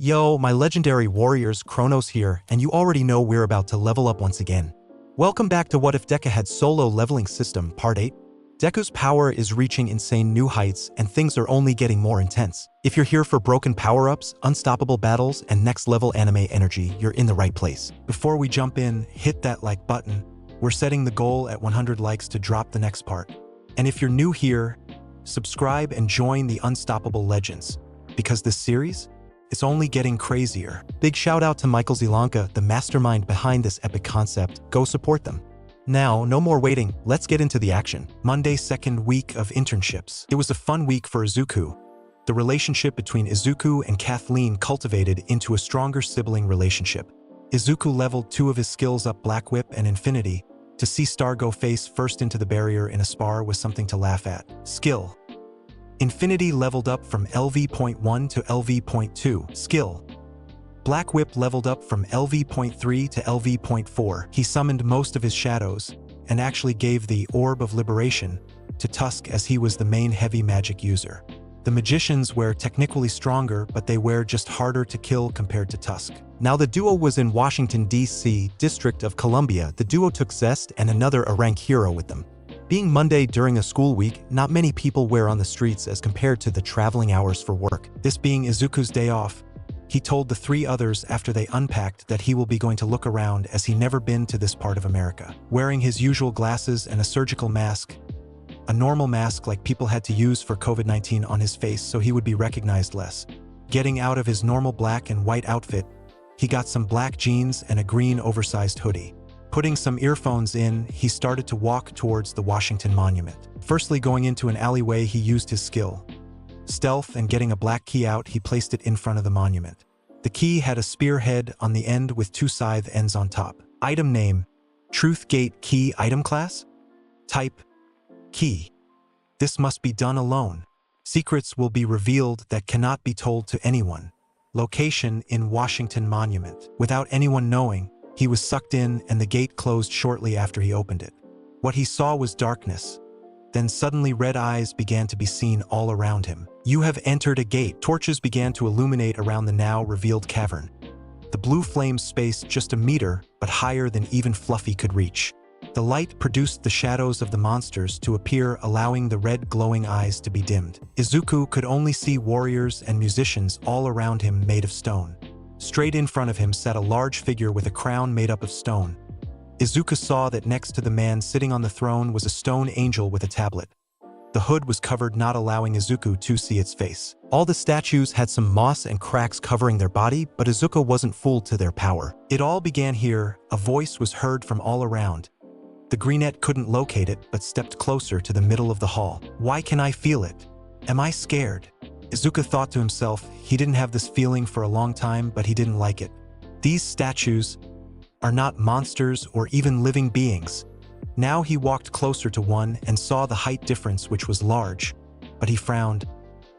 Yo, my legendary warriors, Chronos here, and you already know we're about to level up once again. Welcome back to What If Deku Had Solo Leveling System, Part 8. Deku's power is reaching insane new heights, and things are only getting more intense. If you're here for broken power-ups, unstoppable battles, and next-level anime energy, you're in the right place. Before we jump in, hit that like button. We're setting the goal at 100 likes to drop the next part. And if you're new here, subscribe and join the Unstoppable Legends, because this series, it's only getting crazier. Big shout out to Michael Zelanka, the mastermind behind this epic concept. Go support them. Now, no more waiting, let's get into the action. Monday, second week of internships. It was a fun week for Izuku. The relationship between Izuku and Kathleen cultivated into a stronger sibling relationship. Izuku leveled 2 of his skills up, Black Whip and Infinity. To see Star go face first into the barrier in a spar was something to laugh at. Skill. Infinity leveled up from LV.1 to LV.2. Skill. Black Whip leveled up from LV.3 to LV.4. He summoned most of his shadows, and actually gave the Orb of Liberation to Tusk as he was the main heavy magic user. The magicians were technically stronger, but they were just harder to kill compared to Tusk. Now the duo was in Washington, D.C., District of Columbia. The duo took Zest and another rank hero with them. Being Monday during a school week, not many people were on the streets as compared to the traveling hours for work. This being Izuku's day off, he told the 3 others after they unpacked that he will be going to look around as he never been to this part of America. Wearing his usual glasses and a surgical mask, a normal mask like people had to use for COVID-19 on his face so he would be recognized less. Getting out of his normal black and white outfit, he got some black jeans and a green oversized hoodie. Putting some earphones in, he started to walk towards the Washington Monument. Firstly, going into an alleyway, he used his skill. Stealth, and getting a black key out, he placed it in front of the monument. The key had a spearhead on the end with 2 scythe ends on top. Item name: Truth Gate Key. Item class: Type: Key. This must be done alone. Secrets will be revealed that cannot be told to anyone. Location: in Washington Monument. Without anyone knowing, he was sucked in, and the gate closed shortly after he opened it. What he saw was darkness. Then suddenly red eyes began to be seen all around him. You have entered a gate. Torches began to illuminate around the now revealed cavern. The blue flames spaced just a meter, but higher than even Fluffy could reach. The light produced the shadows of the monsters to appear, allowing the red glowing eyes to be dimmed. Izuku could only see warriors and musicians all around him made of stone. Straight in front of him sat a large figure with a crown made up of stone. Izuku saw that next to the man sitting on the throne was a stone angel with a tablet. The hood was covered, not allowing Izuku to see its face. All the statues had some moss and cracks covering their body, but Izuku wasn't fooled to their power. It all began here. A voice was heard from all around. The greenette couldn't locate it, but stepped closer to the middle of the hall. Why can I feel it? Am I scared? Izuku thought to himself. He didn't have this feeling for a long time, but he didn't like it. These statues are not monsters or even living beings. Now he walked closer to one and saw the height difference, which was large, but he frowned.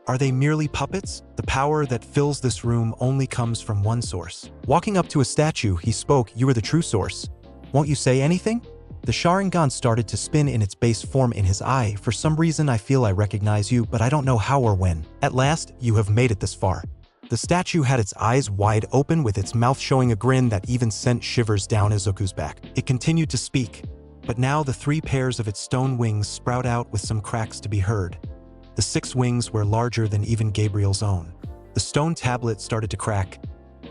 Are they merely puppets? The power that fills this room only comes from one source. Walking up to a statue, he spoke. You are the true source. Won't you say anything? The Sharingan started to spin in its base form in his eye. For some reason I feel I recognize you, but I don't know how or when. At last, you have made it this far. The statue had its eyes wide open with its mouth showing a grin that even sent shivers down Izuku's back. It continued to speak, but now the 3 pairs of its stone wings sprout out with some cracks to be heard. The 6 wings were larger than even Gabriel's own. The stone tablet started to crack.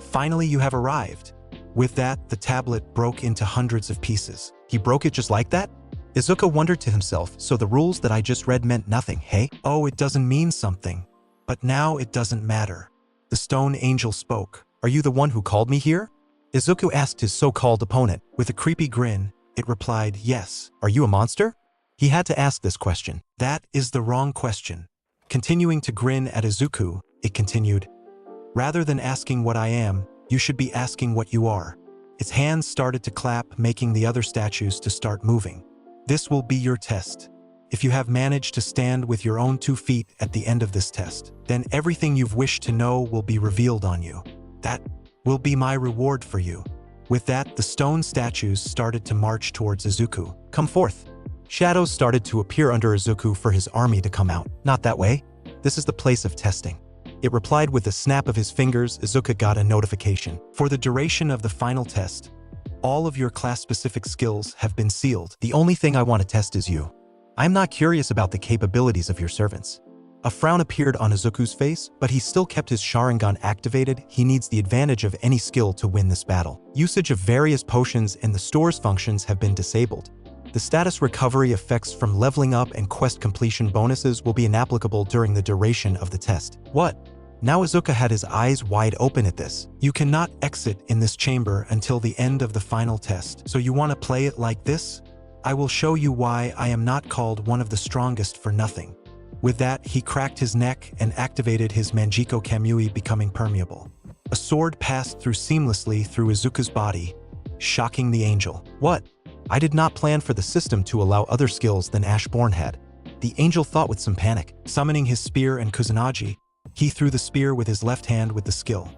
Finally, you have arrived. With that, the tablet broke into hundreds of pieces. He broke it just like that? Izuku wondered to himself, so the rules that I just read meant nothing, hey? Oh, it doesn't mean something. But now it doesn't matter. The stone angel spoke. Are you the one who called me here? Izuku asked his so-called opponent. With a creepy grin, it replied, yes. Are you a monster? He had to ask this question. That is the wrong question. Continuing to grin at Izuku, it continued. Rather than asking what I am, you should be asking what you are. Its hands started to clap, making the other statues to start moving. This will be your test. If you have managed to stand with your own 2 feet at the end of this test, then everything you've wished to know will be revealed on you. That will be my reward for you. With that, the stone statues started to march towards Izuku. Come forth. Shadows started to appear under Izuku for his army to come out. Not that way. This is the place of testing. It replied with a snap of his fingers. Izuku got a notification. For the duration of the final test, all of your class-specific skills have been sealed. The only thing I want to test is you. I'm not curious about the capabilities of your servants. A frown appeared on Izuku's face, but he still kept his Sharingan activated. He needs the advantage of any skill to win this battle. Usage of various potions and the store's functions have been disabled. The status recovery effects from leveling up and quest completion bonuses will be inapplicable during the duration of the test. What? Now Izuku had his eyes wide open at this. You cannot exit in this chamber until the end of the final test. So you want to play it like this? I will show you why I am not called one of the strongest for nothing. With that, he cracked his neck and activated his Manjiko Kamui, becoming permeable. A sword passed through seamlessly through Izuku's body, shocking the angel. What? I did not plan for the system to allow other skills than Ashborn had. The angel thought with some panic. Summoning his spear and Kusanagi, he threw the spear with his left hand with the skill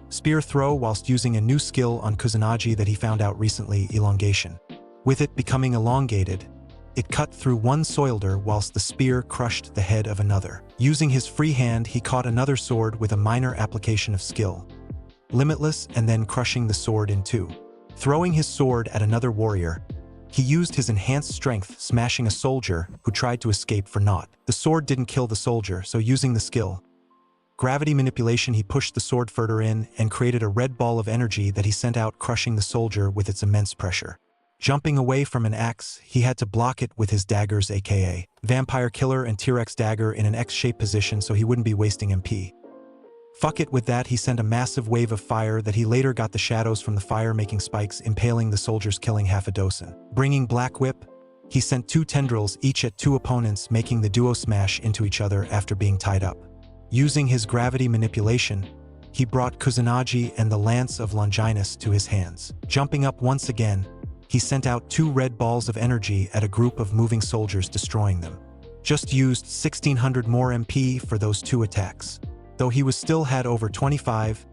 spear throw whilst using a new skill on Kusanagi that he found out recently, elongation. With it becoming elongated, it cut through one soldier whilst the spear crushed the head of another. Using his free hand, he caught another sword with a minor application of skill, limitless, and then crushing the sword in two. Throwing his sword at another warrior, he used his enhanced strength, smashing a soldier who tried to escape for naught. The sword didn't kill the soldier, so using the skill gravity manipulation, he pushed the sword further in and created a red ball of energy that he sent out, crushing the soldier with its immense pressure. Jumping away from an axe, he had to block it with his daggers, aka Vampire Killer and T-Rex dagger, in an X-shaped position so he wouldn't be wasting MP. Fuck it, with that he sent a massive wave of fire that he later got the shadows from the fire making spikes, impaling the soldiers, killing half a dozen. Bringing Black Whip, he sent two tendrils each at two opponents, making the duo smash into each other after being tied up. Using his gravity manipulation, he brought Kusanagi and the Lance of Longinus to his hands. Jumping up once again, he sent out two red balls of energy at a group of moving soldiers, destroying them. Just used 1600 more MP for those two attacks, though he still had over 25,000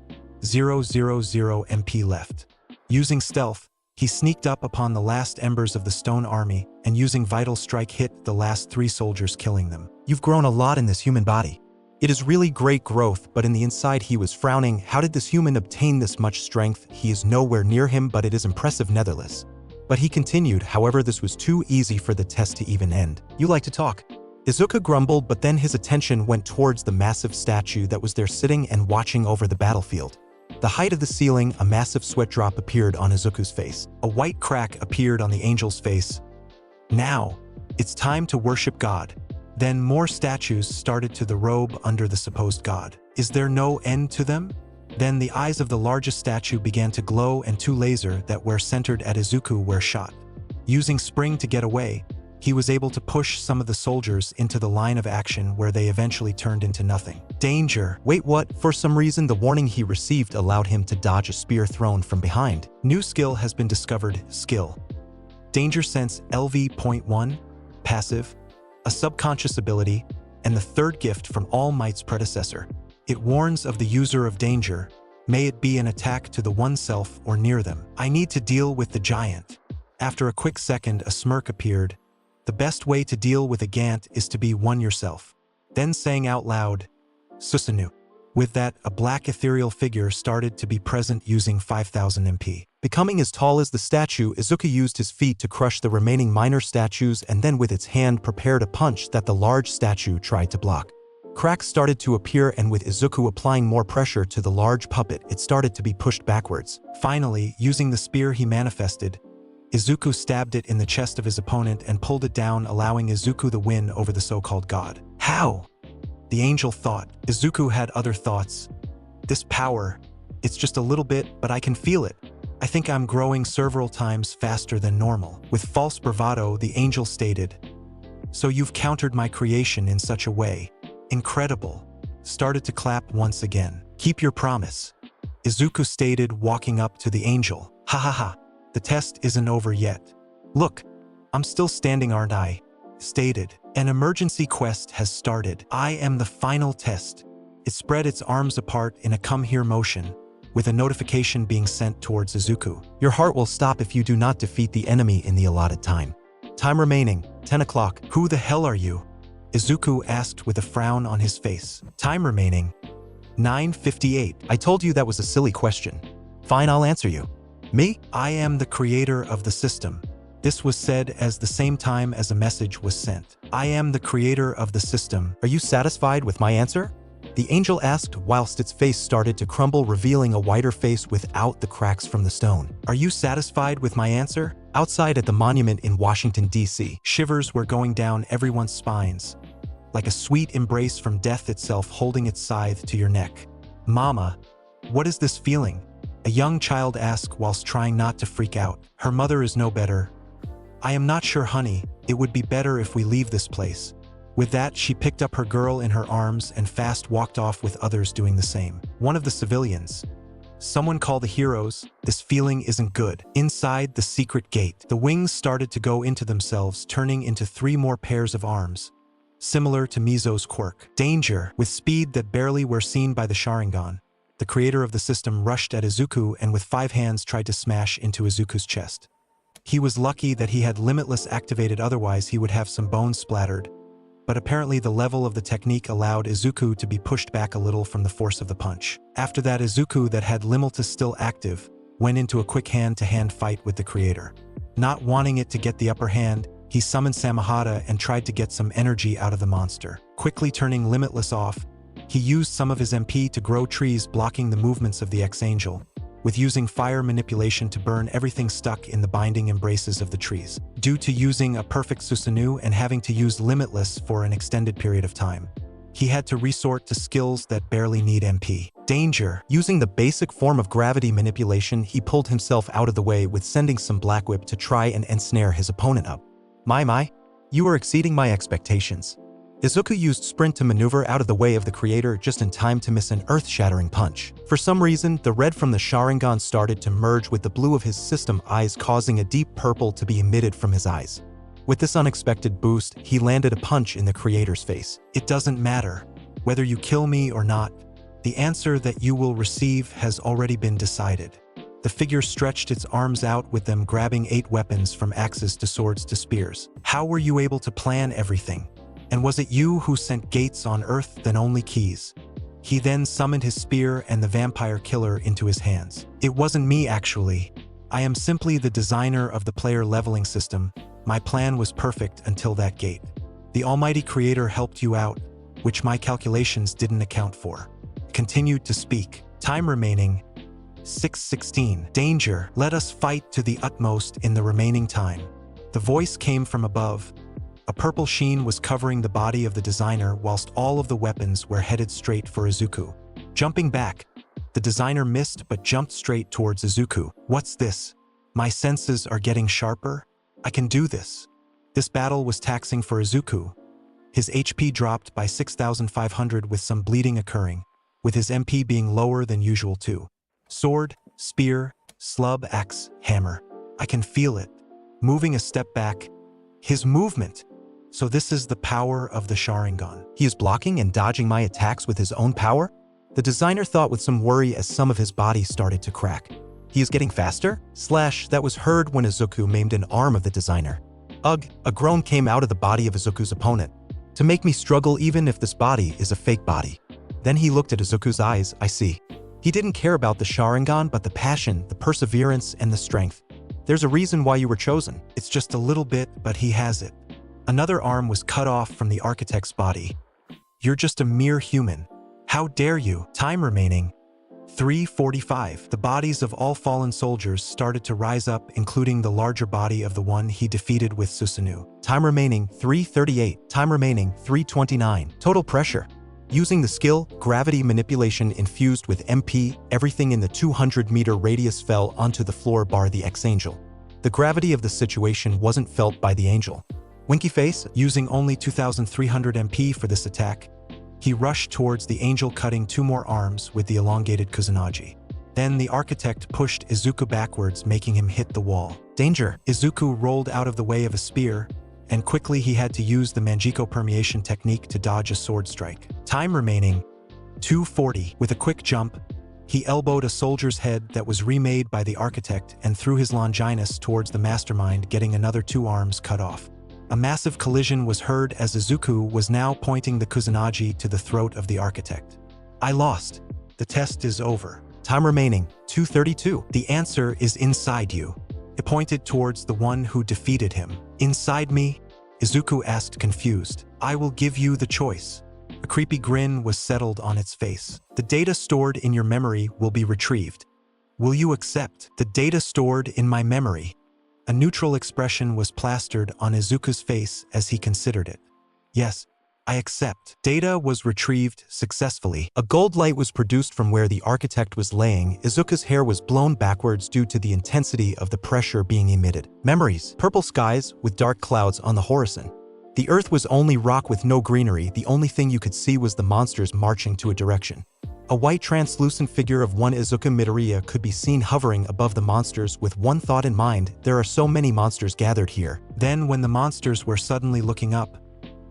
MP left. Using stealth, he sneaked up upon the last embers of the stone army and using Vital Strike hit the last three soldiers, killing them. You've grown a lot in this human body. It is really great growth, but in the inside he was frowning. How did this human obtain this much strength? He is nowhere near him, but it is impressive nevertheless. But he continued, however, this was too easy for the test to even end. You like to talk? Izuku grumbled, but then his attention went towards the massive statue that was there sitting and watching over the battlefield. The height of the ceiling, a massive sweat drop appeared on Izuku's face. A white crack appeared on the angel's face. Now, it's time to worship God. Then more statues started to the robe under the supposed god. Is there no end to them? Then the eyes of the largest statue began to glow and two lasers that were centered at Izuku were shot. Using spring to get away, he was able to push some of the soldiers into the line of action where they eventually turned into nothing. Danger! Wait, what? For some reason, the warning he received allowed him to dodge a spear thrown from behind. New skill has been discovered. Skill Danger Sense LV.1 Passive, a subconscious ability, and the third gift from All Might's predecessor. It warns of the user of danger, may it be an attack to the oneself or near them. I need to deal with the giant. After a quick second, a smirk appeared. The best way to deal with a Gant is to be one yourself. Then saying out loud, Susanoo. With that, a black ethereal figure started to be present using 5000 MP. Becoming as tall as the statue, Izuku used his feet to crush the remaining minor statues and then with its hand prepared a punch that the large statue tried to block. Cracks started to appear, and with Izuku applying more pressure to the large puppet, it started to be pushed backwards. Finally, using the spear he manifested, Izuku stabbed it in the chest of his opponent and pulled it down, allowing Izuku the win over the so-called god. How? The angel thought. Izuku had other thoughts. This power, it's just a little bit, but I can feel it. I think I'm growing several times faster than normal. With false bravado, the angel stated, So you've countered my creation in such a way. Incredible. Started to clap once again. Keep your promise. Izuku stated, walking up to the angel. Ha ha ha. The test isn't over yet. Look, I'm still standing, aren't I? Stated. An emergency quest has started. I am the final test. It spread its arms apart in a come here motion, with a notification being sent towards Izuku. Your heart will stop if you do not defeat the enemy in the allotted time. Time remaining, 10 o'clock. Who the hell are you? Izuku asked with a frown on his face. Time remaining, 9:58. I told you that was a silly question. Fine, I'll answer you. Me? I am the creator of the system. This was said as the same time as a message was sent. I am the creator of the system. Are you satisfied with my answer? The angel asked whilst its face started to crumble, revealing a whiter face without the cracks from the stone. Are you satisfied with my answer? Outside at the monument in Washington, D.C., shivers were going down everyone's spines, like a sweet embrace from death itself holding its scythe to your neck. Mama, what is this feeling? A young child asked whilst trying not to freak out. Her mother is no better. I am not sure, honey. It would be better if we leave this place. With that, she picked up her girl in her arms and fast walked off with others doing the same. One of the civilians. Someone call the heroes. This feeling isn't good. Inside the secret gate, the wings started to go into themselves, turning into 3 more pairs of arms, similar to Mizo's quirk. Danger! With speed that barely were seen by the Sharingan, the creator of the system rushed at Izuku and with 5 hands tried to smash into Izuku's chest. He was lucky that he had Limitless activated, otherwise he would have some bones splattered. But apparently the level of the technique allowed Izuku to be pushed back a little from the force of the punch. After that, Izuku, that had Limitless still active, went into a quick hand-to-hand fight with the creator. Not wanting it to get the upper hand, he summoned Samahata and tried to get some energy out of the monster. Quickly turning Limitless off, he used some of his MP to grow trees blocking the movements of the ex-angel, with using fire manipulation to burn everything stuck in the binding embraces of the trees. Due to using a perfect Susanoo and having to use Limitless for an extended period of time, he had to resort to skills that barely need MP. Danger! Using the basic form of gravity manipulation, he pulled himself out of the way with sending some Black Whip to try and ensnare his opponent up. My, you are exceeding my expectations. Izuku used Sprint to maneuver out of the way of the creator just in time to miss an earth-shattering punch. For some reason, the red from the Sharingan started to merge with the blue of his system eyes, causing a deep purple to be emitted from his eyes. With this unexpected boost, he landed a punch in the creator's face. It doesn't matter whether you kill me or not. The answer that you will receive has already been decided. The figure stretched its arms out, with them grabbing 8 weapons from axes to swords to spears. How were you able to plan everything? And was it you who sent gates on Earth, then only keys? He then summoned his spear and the vampire killer into his hands. It wasn't me, actually. I am simply the designer of the player leveling system. My plan was perfect until that gate. The almighty creator helped you out, which my calculations didn't account for. Continued to speak. Time remaining 6:16. Danger! Let us fight to the utmost in the remaining time. The voice came from above. A purple sheen was covering the body of the designer, whilst all of the weapons were headed straight for Izuku. Jumping back, the designer missed but jumped straight towards Izuku. What's this? My senses are getting sharper? I can do this. This battle was taxing for Izuku. His HP dropped by 6,500 with some bleeding occurring, with his MP being lower than usual too. Sword, spear, slub, axe, hammer. I can feel it. Moving a step back, his movement. So this is the power of the Sharingan. He is blocking and dodging my attacks with his own power? The designer thought with some worry as some of his body started to crack. He is getting faster? That was heard when Izuku maimed an arm of the designer. Ugh, a groan came out of the body of Izuku's opponent. To make me struggle even if this body is a fake body. Then he looked at Izuku's eyes. I see. He didn't care about the Sharingan, but the passion, the perseverance, and the strength. There's a reason why you were chosen. It's just a little bit, but he has it. Another arm was cut off from the architect's body. You're just a mere human. How dare you? Time remaining 3:45. The bodies of all fallen soldiers started to rise up, including the larger body of the one he defeated with Susanoo. Time remaining 3:38. Time remaining 3:29. Total pressure. Using the skill, gravity manipulation infused with MP, everything in the 200-meter radius fell onto the floor bar the ex-angel. The gravity of the situation wasn't felt by the angel. Winky face, using only 2,300 MP for this attack, he rushed towards the angel, cutting 2 more arms with the elongated Kusanagi. Then the architect pushed Izuku backwards, making him hit the wall. Danger! Izuku rolled out of the way of a spear, and quickly he had to use the Manjiko permeation technique to dodge a sword strike. Time remaining 2:40. With a quick jump, he elbowed a soldier's head that was remade by the architect and threw his Longinus towards the mastermind, getting another 2 arms cut off. A massive collision was heard as Izuku was now pointing the Kusanagi to the throat of the architect. I lost. The test is over. Time remaining, 232. The answer is inside you. It pointed towards the one who defeated him. Inside me? Izuku asked, confused. I will give you the choice. A creepy grin was settled on its face. The data stored in your memory will be retrieved. Will you accept? The data stored in my memory. A neutral expression was plastered on Izuku's face as he considered it. Yes, I accept. Data was retrieved successfully. A gold light was produced from where the architect was laying. Izuku's hair was blown backwards due to the intensity of the pressure being emitted. Memories. Purple skies with dark clouds on the horizon. The earth was only rock with no greenery. The only thing you could see was the monsters marching to a direction. A white translucent figure of one Izuku Midoriya could be seen hovering above the monsters with one thought in mind: there are so many monsters gathered here. Then when the monsters were suddenly looking up,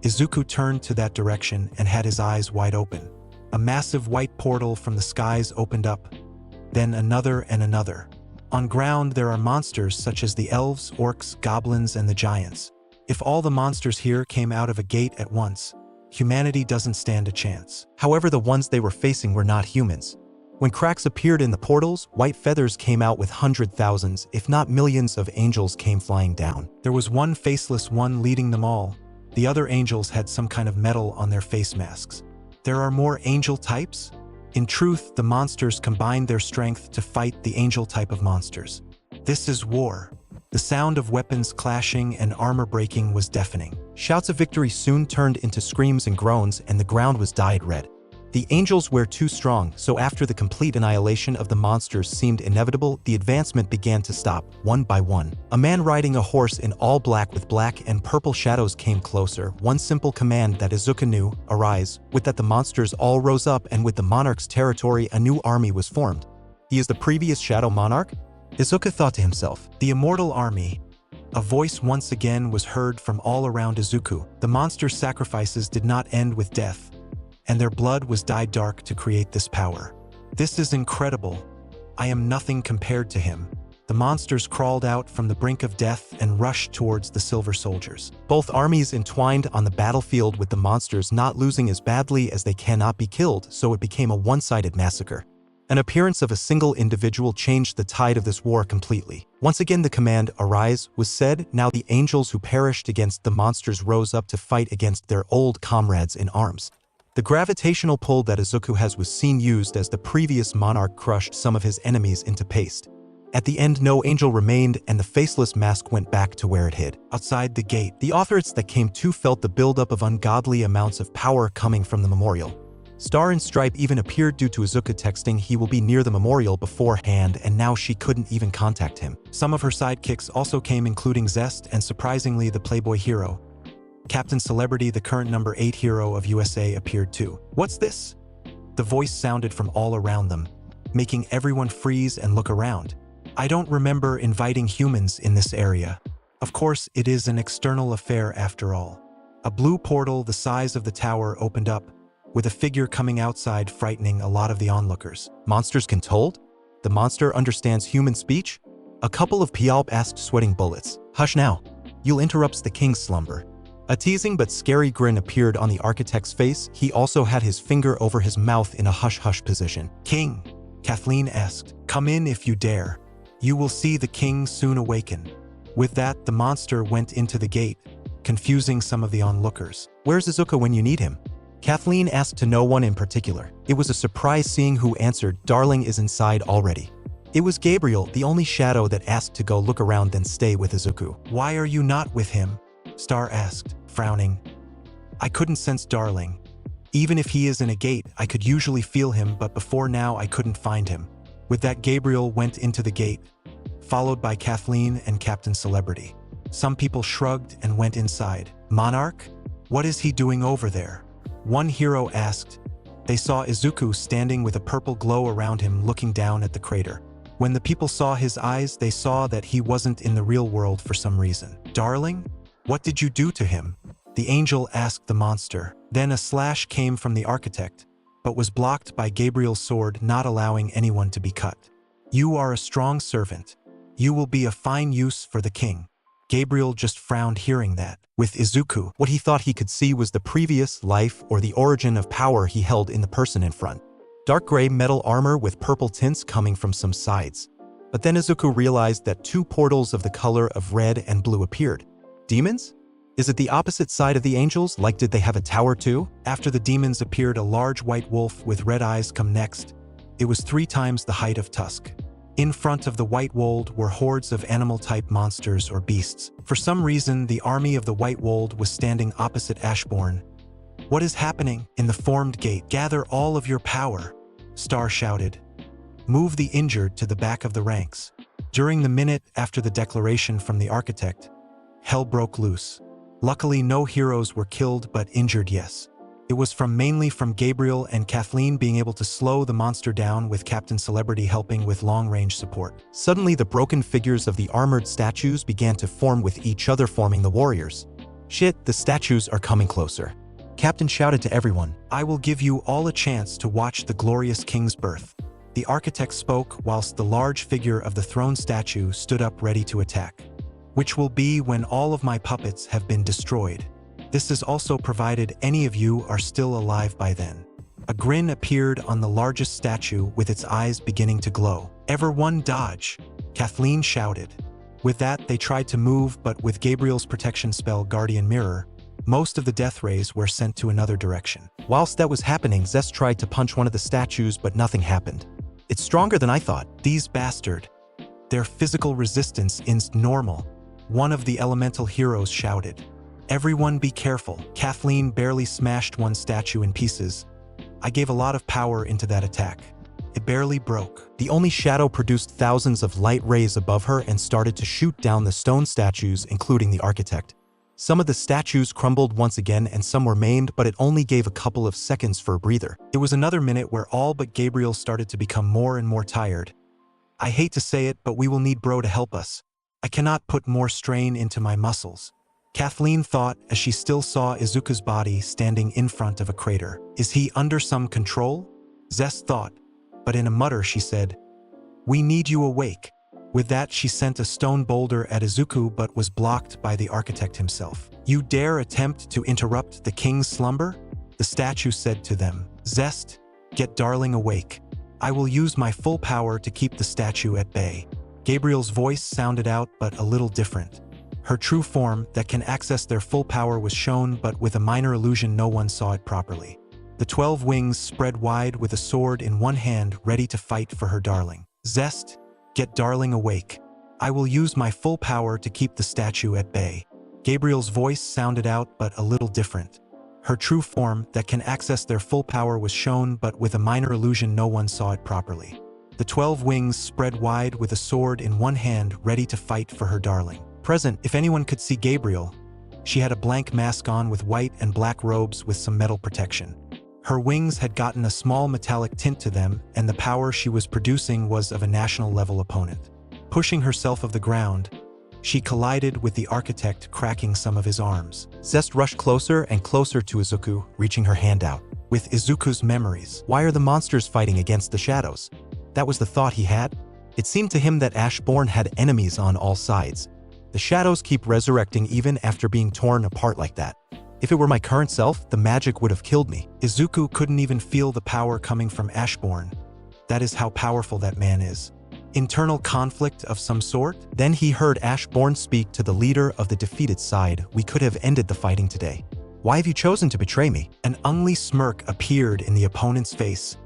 Izuku turned to that direction and had his eyes wide open. A massive white portal from the skies opened up, then another and another. On ground there are monsters such as the elves, orcs, goblins, and the giants. If all the monsters here came out of a gate at once, humanity doesn't stand a chance. However, the ones they were facing were not humans. When cracks appeared in the portals, white feathers came out with thousands, if not millions of angels came flying down. There was one faceless one leading them all. The other angels had some kind of metal on their face masks. There are more angel types? In truth, the monsters combined their strength to fight the angel type of monsters. This is war. The sound of weapons clashing and armor breaking was deafening. Shouts of victory soon turned into screams and groans, and the ground was dyed red. The angels were too strong, so after the complete annihilation of the monsters seemed inevitable, the advancement began to stop, one by one. A man riding a horse in all black with black and purple shadows came closer. One simple command that Izuku knew: arise. With that, the monsters all rose up, and with the Monarch's territory, a new army was formed. He is the previous Shadow Monarch? Izuku thought to himself. The Immortal Army. A voice once again was heard from all around Izuku. The monsters' sacrifices did not end with death, and their blood was dyed dark to create this power. This is incredible. I am nothing compared to him. The monsters crawled out from the brink of death and rushed towards the Silver Soldiers. Both armies entwined on the battlefield, with the monsters not losing as badly as they cannot be killed, so it became a one-sided massacre. An appearance of a single individual changed the tide of this war completely. Once again the command, arise, was said. Now the angels who perished against the monsters rose up to fight against their old comrades in arms. The gravitational pull that Izuku has was seen used as the previous monarch crushed some of his enemies into paste. At the end, no angel remained, and the faceless mask went back to where it hid. Outside the gate, the authorities that came to felt the buildup of ungodly amounts of power coming from the memorial. Star and Stripe even appeared due to Izuku texting he will be near the memorial beforehand, and now she couldn't even contact him. Some of her sidekicks also came, including Zest and surprisingly the Playboy hero. Captain Celebrity, the current number 8 hero of USA, appeared too. What's this? The voice sounded from all around them, making everyone freeze and look around. I don't remember inviting humans in this area. Of course, it is an external affair after all. A blue portal the size of the tower opened up, with a figure coming outside, frightening a lot of the onlookers. Monsters can told? The monster understands human speech? A couple of Pialp asked, sweating bullets. Hush now. You'll interrupt the king's slumber. A teasing but scary grin appeared on the architect's face. He also had his finger over his mouth in a hush-hush position. King, Kathleen asked, come in if you dare. You will see the king soon awaken. With that, the monster went into the gate, confusing some of the onlookers. Where's Izuku when you need him? Kathleen asked to no one in particular. It was a surprise seeing who answered, Darling is inside already. It was Gabriel, the only shadow, that asked to go look around then stay with Izuku. Why are you not with him? Star asked, frowning. I couldn't sense Darling. Even if he is in a gate, I could usually feel him, but before now I couldn't find him. With that, Gabriel went into the gate, followed by Kathleen and Captain Celebrity. Some people shrugged and went inside. Monarch? What is he doing over there? One hero asked. They saw Izuku standing with a purple glow around him, looking down at the crater. When the people saw his eyes, they saw that he wasn't in the real world for some reason. Darling? What did you do to him? The angel asked the monster. Then a slash came from the architect, but was blocked by Gabriel's sword, not allowing anyone to be cut. You are a strong servant. You will be a fine use for the king. Gabriel just frowned hearing that. With Izuku, what he thought he could see was the previous life or the origin of power he held in the person in front. dark gray metal armor with purple tints coming from some sides. But then Izuku realized that two portals of the color of red and blue appeared. Demons? Is it the opposite side of the angels, like did they have a tower too? After the demons appeared, a large white wolf with red eyes come next. It was 3 times the height of Tusk. In front of the white wold were hordes of animal-type monsters or beasts. For some reason, the army of the white wold was standing opposite Ashbourne. "What is happening?" In the formed gate, "Gather all of your power," Star shouted. "Move the injured to the back of the ranks." During the minute after the declaration from the architect, hell broke loose. Luckily, no heroes were killed, but injured, yes. It was mainly from Gabriel and Kathleen being able to slow the monster down, with Captain Celebrity helping with long-range support. Suddenly, the broken figures of the armored statues began to form with each other, forming the warriors. "Shit, the statues are coming closer." Captain shouted to everyone, "I will give you all a chance to watch the glorious king's birth." The architect spoke whilst the large figure of the throne statue stood up ready to attack. "Which will be when all of my puppets have been destroyed. This is also provided any of you are still alive by then." A grin appeared on the largest statue with its eyes beginning to glow. "Everyone dodge," Kathleen shouted. With that, they tried to move, but with Gabriel's protection spell Guardian Mirror, most of the death rays were sent to another direction. Whilst that was happening, Zest tried to punch one of the statues, but nothing happened. "It's stronger than I thought. These bastard. Their physical resistance is normal," one of the elemental heroes shouted. "Everyone be careful." Kathleen barely smashed one statue in pieces. "I gave a lot of power into that attack. It barely broke." The only shadow produced thousands of light rays above her and started to shoot down the stone statues, including the architect. Some of the statues crumbled once again and some were maimed, but it only gave a couple of seconds for a breather. It was another minute where all but Gabriel started to become more and more tired. "I hate to say it, but we will need Bro to help us. I cannot put more strain into my muscles," Kathleen thought as she still saw Izuku's body standing in front of a crater. "Is he under some control?" Zest thought, but in a mutter she said, "We need you awake." With that, she sent a stone boulder at Izuku but was blocked by the architect himself. "You dare attempt to interrupt the king's slumber?" the statue said to them. "Zest, get darling awake. I will use my full power to keep the statue at bay." Gabriel's voice sounded out, but a little different. Her true form that can access their full power was shown, but with a minor illusion no one saw it properly. The 12 wings spread wide with a sword in one hand, ready to fight for her darling. "Zest, get darling awake. I will use my full power to keep the statue at bay." Gabriel's voice sounded out, but a little different. Her true form that can access their full power was shown, but with a minor illusion no one saw it properly. The 12 wings spread wide with a sword in one hand, ready to fight for her darling. Present, if anyone could see Gabriel, she had a blank mask on with white and black robes with some metal protection. Her wings had gotten a small metallic tint to them, and the power she was producing was of a national-level opponent. Pushing herself off the ground, she collided with the architect, cracking some of his arms. Zest rushed closer and closer to Izuku, reaching her hand out. With Izuku's memories, why are the monsters fighting against the shadows? That was the thought he had. It seemed to him that Ashbourne had enemies on all sides. The shadows keep resurrecting even after being torn apart like that. If it were my current self, the magic would have killed me. Izuku couldn't even feel the power coming from Ashbourne. That is how powerful that man is. Internal conflict of some sort? Then he heard Ashbourne speak to the leader of the defeated side. "We could have ended the fighting today. Why have you chosen to betray me?" An ugly smirk appeared in the opponent's face.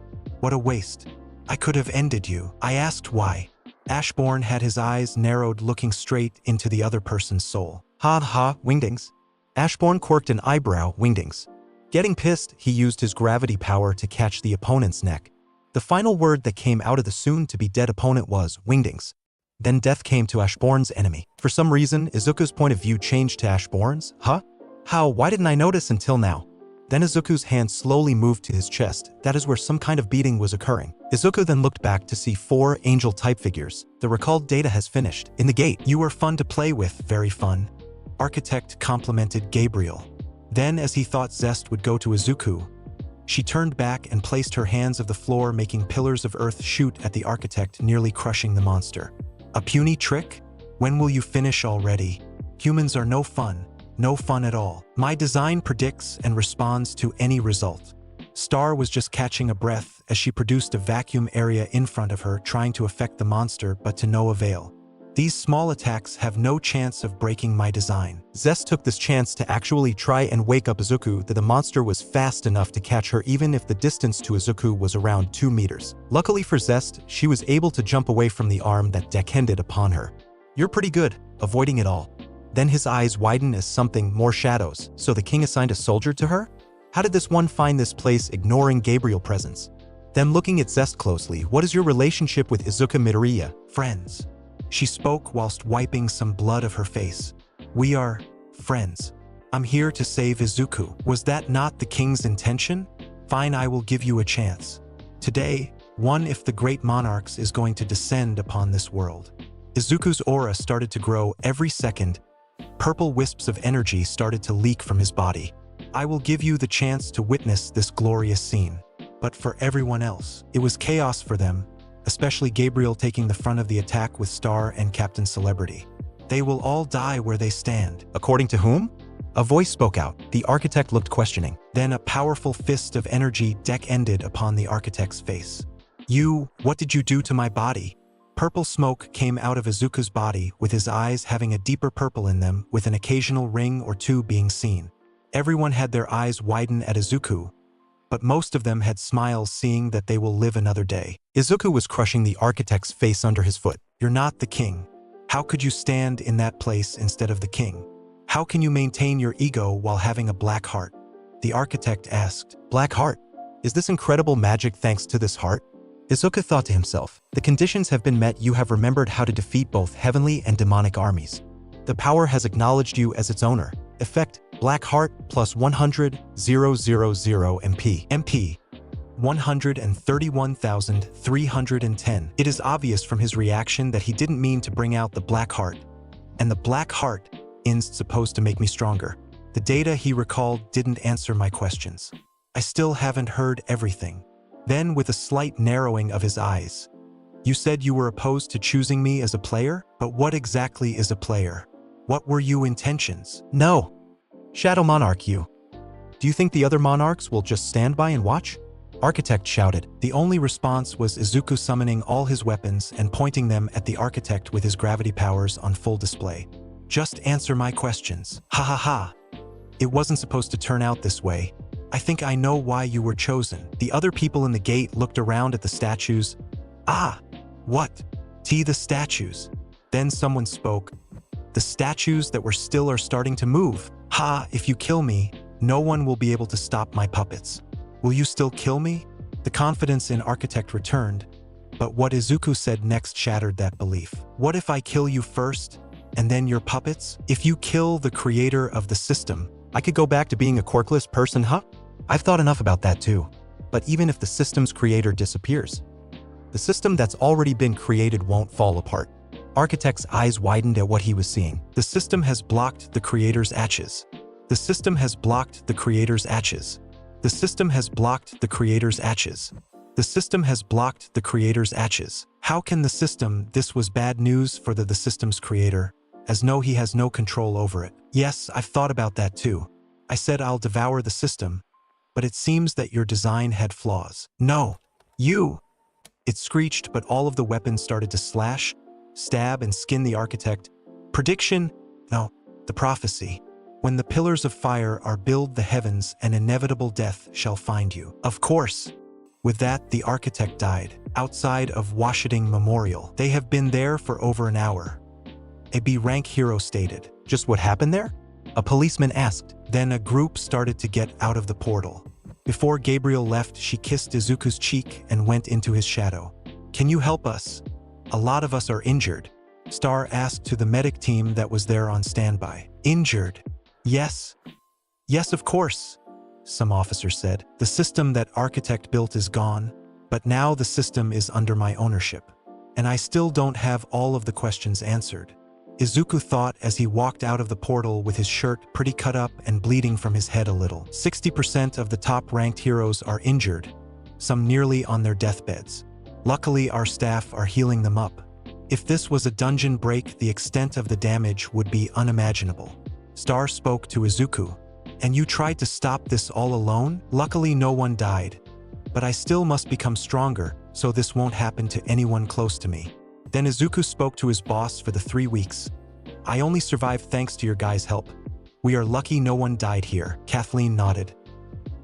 "What a waste. I could have ended you." I asked why. Ashbourne had his eyes narrowed, looking straight into the other person's soul. "Ha ha, Wingdings." Ashbourne quirked an eyebrow. "Wingdings." Getting pissed, he used his gravity power to catch the opponent's neck. The final word that came out of the soon-to-be dead opponent was "Wingdings." Then death came to Ashbourne's enemy. For some reason, Izuku's point of view changed to Ashbourne's. Huh? How? Why didn't I notice until now? Then Izuku's hand slowly moved to his chest. That is where some kind of beating was occurring. Izuku then looked back to see 4 angel-type figures. The recalled data has finished. In the gate. "You were fun to play with, very fun," Architect complimented Gabriel. Then, as he thought Zest would go to Izuku, she turned back and placed her hands of the floor, making pillars of earth shoot at the architect, nearly crushing the monster. "A puny trick? When will you finish already? Humans are no fun. No fun at all. My design predicts and responds to any result. Star was just catching a breath as she produced a vacuum area in front of her, trying to affect the monster, but to no avail. These small attacks have no chance of breaking my design. Zest took this chance to actually try and wake up Izuku that the monster was fast enough to catch her even if the distance to Izuku was around 2 meters. Luckily for Zest, she was able to jump away from the arm that descended upon her. You're pretty good, avoiding it all. Then his eyes widen as something more shadows. So the king assigned a soldier to her? How did this one find this place ignoring Gabriel's presence? Then looking at Zest closely, what is your relationship with Izuku Midoriya? Friends. She spoke whilst wiping some blood of her face. We are friends. I'm here to save Izuku. Was that not the king's intention? Fine, I will give you a chance. Today, one if the great monarchs is going to descend upon this world. Izuku's aura started to grow every second. Purple wisps of energy started to leak from his body. I will give you the chance to witness this glorious scene. But for everyone else, it was chaos for them. Especially Gabriel taking the front of the attack with Star and Captain Celebrity. They will all die where they stand. According to whom? A voice spoke out. The architect looked questioning. Then a powerful fist of energy ended upon the architect's face. What did you do to my body? Purple smoke came out of Izuku's body, with his eyes having a deeper purple in them, with an occasional ring or two being seen. Everyone had their eyes widen at Izuku, but most of them had smiles seeing that they will live another day. Izuku was crushing the architect's face under his foot. You're not the king. How could you stand in that place instead of the king? How can you maintain your ego while having a black heart? The architect asked. Black heart? Is this incredible magic thanks to this heart? Izuku thought to himself. The conditions have been met. You have remembered how to defeat both heavenly and demonic armies. The power has acknowledged you as its owner. Effect, Black Heart plus 100,000 MP. MP. 131,310. It is obvious from his reaction that he didn't mean to bring out the Black Heart. And the Black Heart is supposed to make me stronger. The data he recalled didn't answer my questions. I still haven't heard everything. Then, with a slight narrowing of his eyes, you said you were opposed to choosing me as a player? But what exactly is a player? What were your intentions? No. Shadow Monarch, you. Do you think the other monarchs will just stand by and watch? Architect shouted. The only response was Izuku summoning all his weapons and pointing them at the architect with his gravity powers on full display. Just answer my questions. Ha ha ha. It wasn't supposed to turn out this way. I think I know why you were chosen. The other people in the gate looked around at the statues. Ah, what? The statues. Then someone spoke. The statues that were still are starting to move. Ha, if you kill me, no one will be able to stop my puppets. Will you still kill me? The confidence in Architect returned, but what Izuku said next shattered that belief. What if I kill you first, and then your puppets? If you kill the creator of the system, I could go back to being a quirkless person, huh? I've thought enough about that too. But even if the system's creator disappears, the system that's already been created won't fall apart. Architect's eyes widened at what he was seeing. The system has blocked the creator's ashes. The system has blocked the creator's ashes. The system has blocked the creator's ashes. The system has blocked the creator's ashes. How can the system? This was bad news for the system's creator, as no, he has no control over it. Yes, I've thought about that too. I said I'll devour the system, but it seems that your design had flaws. No, you! It screeched, but all of the weapons started to slash, stab, and skin the architect. Prediction? No, the prophecy. When the pillars of fire are built the heavens, an inevitable death shall find you. Of course. With that, the architect died, outside of Washington Memorial. They have been there for over an hour. A B-rank hero stated. Just what happened there? A policeman asked. Then a group started to get out of the portal. Before Gabriel left, she kissed Izuku's cheek and went into his shadow. Can you help us? A lot of us are injured. Star asked to the medic team that was there on standby. Injured? Yes. Yes, of course, some officers said. The system that Architect built is gone, but now the system is under my ownership. And I still don't have all of the questions answered. Izuku thought as he walked out of the portal with his shirt pretty cut up and bleeding from his head a little. 60% of the top-ranked heroes are injured, some nearly on their deathbeds. Luckily, our staff are healing them up. If this was a dungeon break, the extent of the damage would be unimaginable. Star spoke to Izuku, And you tried to stop this all alone? Luckily no one died. But I still must become stronger, so this won't happen to anyone close to me. Then Izuku spoke to his boss for the 3 weeks. I only survived thanks to your guys' help. We are lucky no one died here. Kathleen nodded.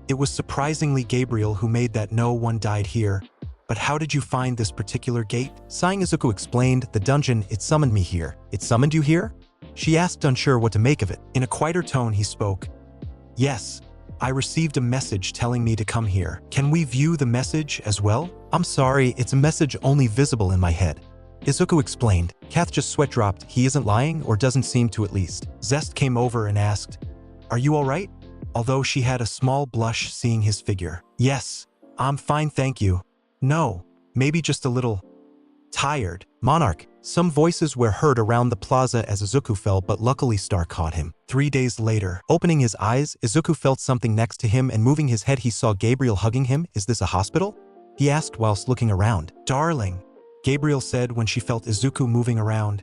It was surprisingly Gabriel who made that no one died here. But how did you find this particular gate? Sighing, Izuku explained, the dungeon, it summoned me here. It summoned you here? She asked, unsure what to make of it. In a quieter tone he spoke. Yes, I received a message telling me to come here. Can we view the message as well? I'm sorry, it's a message only visible in my head. Izuku explained. Kath just sweat dropped. He isn't lying, or doesn't seem to at least. Zest came over and asked, are you alright? Although she had a small blush seeing his figure. Yes, I'm fine thank you. No, maybe just a little tired. Monarch. Some voices were heard around the plaza as Izuku fell, but luckily Star caught him. 3 days later, opening his eyes, Izuku felt something next to him and moving his head he saw Gabriel hugging him. Is this a hospital? He asked whilst looking around. Darling, Gabriel said when she felt Izuku moving around.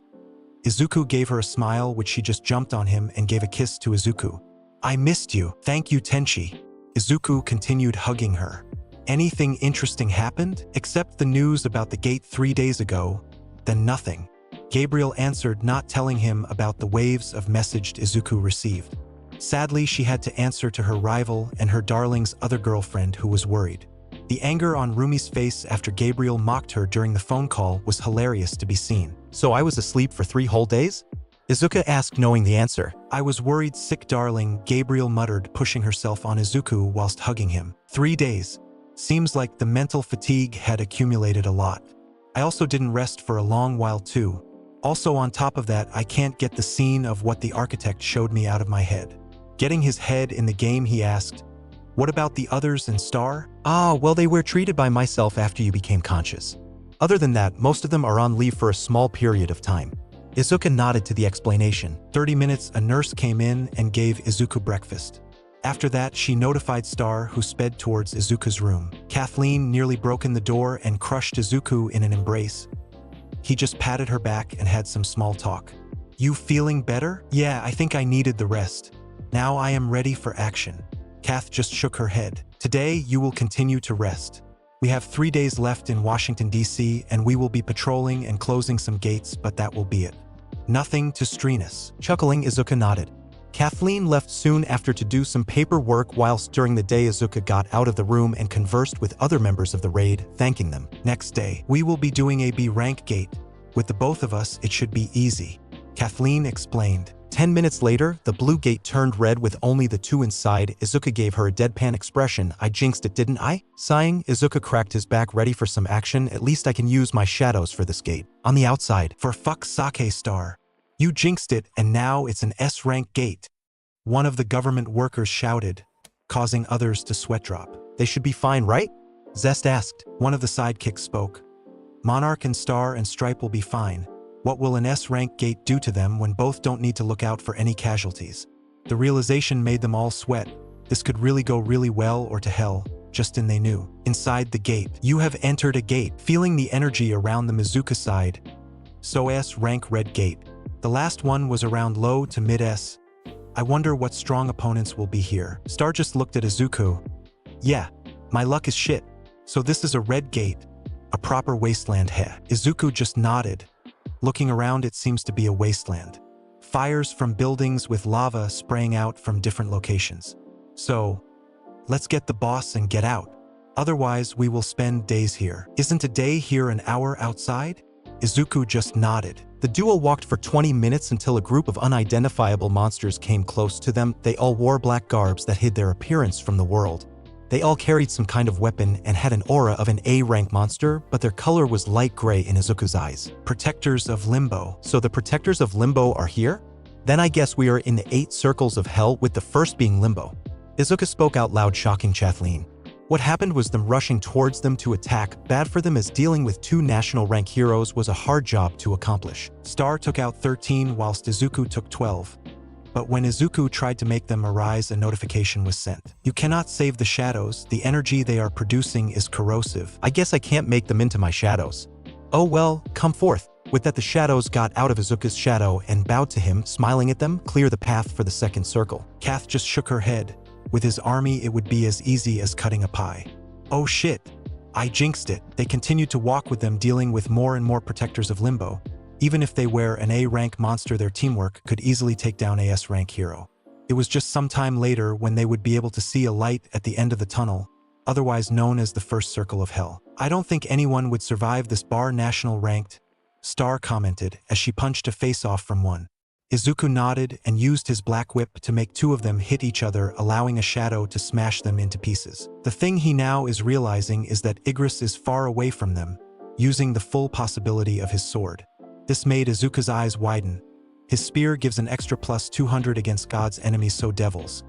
Izuku gave her a smile which she just jumped on him and gave a kiss to Izuku. I missed you. Thank you Tenchi. Izuku continued hugging her. Anything interesting happened? Except the news about the gate 3 days ago. Then nothing. Gabriel answered, not telling him about the waves of messages Izuku received. Sadly, she had to answer to her rival and her darling's other girlfriend who was worried. The anger on Rumi's face after Gabriel mocked her during the phone call was hilarious to be seen. So I was asleep for 3 whole days? Izuku asked, knowing the answer. I was worried sick darling, Gabriel muttered, pushing herself on Izuku whilst hugging him. 3 days. Seems like the mental fatigue had accumulated a lot. I also didn't rest for a long while too. Also on top of that, I can't get the scene of what the architect showed me out of my head. Getting his head in the game, he asked, what about the others and Star? Well, they were treated by myself after you became conscious. Other than that, most of them are on leave for a small period of time. Izuku nodded to the explanation. 30 minutes, a nurse came in and gave Izuku breakfast. After that, she notified Star, who sped towards Izuku's room. Kathleen nearly broke in the door and crushed Izuku in an embrace. He just patted her back and had some small talk. You feeling better? Yeah, I think I needed the rest. Now I am ready for action. Kath just shook her head. Today, you will continue to rest. We have 3 days left in Washington, D.C., and we will be patrolling and closing some gates, but that will be it. Nothing to strain us. Chuckling, Izuku nodded. Kathleen left soon after to do some paperwork, whilst during the day Izuku got out of the room and conversed with other members of the raid, thanking them. Next day, we will be doing a B rank gate. With the both of us, it should be easy. Kathleen explained. 10 minutes later, the blue gate turned red with only the 2 inside. Izuku gave her a deadpan expression. I jinxed it, didn't I? Sighing, Izuku cracked his back, ready for some action. At least I can use my shadows for this gate. On the outside, for fuck's sake, Star. You jinxed it, and now it's an S-rank gate. One of the government workers shouted, causing others to sweat drop. They should be fine, right? Zest asked. One of the sidekicks spoke. Monarch and Star and Stripe will be fine. What will an S-rank gate do to them when both don't need to look out for any casualties? The realization made them all sweat. This could really go really well or to hell, just in they knew. Inside the gate, you have entered a gate. Feeling the energy around the Mizuka side. So S-rank red gate. The last one was around low to mid-S. I wonder what strong opponents will be here. Star just looked at Izuku. Yeah, my luck is shit. So this is a red gate. A proper wasteland, heh. Izuku just nodded. Looking around, it seems to be a wasteland. Fires from buildings with lava spraying out from different locations. So, let's get the boss and get out. Otherwise, we will spend days here. Isn't a day here an hour outside? Izuku just nodded. The duo walked for 20 minutes until a group of unidentifiable monsters came close to them. They all wore black garbs that hid their appearance from the world. They all carried some kind of weapon and had an aura of an A-rank monster, but their color was light gray in Izuku's eyes. Protectors of Limbo. So the Protectors of Limbo are here? Then I guess we are in the 8 circles of hell, with the first being Limbo. Izuku spoke out loud, shocking Kathleen. What happened was them rushing towards them to attack. Bad for them, as dealing with 2 national rank heroes was a hard job to accomplish. Star took out 13 whilst Izuku took 12. But when Izuku tried to make them arise, a notification was sent. You cannot save the shadows. The energy they are producing is corrosive. I guess I can't make them into my shadows. Oh well, come forth. With that, the shadows got out of Izuku's shadow and bowed to him, smiling at them, clear the path for the second circle. Kath just shook her head. With his army, it would be as easy as cutting a pie. Oh shit. I jinxed it. They continued to walk with them, dealing with more and more protectors of Limbo. Even if they were an A-rank monster, their teamwork could easily take down a S-rank hero. It was just some time later when they would be able to see a light at the end of the tunnel, otherwise known as the first circle of hell. I don't think anyone would survive this bar. National ranked, Star commented as she punched a face-off from one. Izuku nodded and used his black whip to make two of them hit each other, allowing a shadow to smash them into pieces. The thing he now is realizing is that Igris is far away from them, using the full possibility of his sword. This made Izuku's eyes widen. His spear gives an extra plus 200 against God's enemies, so devils.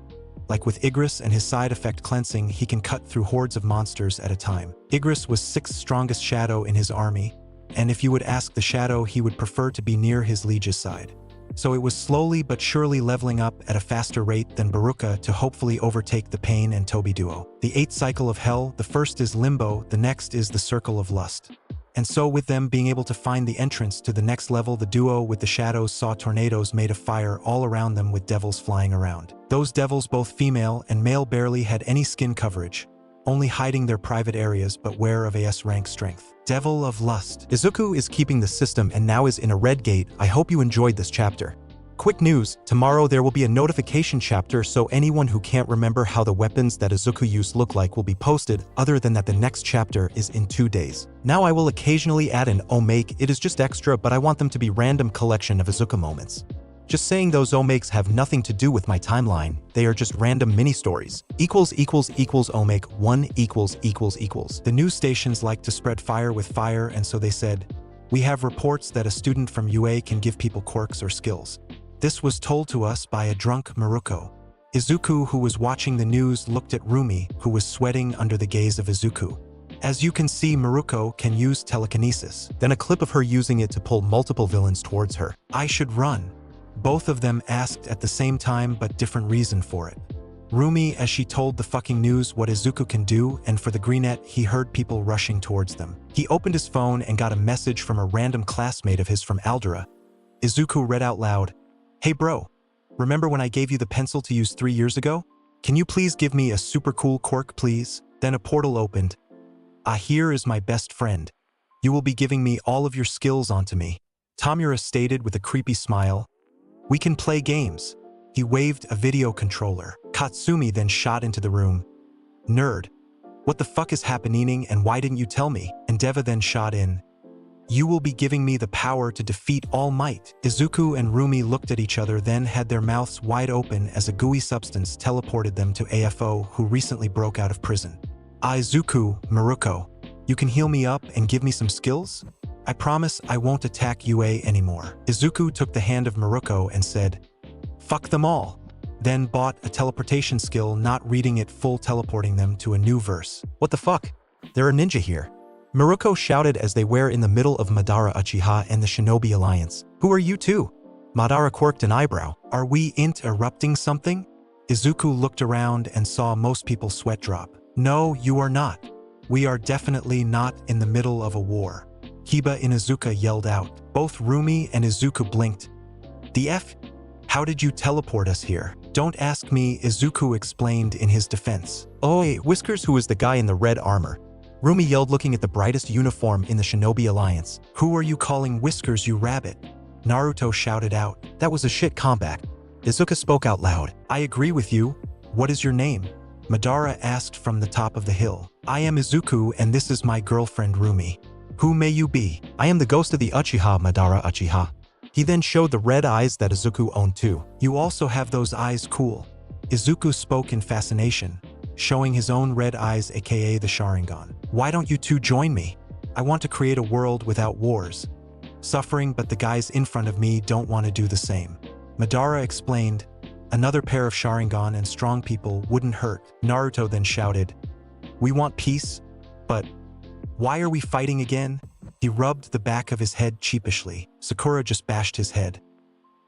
Like with Igris and his side effect cleansing, he can cut through hordes of monsters at a time. Igris was 6th strongest shadow in his army, and if you would ask the shadow, he would prefer to be near his liege's side. So it was slowly but surely leveling up at a faster rate than Baruka to hopefully overtake the Pain and Toby duo. The 8th cycle of hell, the first is Limbo, the next is the Circle of Lust. And so with them being able to find the entrance to the next level, the duo with the shadows saw tornadoes made of fire all around them with devils flying around. Those devils, both female and male, barely had any skin coverage, only hiding their private areas but were of a S-rank strength. Devil of Lust. Izuku is keeping the system and now is in a red gate. I hope you enjoyed this chapter. Quick news, tomorrow there will be a notification chapter, so anyone who can't remember how the weapons that Izuku used look like will be posted. Other than that, the next chapter is in 2 days. Now I will occasionally add an omake. It is just extra, but I want them to be random collection of Izuku moments. Just saying, those omakes have nothing to do with my timeline. They are just random mini stories. Omake 1 ====. The news stations like to spread fire with fire, and so they said, we have reports that a student from UA can give people quirks or skills. This was told to us by a drunk Maruko. Izuku, who was watching the news, looked at Rumi, who was sweating under the gaze of Izuku. As you can see, Maruko can use telekinesis. Then a clip of her using it to pull multiple villains towards her. I should run. Both of them asked at the same time, but different reason for it. Rumi, as she told the fucking news what Izuku can do, and for the greenette, he heard people rushing towards them. He opened his phone and got a message from a random classmate of his from Aldera. Izuku read out loud, "Hey bro, remember when I gave you the pencil to use 3 years ago? Can you please give me a super cool quirk, please?" Then a portal opened. "Here is my best friend. You will be giving me all of your skills onto me," Tamura stated with a creepy smile. "We can play games." He waved a video controller. Katsumi then shot into the room. "Nerd. What the fuck is happening and why didn't you tell me?" And Deva then shot in. "You will be giving me the power to defeat All Might." Izuku and Rumi looked at each other, then had their mouths wide open as a gooey substance teleported them to AFO, who recently broke out of prison. "Izuku, Maruko, you can heal me up and give me some skills? I promise I won't attack UA anymore." Izuku took the hand of Maruko and said, "Fuck them all." Then bought a teleportation skill, not reading it full, teleporting them to a new verse. "What the fuck? There are ninja here." Maruko shouted as they were in the middle of Madara Uchiha and the Shinobi Alliance. "Who are you two?" Madara quirked an eyebrow. "Are we interrupting something?" Izuku looked around and saw most people sweat drop. "No, you are not. We are definitely not in the middle of a war." Kiba Inuzuka yelled out. Both Rumi and Izuku blinked. "The F? How did you teleport us here?" "Don't ask me," Izuku explained in his defense. "Oh, hey, Whiskers, who is the guy in the red armor?" Rumi yelled, looking at the brightest uniform in the Shinobi Alliance. "Who are you calling Whiskers, you rabbit?" Naruto shouted out. "That was a shit comeback." Izuku spoke out loud. "I agree with you. What is your name?" Madara asked from the top of the hill. "I am Izuku and this is my girlfriend Rumi." "Who may you be?" "I am the ghost of the Uchiha, Madara Uchiha." He then showed the red eyes that Izuku owned too. "You also have those eyes, cool." Izuku spoke in fascination, showing his own red eyes, aka the Sharingan. "Why don't you two join me? I want to create a world without wars, suffering, but the guys in front of me don't want to do the same." Madara explained, "Another pair of Sharingan and strong people wouldn't hurt." Naruto then shouted, "We want peace, but why are we fighting again?" He rubbed the back of his head sheepishly. Sakura just bashed his head.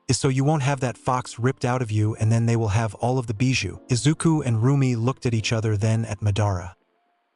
"Is so you won't have that fox ripped out of you and then they will have all of the bijou." Izuku and Rumi looked at each other, then at Madara.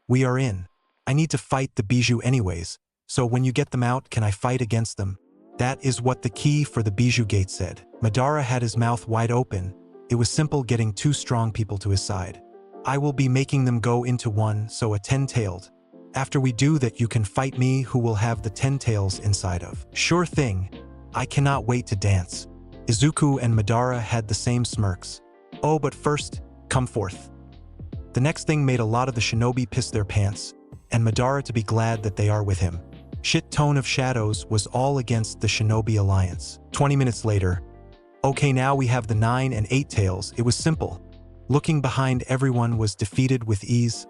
"We are in. I need to fight the bijou anyways, so when you get them out, can I fight against them?" That is what the key for the Bijou Gate said. Madara had his mouth wide open. It was simple getting 2 strong people to his side. I will be making them go into one, so a 10-tailed. After we do that, you can fight me, who will have the 10 tails inside of. Sure thing. I cannot wait to dance. Izuku and Madara had the same smirks. Oh, but first, come forth. The next thing made a lot of the shinobi piss their pants, and Madara to be glad that they are with him. Shit Tone of Shadows was all against the Shinobi Alliance. 20 minutes later, okay, now we have the 9 and 8 tails. It was simple. Looking behind, everyone was defeated with ease.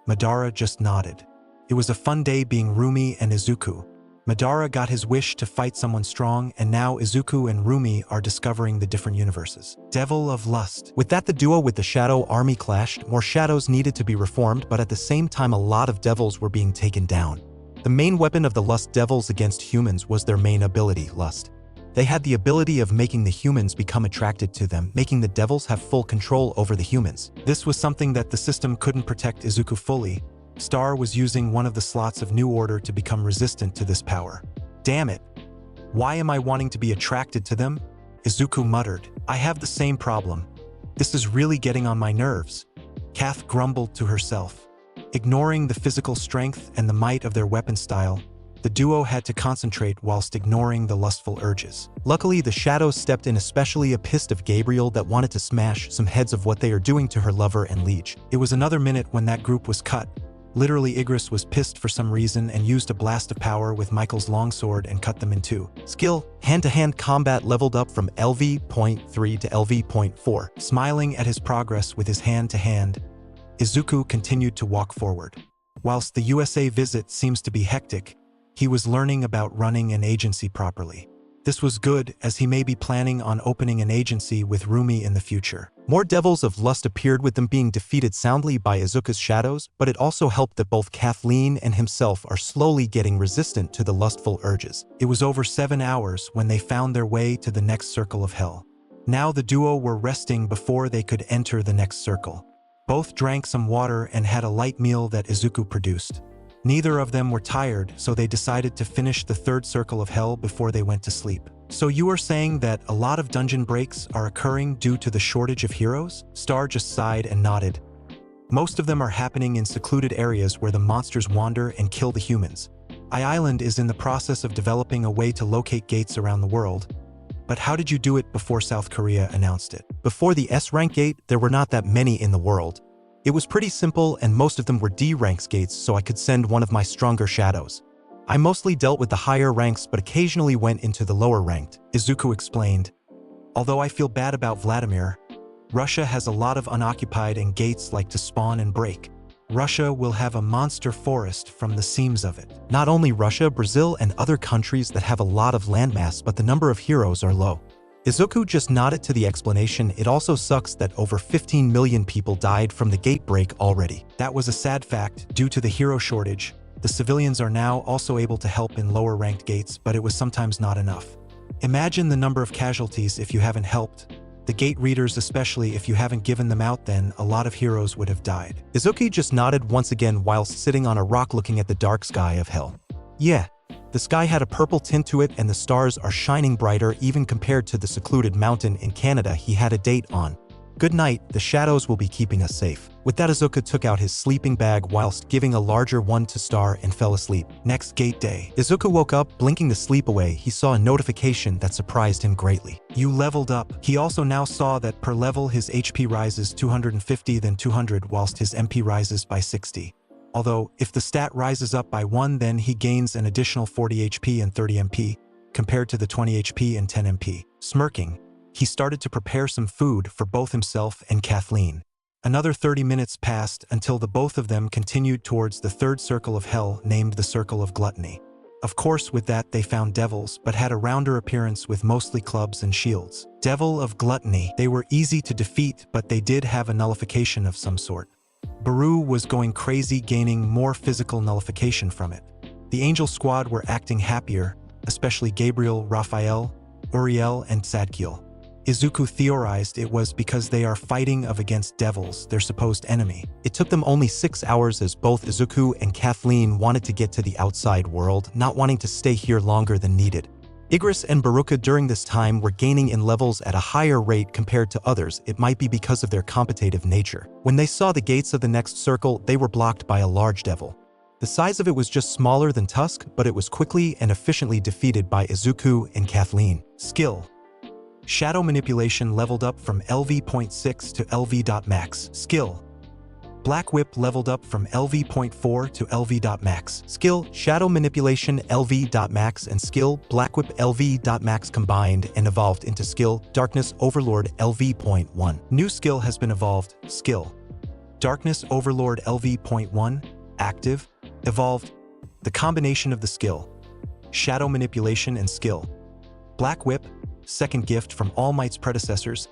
Madara just nodded. It was a fun day being Rumi and Izuku. Madara got his wish to fight someone strong, and now Izuku and Rumi are discovering the different universes. Devil of Lust. With that, the duo with the Shadow Army clashed. More shadows needed to be reformed, but at the same time a lot of devils were being taken down. The main weapon of the Lust Devils against humans was their main ability, Lust. They had the ability of making the humans become attracted to them, making the devils have full control over the humans. This was something that the system couldn't protect Izuku fully. Star was using one of the slots of New Order to become resistant to this power. Damn it. Why am I wanting to be attracted to them? Izuku muttered. I have the same problem. This is really getting on my nerves. Kath grumbled to herself. Ignoring the physical strength and the might of their weapon style, the duo had to concentrate whilst ignoring the lustful urges. Luckily, the shadows stepped in, especially a pissed of Gabriel that wanted to smash some heads of what they are doing to her lover and liege. It was another minute when that group was cut. Literally, Igris was pissed for some reason and used a blast of power with Michael's longsword and cut them in 2. Skill, hand-to-hand combat leveled up from LV.3 to LV.4. Smiling at his progress with his hand-to-hand, Izuku continued to walk forward. Whilst the USA visit seems to be hectic, he was learning about running an agency properly. This was good, as he may be planning on opening an agency with Rumi in the future. More Devils of Lust appeared, with them being defeated soundly by Izuku's shadows, but it also helped that both Kathleen and himself are slowly getting resistant to the lustful urges. It was over 7 hours when they found their way to the next circle of hell. Now the duo were resting before they could enter the next circle. Both drank some water and had a light meal that Izuku produced. Neither of them were tired, so they decided to finish the 3rd circle of hell before they went to sleep. So you are saying that a lot of dungeon breaks are occurring due to the shortage of heroes? Star just sighed and nodded. Most of them are happening in secluded areas where the monsters wander and kill the humans. Island is in the process of developing a way to locate gates around the world. But how did you do it before South Korea announced it? Before the S-rank gate, there were not that many in the world. It was pretty simple, and most of them were D-ranks gates, so I could send one of my stronger shadows. I mostly dealt with the higher ranks, but occasionally went into the lower ranked, Izuku explained. Although I feel bad about Vladimir, Russia has a lot of unoccupied and gates like to spawn and break. Russia will have a monster forest from the seams of it. Not only Russia, Brazil, and other countries that have a lot of landmass, but the number of heroes are low. Izuku just nodded to the explanation. It also sucks that over 15 million people died from the gate break already. That was a sad fact. Due to the hero shortage, the civilians are now also able to help in lower ranked gates, but it was sometimes not enough. Imagine the number of casualties if you haven't helped. The gate readers, especially if you haven't given them out, then a lot of heroes would have died. Izuku just nodded once again whilst sitting on a rock looking at the dark sky of hell. Yeah. The sky had a purple tint to it, and the stars are shining brighter even compared to the secluded mountain in Canada he had a date on. Good night, the shadows will be keeping us safe. With that, Izuku took out his sleeping bag whilst giving a larger one to Star and fell asleep. Next gate day. Izuku woke up, blinking the sleep away. He saw a notification that surprised him greatly. You leveled up. He also now saw that per level his HP rises 250 then 200 whilst his MP rises by 60. Although, if the stat rises up by 1, then he gains an additional 40 HP and 30 MP, compared to the 20 HP and 10 MP. Smirking, he started to prepare some food for both himself and Kathleen. Another 30 minutes passed until the both of them continued towards the 3rd circle of hell, named the Circle of Gluttony. Of course, with that they found devils, but had a rounder appearance with mostly clubs and shields. Devil of Gluttony. They were easy to defeat, but they did have a nullification of some sort. Baru was going crazy, gaining more physical nullification from it. The Angel Squad were acting happier, especially Gabriel, Raphael, Uriel, and Sadkiel. Izuku theorized it was because they are fighting against devils, their supposed enemy. It took them only 6 hours, as both Izuku and Kathleen wanted to get to the outside world, not wanting to stay here longer than needed. Igris and Baruka during this time were gaining in levels at a higher rate compared to others. It might be because of their competitive nature. When they saw the gates of the next circle, they were blocked by a large devil. The size of it was just smaller than Tusk, but it was quickly and efficiently defeated by Izuku and Kathleen. Skill: Shadow Manipulation leveled up from LV.6 to LV.max. Skill: Black Whip leveled up from LV.4 to LV.max. Skill: Shadow Manipulation LV.max and Skill: Black Whip LV.max combined and evolved into Skill: Darkness Overlord LV.1. New skill has been evolved. Skill: Darkness Overlord LV.1. Active. Evolved. The combination of the skill, Shadow Manipulation and Skill, Black Whip, second gift from All Might's predecessors,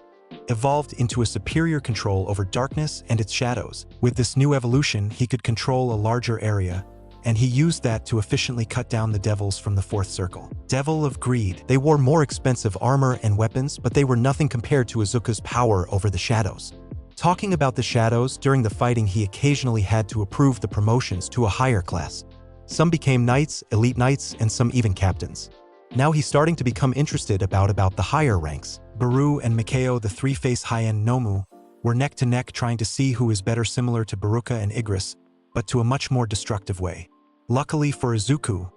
evolved into a superior control over darkness and its shadows. With this new evolution, he could control a larger area, and he used that to efficiently cut down the devils from the fourth circle. Devil of Greed. They wore more expensive armor and weapons, but they were nothing compared to Izuku's power over the shadows. Talking about the shadows, during the fighting he occasionally had to approve the promotions to a higher class. Some became knights, elite knights, and some even captains. Now he's starting to become interested about the higher ranks. Baru and Mikao, the three-face high-end Nomu, were neck to neck trying to see who is better, similar to Baruka and Igris, but to a much more destructive way. Luckily for Izuku,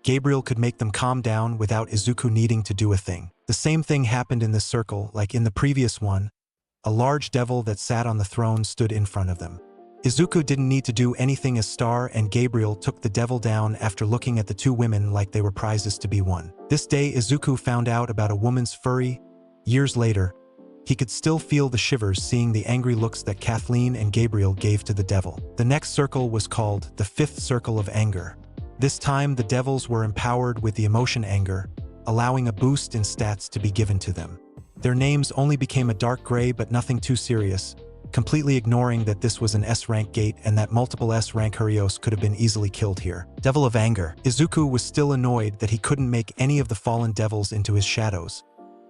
Gabriel could make them calm down without Izuku needing to do a thing. The same thing happened in this circle, like in the previous one. A large devil that sat on the throne stood in front of them. Izuku didn't need to do anything as Star and Gabriel took the devil down after looking at the two women like they were prizes to be won. This day Izuku found out about a woman's furry. Years later, he could still feel the shivers seeing the angry looks that Kathleen and Gabriel gave to the devil. The next circle was called the Fifth Circle of Anger. This time the devils were empowered with the emotion Anger, allowing a boost in stats to be given to them. Their names only became a dark gray, but nothing too serious, completely ignoring that this was an S-rank gate and that multiple S-rank Hurios could have been easily killed here. Devil of Anger. Izuku was still annoyed that he couldn't make any of the fallen devils into his shadows,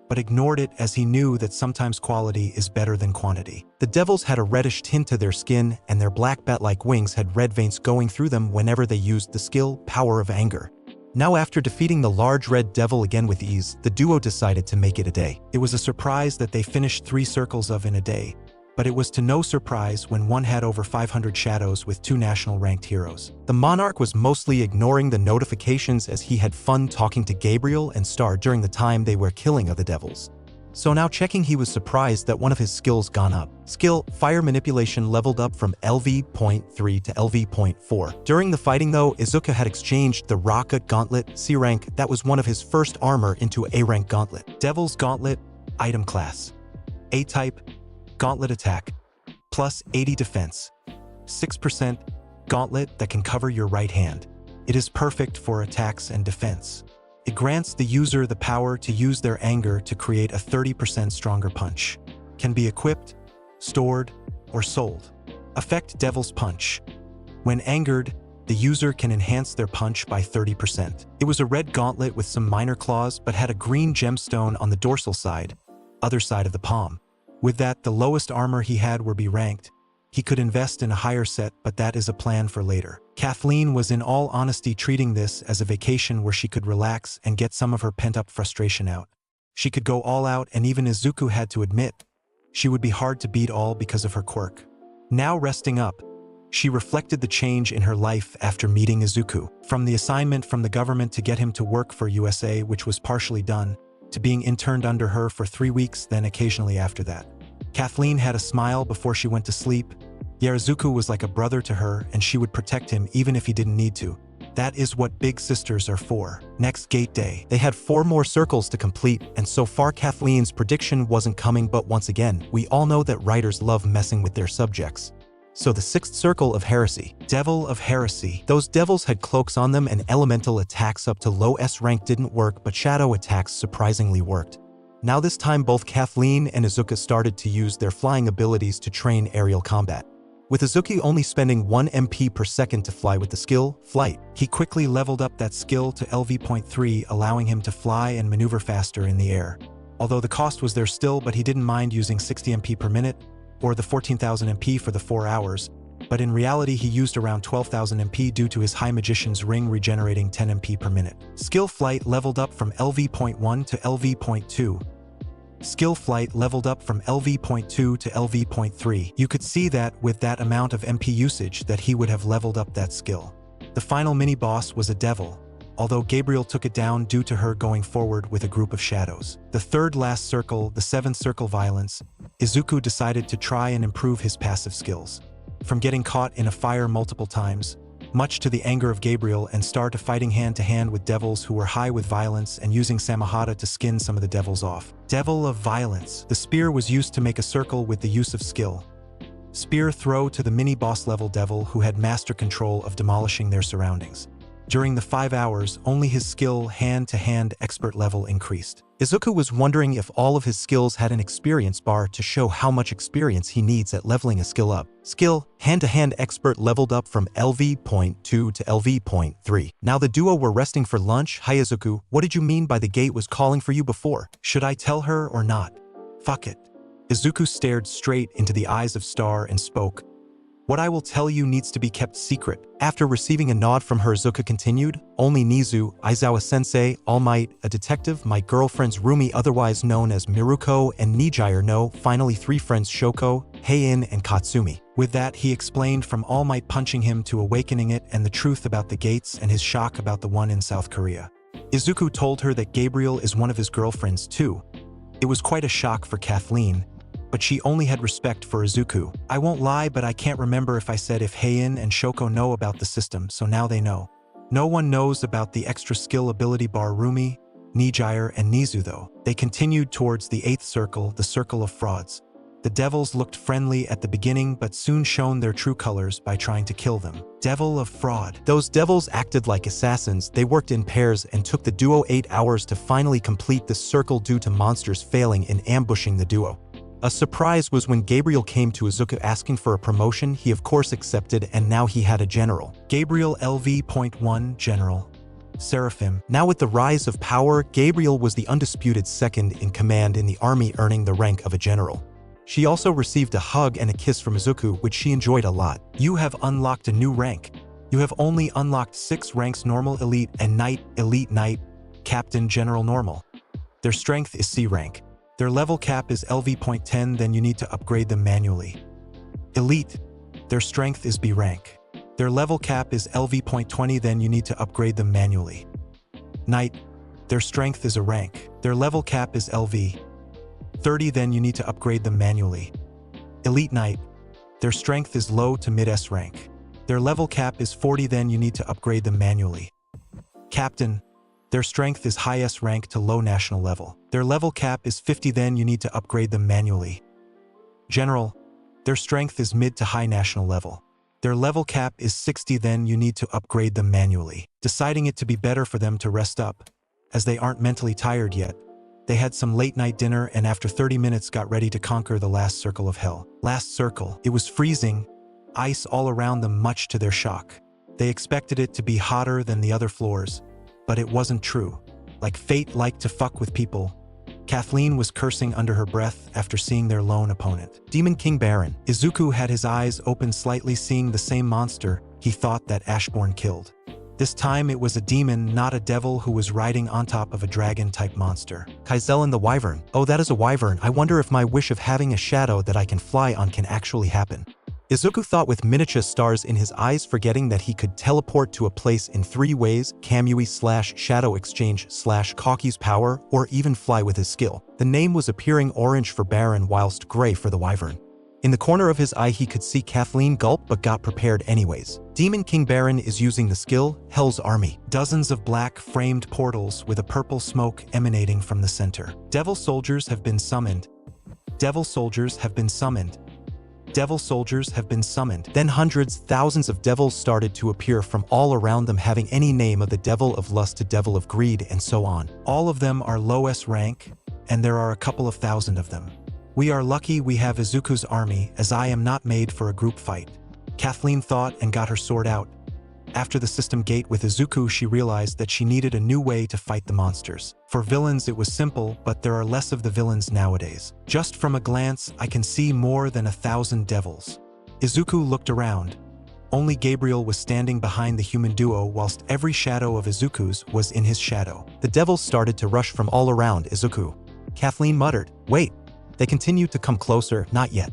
but ignored it as he knew that sometimes quality is better than quantity. The devils had a reddish tint to their skin, and their black bat-like wings had red veins going through them whenever they used the skill Power of Anger. Now, after defeating the large red devil again with ease, the duo decided to make it a day. It was a surprise that they finished 3 circles of in a day, but it was to no surprise when one had over 500 shadows with 2 national ranked heroes. The Monarch was mostly ignoring the notifications as he had fun talking to Gabriel and Star during the time they were killing of the devils. So now checking, he was surprised that one of his skills gone up. Skill Fire Manipulation leveled up from LV.3 to LV.4. During the fighting though, Izuku had exchanged the Rocket Gauntlet C rank that was one of his first armor into A rank Gauntlet. Devil's Gauntlet, Item Class, A-Type, Gauntlet Attack, plus 80 Defense, 6% Gauntlet that can cover your right hand. It is perfect for attacks and defense. It grants the user the power to use their anger to create a 30% stronger punch. Can be equipped, stored, or sold. Effect Devil's Punch. When angered, the user can enhance their punch by 30%. It was a red gauntlet with some minor claws but had a green gemstone on the dorsal side, other side of the palm. With that, the lowest armor he had were B ranked. He could invest in a higher set, but that is a plan for later. Kathleen was in all honesty treating this as a vacation where she could relax and get some of her pent-up frustration out. She could go all out, and even Izuku had to admit she would be hard to beat all because of her quirk. Now resting up, she reflected the change in her life after meeting Izuku. From the assignment from the government to get him to work for USA, which was partially done, to being interned under her for 3 weeks, then occasionally after that. Kathleen had a smile before she went to sleep. Izuku was like a brother to her, and she would protect him even if he didn't need to. That is what big sisters are for. Next gate day. They had 4 more circles to complete, and so far Kathleen's prediction wasn't coming, but once again, we all know that writers love messing with their subjects. So the 6th circle of Heresy. Devil of Heresy. Those devils had cloaks on them, and elemental attacks up to low S rank didn't work, but shadow attacks surprisingly worked. Now this time both Kathleen and Izuku started to use their flying abilities to train aerial combat. With Izuku only spending 1 MP per second to fly with the skill, Flight, he quickly leveled up that skill to LV.3, allowing him to fly and maneuver faster in the air. Although the cost was there still, but he didn't mind using 60 MP per minute, or the 14,000 MP for the 4 hours, but in reality he used around 12,000 MP due to his high magician's ring regenerating 10 MP per minute. Skill Flight leveled up from LV.1 to LV.2. Skill Flight leveled up from LV.2 to LV.3. You could see that, with that amount of MP usage, that he would have leveled up that skill. The final mini-boss was a devil, although Gabriel took it down due to her going forward with a group of shadows. The third last circle, the 7th circle Violence, Izuku decided to try and improve his passive skills. From getting caught in a fire multiple times, much to the anger of Gabriel, and start fighting hand-to-hand with devils who were high with violence and using Samahata to skin some of the devils off. Devil of Violence. The spear was used to make a circle with the use of skill. Spear throw to the mini-boss level devil who had master control of demolishing their surroundings. During the 5 hours, only his skill hand-to-hand expert level increased. Izuku was wondering if all of his skills had an experience bar to show how much experience he needs at leveling a skill up. Skill, hand-to-hand expert leveled up from LV.2 to LV.3. Now the duo were resting for lunch. Hi Izuku, what did you mean by the gate was calling for you before? Should I tell her or not? Fuck it. Izuku stared straight into the eyes of Star and spoke. What I will tell you needs to be kept secret. After receiving a nod from her, Izuku continued, only Nizu, Aizawa-sensei, All Might, a detective, my girlfriend's roomie otherwise known as Miruko, and Nijire know, finally 3 friends Shoko, Heiin, and Katsumi. With that, he explained from All Might punching him to awakening it and the truth about the gates and his shock about the one in South Korea. Izuku told her that Gabriel is one of his girlfriends too. It was quite a shock for Kathleen, but she only had respect for Izuku. I won't lie, but I can't remember if I said if Heiin and Shoko know about the system, so now they know. No one knows about the extra skill ability bar Rumi, Nijire, and Nizu though. They continued towards the 8th circle, the circle of frauds. The devils looked friendly at the beginning but soon shown their true colors by trying to kill them. Devil of Fraud. Those devils acted like assassins. They worked in pairs and took the duo 8 hours to finally complete this circle due to monsters failing in ambushing the duo. A surprise was when Gabriel came to Izuku asking for a promotion. He of course accepted, and now he had a general. Gabriel LV.1 General. Seraphim. Now with the rise of power, Gabriel was the undisputed second in command in the army, earning the rank of a general. She also received a hug and a kiss from Izuku, which she enjoyed a lot. You have unlocked a new rank. You have only unlocked 6 ranks: normal, elite, and knight, elite, knight, captain, general, normal. Their strength is C rank. Their level cap is LV.10, then you need to upgrade them manually. Elite. Their strength is B rank. Their level cap is LV.20, then you need to upgrade them manually. Knight. Their strength is a rank. Their level cap is LV.30, then you need to upgrade them manually. Elite Knight. Their strength is low to mid S rank. Their level cap is 40, then you need to upgrade them manually. Captain. Their strength is high S rank to low national level. Their level cap is 50, then you need to upgrade them manually. General. Their strength is mid to high national level. Their level cap is 60, then you need to upgrade them manually. Deciding it to be better for them to rest up, as they aren't mentally tired yet. They had some late night dinner and after 30 minutes got ready to conquer the last circle of hell. Last circle. It was freezing, ice all around them, much to their shock. They expected it to be hotter than the other floors, but it wasn't true. Like fate liked to fuck with people. Kathleen was cursing under her breath after seeing their lone opponent. Demon King Baron. Izuku had his eyes open slightly, seeing the same monster he thought that Ashbourne killed. This time it was a demon, not a devil, who was riding on top of a dragon-type monster. Kaizelin the Wyvern. Oh, that is a wyvern. I wonder if my wish of having a shadow that I can fly on can actually happen. Izuku thought with miniature stars in his eyes, forgetting that he could teleport to a place in 3 ways: Kamui/Shadow Exchange/Kaki's power, or even fly with his skill. The name was appearing orange for Baron whilst gray for the Wyvern. In the corner of his eye he could see Kathleen gulp, but got prepared anyways. Demon King Baron is using the skill, Hell's Army. Dozens of black framed portals with a purple smoke emanating from the center. Devil soldiers have been summoned. Devil soldiers have been summoned. Devil soldiers have been summoned. Then hundreds, thousands of devils started to appear from all around them, having any name of the devil of lust to devil of greed and so on. All of them are low S rank, and there are a couple of thousand of them. We are lucky we have Izuku's army, as I am not made for a group fight. Kathleen thought and got her sword out. After the system gate with Izuku, she realized that she needed a new way to fight the monsters. For villains it was simple, but there are less of the villains nowadays. Just from a glance, I can see more than 1,000 devils. Izuku looked around. Only Gabriel was standing behind the human duo whilst every shadow of Izuku's was in his shadow. The devils started to rush from all around Izuku. Kathleen muttered, "Wait." They continued to come closer, not yet.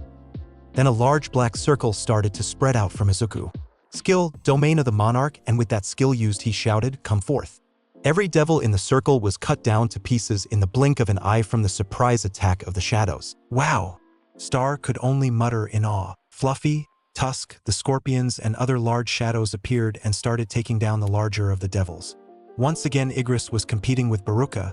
Then a large black circle started to spread out from Izuku. Skill, domain of the Monarch, and with that skill used he shouted, "Come forth." Every devil in the circle was cut down to pieces in the blink of an eye from the surprise attack of the shadows. Wow! Star could only mutter in awe. Fluffy, Tusk, the scorpions, and other large shadows appeared and started taking down the larger of the devils. Once again Igris was competing with Baruka,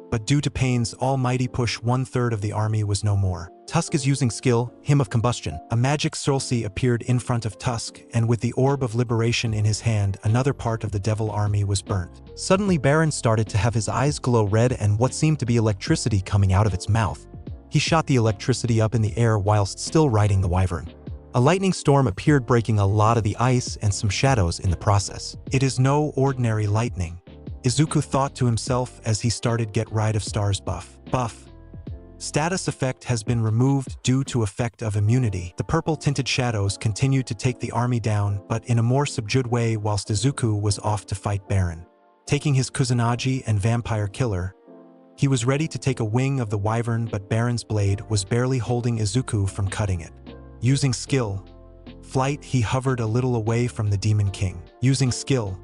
but due to Pain's almighty push 1/3 of the army was no more. Tusk is using skill, Hymn of Combustion. A magic Surlcy appeared in front of Tusk, and with the Orb of Liberation in his hand, another part of the devil army was burnt. Suddenly Baron started to have his eyes glow red and what seemed to be electricity coming out of its mouth. He shot the electricity up in the air whilst still riding the wyvern. A lightning storm appeared, breaking a lot of the ice and some shadows in the process. It is no ordinary lightning, Izuku thought to himself as he started Get Rid of Star's buff. Status effect has been removed due to effect of immunity. The purple-tinted shadows continued to take the army down, but in a more subdued way whilst Izuku was off to fight Baron. Taking his Kusanagi and Vampire Killer, he was ready to take a wing of the wyvern, but Baron's blade was barely holding Izuku from cutting it. Using skill, Flight, he hovered a little away from the Demon King. Using skill,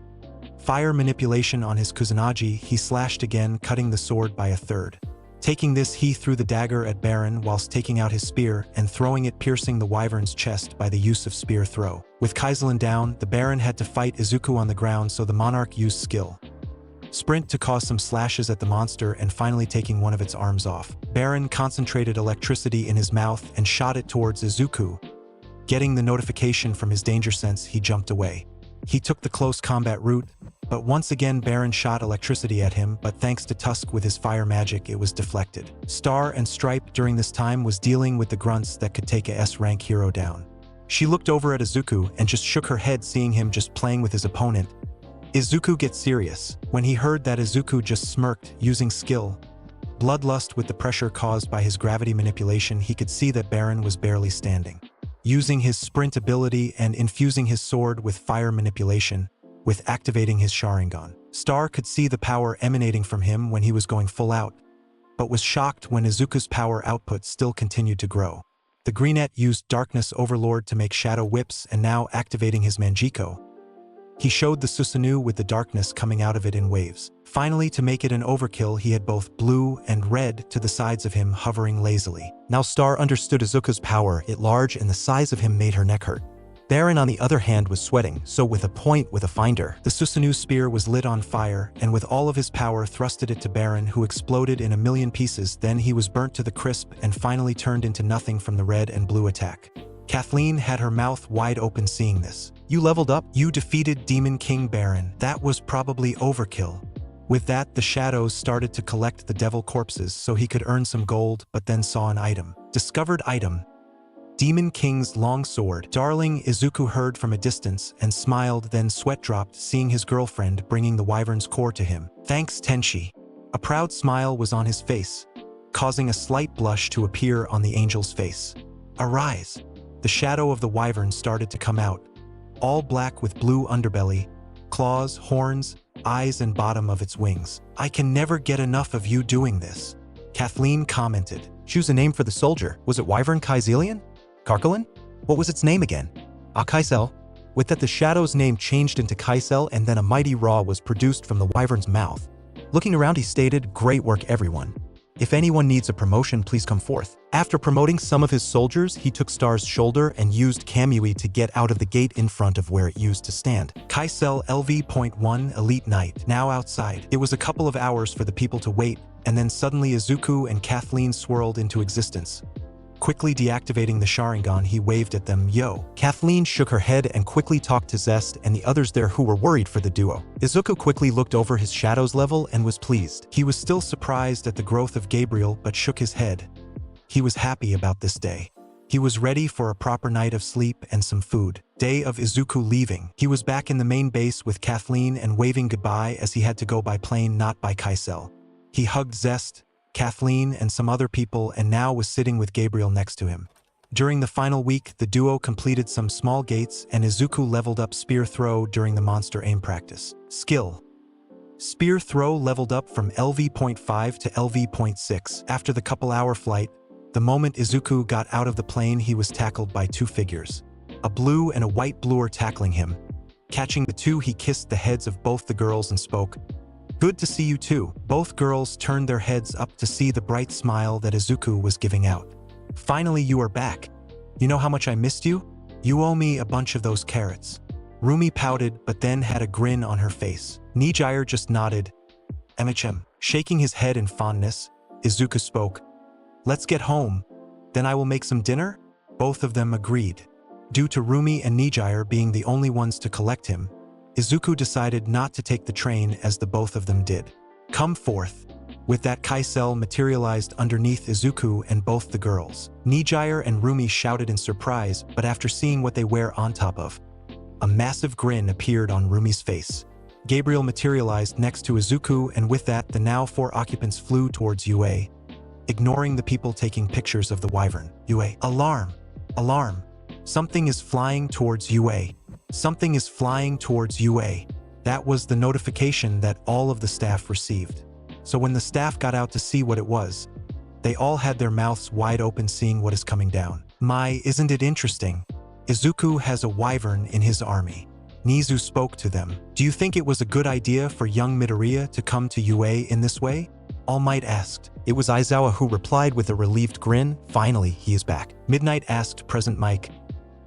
Fire Manipulation on his Kusanagi, he slashed again, cutting the sword by 1/3. Taking this, he threw the dagger at Baron whilst taking out his spear and throwing it, piercing the wyvern's chest by the use of spear throw. With Kaizelin down, the Baron had to fight Izuku on the ground, so the Monarch used skill Sprint to cause some slashes at the monster and finally taking one of its arms off. Baron concentrated electricity in his mouth and shot it towards Izuku. Getting the notification from his danger sense, he jumped away. He took the close combat route, but once again Baron shot electricity at him, but thanks to Tusk with his fire magic, it was deflected. Star and Stripe during this time was dealing with the grunts that could take a S-rank hero down. She looked over at Izuku and just shook her head, seeing him just playing with his opponent. Izuku gets serious. When he heard that, Izuku just smirked, using skill Bloodlust. With the pressure caused by his gravity manipulation, he could see that Baron was barely standing. Using his sprint ability and infusing his sword with fire manipulation, with activating his Sharingan, Star could see the power emanating from him when he was going full out, but was shocked when Izuku's power output still continued to grow. The Greenette used Darkness Overlord to make shadow whips, and now activating his Manjiko, he showed the Susanoo with the darkness coming out of it in waves. Finally, to make it an overkill, he had both blue and red to the sides of him, hovering lazily. Now Star understood Izuku's power. It large and the size of him made her neck hurt. Baron on the other hand was sweating, so with a point with a finder, the Susanoo spear was lit on fire, and with all of his power thrusted it to Baron, who exploded in a million pieces. Then he was burnt to the crisp and finally turned into nothing from the red and blue attack. Kathleen had her mouth wide open seeing this. "You leveled up? You defeated Demon King Baron. That was probably overkill." With that, the shadows started to collect the devil corpses so he could earn some gold, but then saw an item. Discovered item: Demon King's long sword. Darling, Izuku heard from a distance and smiled, then sweat dropped seeing his girlfriend bringing the wyvern's core to him. "Thanks, Tenchi." A proud smile was on his face, causing a slight blush to appear on the angel's face. "Arise." The shadow of the wyvern started to come out, all black with blue underbelly, claws, horns, eyes, and bottom of its wings. "I can never get enough of you doing this," Kathleen commented. "Choose a name for the soldier. Was it Wyvern Kaizelian? Karkalin? What was its name again?" Kaisel." With that, the shadow's name changed into Kaisel, and then a mighty roar was produced from the wyvern's mouth. Looking around, he stated, "Great work, everyone. If anyone needs a promotion, please come forth." After promoting some of his soldiers, he took Star's shoulder and used Kamui to get out of the gate in front of where it used to stand. Kaisel LV.1 Elite Knight, now outside. It was a couple of hours for the people to wait, and then suddenly Izuku and Kathleen swirled into existence. Quickly deactivating the Sharingan, he waved at them. "Yo." Kathleen shook her head and quickly talked to Zest and the others there who were worried for the duo. Izuku quickly looked over his shadows level and was pleased. He was still surprised at the growth of Gabriel, but shook his head. He was happy about this day. He was ready for a proper night of sleep and some food. Day of Izuku leaving. He was back in the main base with Kathleen and waving goodbye as he had to go by plane, not by Kaisel. He hugged Zest, Kathleen, and some other people, and now was sitting with Gabriel next to him. During the final week, the duo completed some small gates and Izuku leveled up spear throw during the monster aim practice. Skill. Spear throw leveled up from LV.5 to LV.6. After the couple-hour flight, the moment Izuku got out of the plane, he was tackled by two figures. A blue and a white bluer tackling him. Catching the two, he kissed the heads of both the girls and spoke, "Good to see you too." Both girls turned their heads up to see the bright smile that Izuku was giving out. "Finally, you are back. You know how much I missed you? You owe me a bunch of those carrots." Rumi pouted but then had a grin on her face. Nijire just nodded. MHA. Shaking his head in fondness, Izuku spoke, "Let's get home. Then I will make some dinner?" Both of them agreed. Due to Rumi and Nijire being the only ones to collect him, Izuku decided not to take the train as the both of them did. "Come forth." With that, Kaisel materialized underneath Izuku and both the girls. Nijire and Rumi shouted in surprise, but after seeing what they were on top of, a massive grin appeared on Rumi's face. Gabriel materialized next to Izuku, and with that, the now 4 occupants flew towards UA, ignoring the people taking pictures of the wyvern. UA. Alarm! Alarm! Something is flying towards UA. Something is flying towards UA. That was the notification that all of the staff received. So when the staff got out to see what it was, they all had their mouths wide open seeing what is coming down. "My, isn't it interesting? Izuku has a wyvern in his army." Nizu spoke to them. "Do you think it was a good idea for young Midoriya to come to UA in this way?" All Might asked. It was Aizawa who replied with a relieved grin, "Finally, he is back." Midnight asked Present Mike,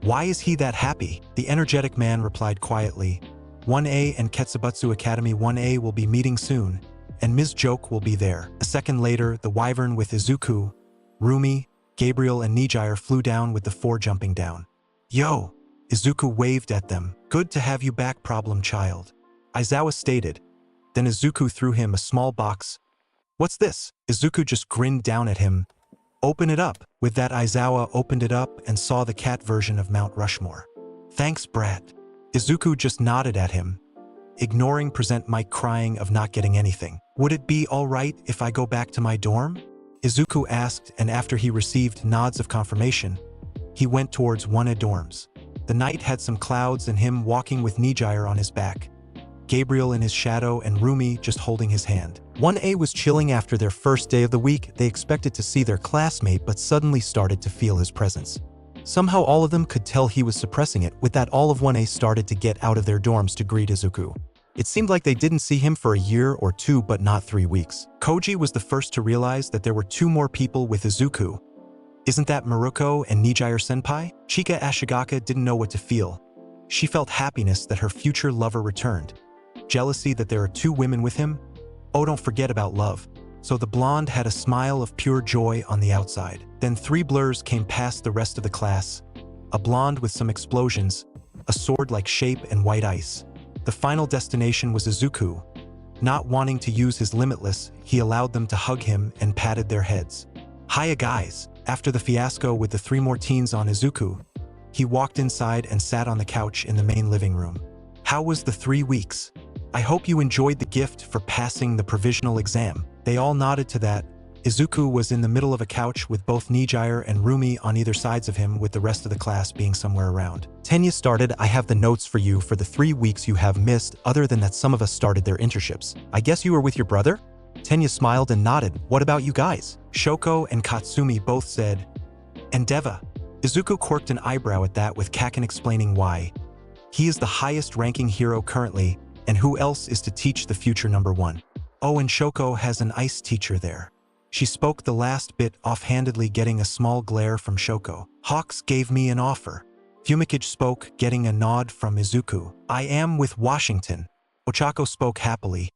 "Why is he that happy?" The energetic man replied quietly, 1A and Ketsubutsu Academy 1A will be meeting soon, and Ms. Joke will be there. A second later, the wyvern with Izuku, Rumi, Gabriel and Nijire flew down with the 4 jumping down. "Yo!" Izuku waved at them. "Good to have you back, problem child," Aizawa stated. Then Izuku threw him a small box. "What's this?" Izuku just grinned down at him. "Open it up." With that, Aizawa opened it up and saw the cat version of Mount Rushmore. "Thanks, brat." Izuku just nodded at him, ignoring Present Mike crying of not getting anything. "Would it be all right if I go back to my dorm?" Izuku asked, and after he received nods of confirmation, he went towards 1A dorms. The night had some clouds and him walking with Nijire on his back, Gabriel in his shadow and Rumi just holding his hand. 1A was chilling after their first day of the week. They expected to see their classmate but suddenly started to feel his presence. Somehow all of them could tell he was suppressing it. With that, all of 1A started to get out of their dorms to greet Izuku. It seemed like they didn't see him for a year or 2 but not 3 weeks. Koji was the first to realize that there were 2 more people with Izuku. Isn't that Maruko and Nijire-senpai? Chika Ashigaka didn't know what to feel. She felt happiness that her future lover returned. Jealousy that there are 2 women with him? Oh, don't forget about love. So the blonde had a smile of pure joy on the outside. Then 3 blurs came past the rest of the class. A blonde with some explosions, a sword-like shape and white ice. The final destination was Izuku. Not wanting to use his limitless, he allowed them to hug him and patted their heads. "Hiya guys." After the fiasco with the 3 more teens on Izuku, he walked inside and sat on the couch in the main living room. "How was the 3 weeks? I hope you enjoyed the gift for passing the provisional exam." They all nodded to that. Izuku was in the middle of a couch with both Nijire and Rumi on either sides of him, with the rest of the class being somewhere around. Tenya started, "I have the notes for you for the 3 weeks you have missed, other than that some of us started their internships. I guess you were with your brother?" Tenya smiled and nodded. "What about you guys?" Shoko and Katsumi both said, "And Deva." Izuku quirked an eyebrow at that, with Kaken explaining why. He is the highest ranking hero currently, and who else is to teach the future number 1? Oh, and Shoko has an ice teacher there. She spoke the last bit offhandedly, getting a small glare from Shoko. "Hawks gave me an offer." Fumikage spoke, getting a nod from Izuku. "I am with Washington." Ochako spoke happily.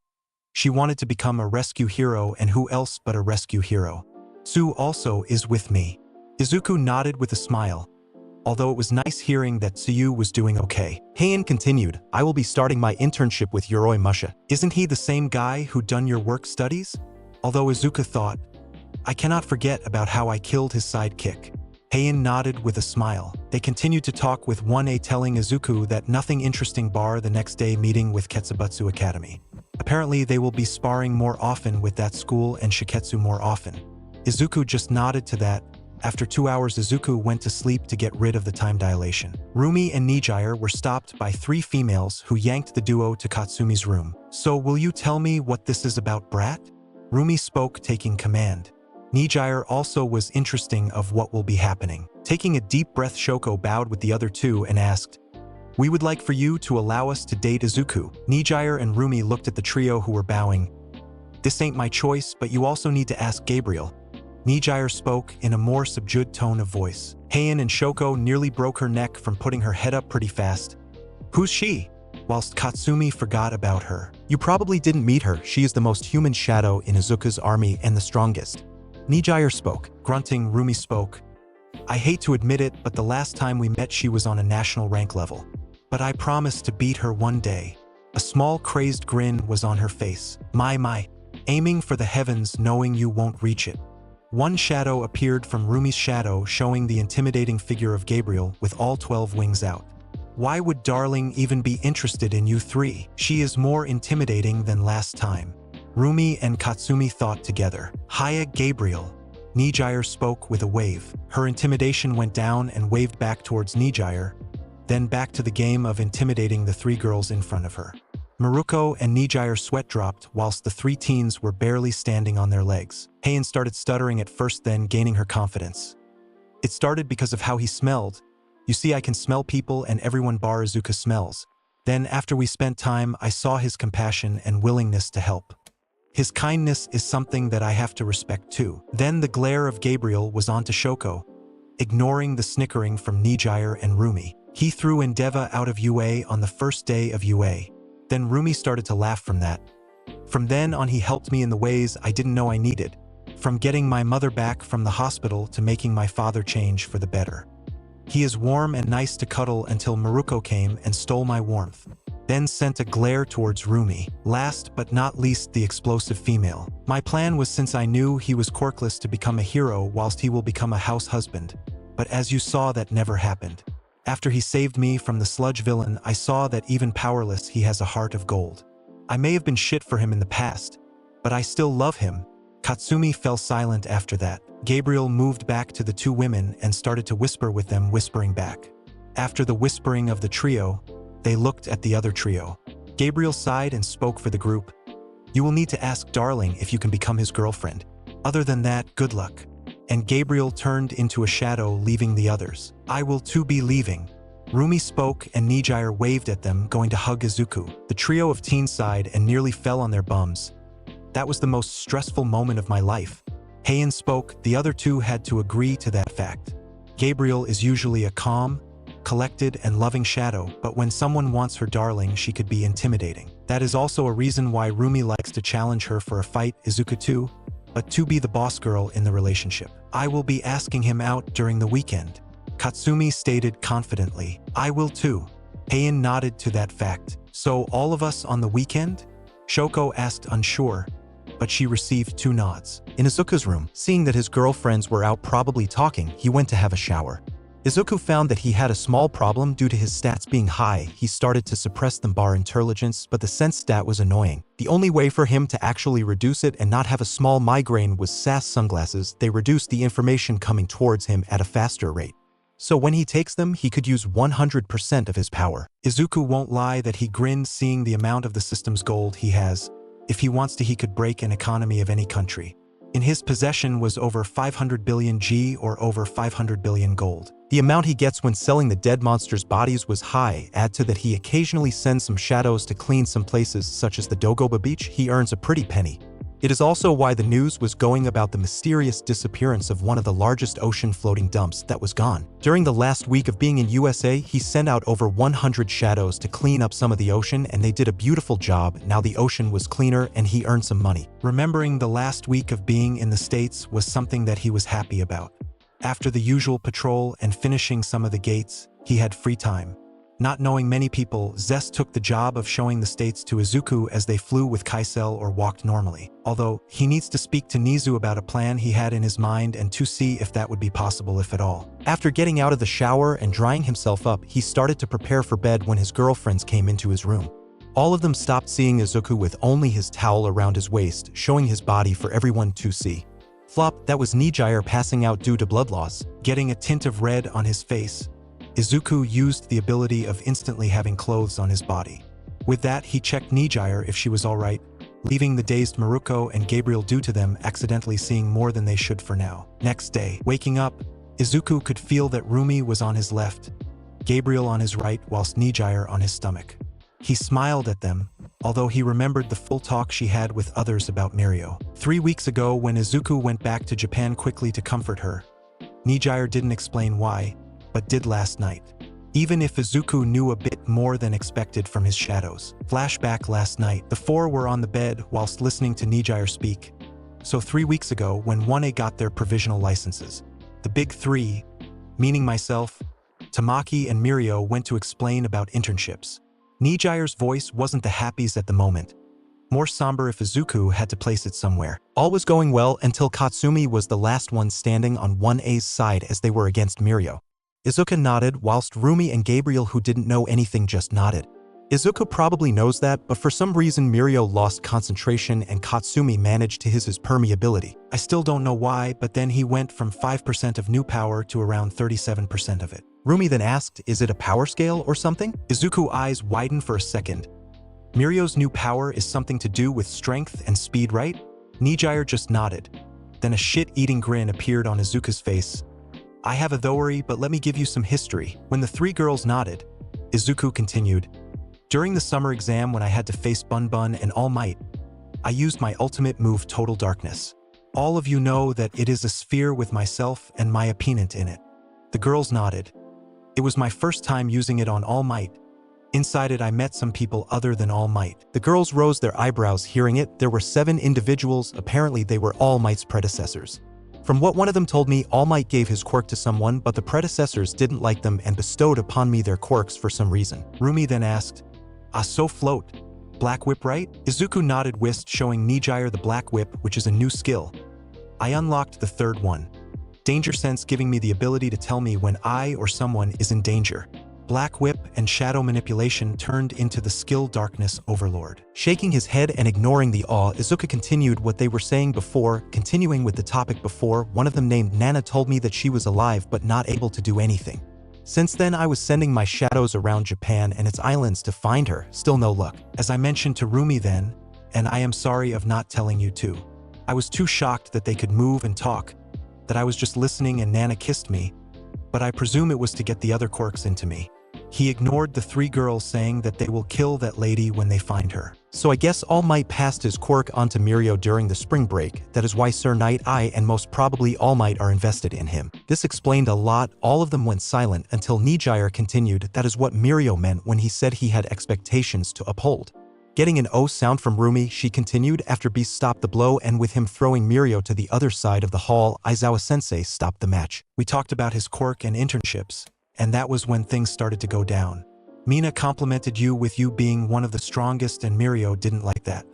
She wanted to become a rescue hero, and who else but a rescue hero? "Sue also is with me." Izuku nodded with a smile, although it was nice hearing that Tsuyu was doing okay. Heian continued, "I will be starting my internship with Yoroi Musha. Isn't he the same guy who done your work studies?" Although Izuku thought, "I cannot forget about how I killed his sidekick." Heian nodded with a smile. They continued to talk, with 1A telling Izuku that nothing interesting bar the next day meeting with Ketsubutsu Academy. Apparently they will be sparring more often with that school and Shiketsu more often. Izuku just nodded to that, After 2 hours, Izuku went to sleep to get rid of the time dilation. Rumi and Nijire were stopped by 3 females who yanked the duo to Katsumi's room. "So will you tell me what this is about, brat?" Rumi spoke, taking command. Nijire also was interesting of what will be happening. Taking a deep breath, Shoko bowed with the other 2 and asked, "We would like for you to allow us to date Izuku." Nijire and Rumi looked at the trio who were bowing. "This ain't my choice, but you also need to ask Gabriel." Nijire spoke in a more subdued tone of voice. Heian and Shoko nearly broke her neck from putting her head up pretty fast. "Who's she?" Whilst Katsumi forgot about her. "You probably didn't meet her. She is the most human shadow in Izuku's army and the strongest." Nijire spoke. Grunting, Rumi spoke. "I hate to admit it, but the last time we met she was on a national rank level. But I promised to beat her one day." A small crazed grin was on her face. My. Aiming for the heavens, knowing you won't reach it." One shadow appeared from Rumi's shadow, showing the intimidating figure of Gabriel with all 12 wings out. "Why would Darling even be interested in you 3? She is more intimidating than last time." Rumi and Katsumi thought together. "Hiya, Gabriel." Nijire spoke with a wave. Her intimidation went down and waved back towards Nijire, then back to the game of intimidating the 3 girls in front of her. Maruko and Nijire's sweat dropped whilst the 3 teens were barely standing on their legs. Heian started stuttering at first, then gaining her confidence. "It started because of how he smelled. You see, I can smell people and everyone bar Izuku smells. Then after we spent time, I saw his compassion and willingness to help. His kindness is something that I have to respect too." Then the glare of Gabriel was onto Shoko, ignoring the snickering from Nijire and Rumi. "He threw Endeavor out of UA on the first day of UA. Then Rumi started to laugh from that. From then on he helped me in the ways I didn't know I needed. From getting my mother back from the hospital to making my father change for the better. He is warm and nice to cuddle until Maruko came and stole my warmth." Then sent a glare towards Rumi. "Last but not least, the explosive female. My plan was, since I knew he was quirkless, to become a hero whilst he will become a house husband. But as you saw, that never happened. After he saved me from the sludge villain, I saw that even powerless, he has a heart of gold. I may have been shit for him in the past, but I still love him." Katsumi fell silent after that. Gabriel moved back to the 2 women and started to whisper with them, whispering back. After the whispering of the trio, they looked at the other trio. Gabriel sighed and spoke for the group. "You will need to ask Darling if you can become his girlfriend. Other than that, good luck." And Gabriel turned into a shadow, leaving the others. "I will too be leaving." Rumi spoke and Nijire waved at them, going to hug Izuku. The trio of teens sighed and nearly fell on their bums. "That was the most stressful moment of my life." Heian spoke. The other 2 had to agree to that fact. Gabriel is usually a calm, collected and loving shadow, but when someone wants her darling, she could be intimidating. That is also a reason why Rumi likes to challenge her for a fight, Izuku too, but to be the boss girl in the relationship. "I will be asking him out during the weekend," Katsumi stated confidently. "I will too." Heian nodded to that fact. "So all of us on the weekend?" Shoko asked, unsure, but she received 2 nods. In Izuku's room, seeing that his girlfriends were out probably talking, he went to have a shower. Izuku found that he had a small problem due to his stats being high. He started to suppress them bar intelligence, but the sense stat was annoying. The only way for him to actually reduce it and not have a small migraine was SAS sunglasses. They reduced the information coming towards him at a faster rate. So when he takes them, he could use 100% of his power. Izuku won't lie that he grinned seeing the amount of the system's gold he has. If he wants to, he could break an economy of any country. In his possession was over 500 billion G or over 500 billion gold. The amount he gets when selling the dead monsters' bodies was high. Add to that he occasionally sends some shadows to clean some places such as the Dogoba beach, he earns a pretty penny. It is also why the news was going about the mysterious disappearance of one of the largest ocean floating dumps that was gone. During the last week of being in USA, he sent out over 100 shadows to clean up some of the ocean, and they did a beautiful job. Now the ocean was cleaner and he earned some money. Remembering the last week of being in the States was something that he was happy about. After the usual patrol and finishing some of the gates, he had free time. Not knowing many people, Zest took the job of showing the States to Izuku as they flew with Kaisel or walked normally. Although, he needs to speak to Nizu about a plan he had in his mind and to see if that would be possible, if at all. After getting out of the shower and drying himself up, he started to prepare for bed when his girlfriends came into his room. All of them stopped seeing Izuku with only his towel around his waist, showing his body for everyone to see. Flop, that was Nijire passing out due to blood loss, getting a tint of red on his face. Izuku used the ability of instantly having clothes on his body. With that, he checked Nijire if she was alright, leaving the dazed Maruko and Gabriel due to them accidentally seeing more than they should for now. Next day, waking up, Izuku could feel that Rumi was on his left, Gabriel on his right, whilst Nijire on his stomach. He smiled at them, although he remembered the full talk she had with others about Mirio. 3 weeks ago, when Izuku went back to Japan quickly to comfort her, Nijire didn't explain why, but did last night. Even if Izuku knew a bit more than expected from his shadows. Flashback last night, the four were on the bed whilst listening to Nijire speak. So 3 weeks ago, when 1A got their provisional licenses, the big three, meaning myself, Tamaki and Mirio, went to explain about internships. Nijire's voice wasn't the happiest at the moment. More somber if Izuku had to place it somewhere. All was going well until Katsumi was the last one standing on 1A's side as they were against Mirio. Izuku nodded whilst Rumi and Gabriel, who didn't know anything, just nodded. Izuku probably knows that, but for some reason Mirio lost concentration and Katsumi managed to his permeability. I still don't know why, but then he went from 5% of new power to around 37% of it. Rumi then asked, is it a power scale or something? Izuku's eyes widened for a second. Mirio's new power is something to do with strength and speed, right? Nijire just nodded. Then a shit-eating grin appeared on Izuku's face. I have a theory, but let me give you some history. When the three girls nodded, Izuku continued. During the summer exam when I had to face Bun Bun and All Might, I used my ultimate move, Total Darkness. All of you know that it is a sphere with myself and my opponent in it. The girls nodded. It was my first time using it on All Might. Inside it I met some people other than All Might. The girls rose their eyebrows hearing it. There were 7 individuals, apparently they were All Might's predecessors. From what one of them told me, All Might gave his quirk to someone, but the predecessors didn't like them and bestowed upon me their quirks for some reason. Rumi then asked, so float. Black Whip, right? Izuku nodded, whist, showing Nijire the Black Whip, which is a new skill. I unlocked the third one. Danger Sense, giving me the ability to tell me when I or someone is in danger. Black Whip and Shadow Manipulation turned into the skill Darkness Overlord. Shaking his head and ignoring the awe, Izuku continued what they were saying before. Continuing with the topic before, one of them named Nana told me that she was alive but not able to do anything. Since then I was sending my shadows around Japan and its islands to find her, still no luck. As I mentioned to Rumi then, and I am sorry of not telling you too. I was too shocked that they could move and talk, that I was just listening and Nana kissed me, but I presume it was to get the other quirks into me. He ignored the 3 girls saying that they will kill that lady when they find her. So I guess All Might passed his quirk onto Mirio during the spring break. That is why Sir Night Eye and most probably All Might are invested in him. This explained a lot. All of them went silent until Nijire continued. That is what Mirio meant when he said he had expectations to uphold. Getting an O sound from Rumi, she continued after Beast stopped the blow and with him throwing Mirio to the other side of the hall, Aizawa-sensei stopped the match. We talked about his quirk and internships, and that was when things started to go down. Mina complimented you with you being one of the strongest and Mirio didn't like that.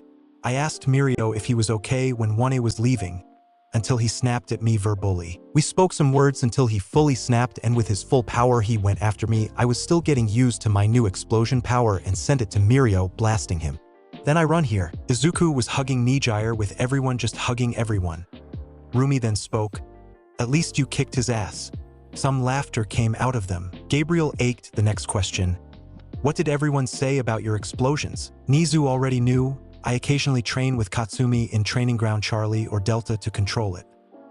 I asked Mirio if he was okay when 1A was leaving, until he snapped at me verbally. We spoke some words until he fully snapped and with his full power he went after me. I was still getting used to my new explosion power and sent it to Mirio, blasting him. Then I run here. Izuku was hugging Nijire with everyone just hugging everyone. Rumi then spoke. At least you kicked his ass. Some laughter came out of them. Gabriel ached the next question. What did everyone say about your explosions? Nizu already knew. I occasionally train with Katsumi in Training Ground Charlie or Delta to control it.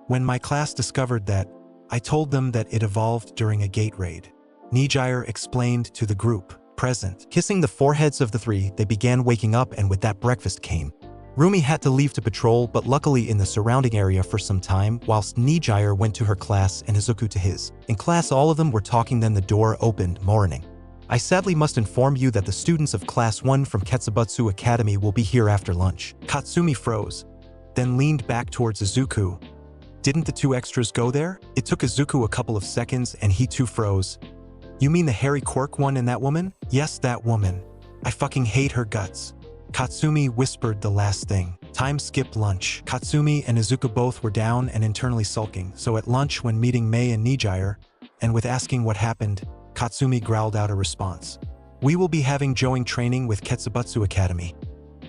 When my class discovered that, I told them that it evolved during a gate raid. Nijire explained to the group present. Kissing the foreheads of the 3, they began waking up and with that breakfast came. Rumi had to leave to patrol but luckily in the surrounding area for some time whilst Nijire went to her class and Izuku to his. In class all of them were talking then the door opened. Morning. I sadly must inform you that the students of Class 1 from Ketsubutsu Academy will be here after lunch. Katsumi froze, then leaned back towards Izuku. Didn't the 2 extras go there? It took Izuku a couple of seconds and he too froze. You mean the hairy quirk one and that woman? Yes, that woman. I fucking hate her guts. Katsumi whispered the last thing. Time skipped lunch. Katsumi and Izuku both were down and internally sulking, so at lunch when meeting Mei and Nijire, and with asking what happened, Katsumi growled out a response. We will be having join training with Ketsubutsu Academy.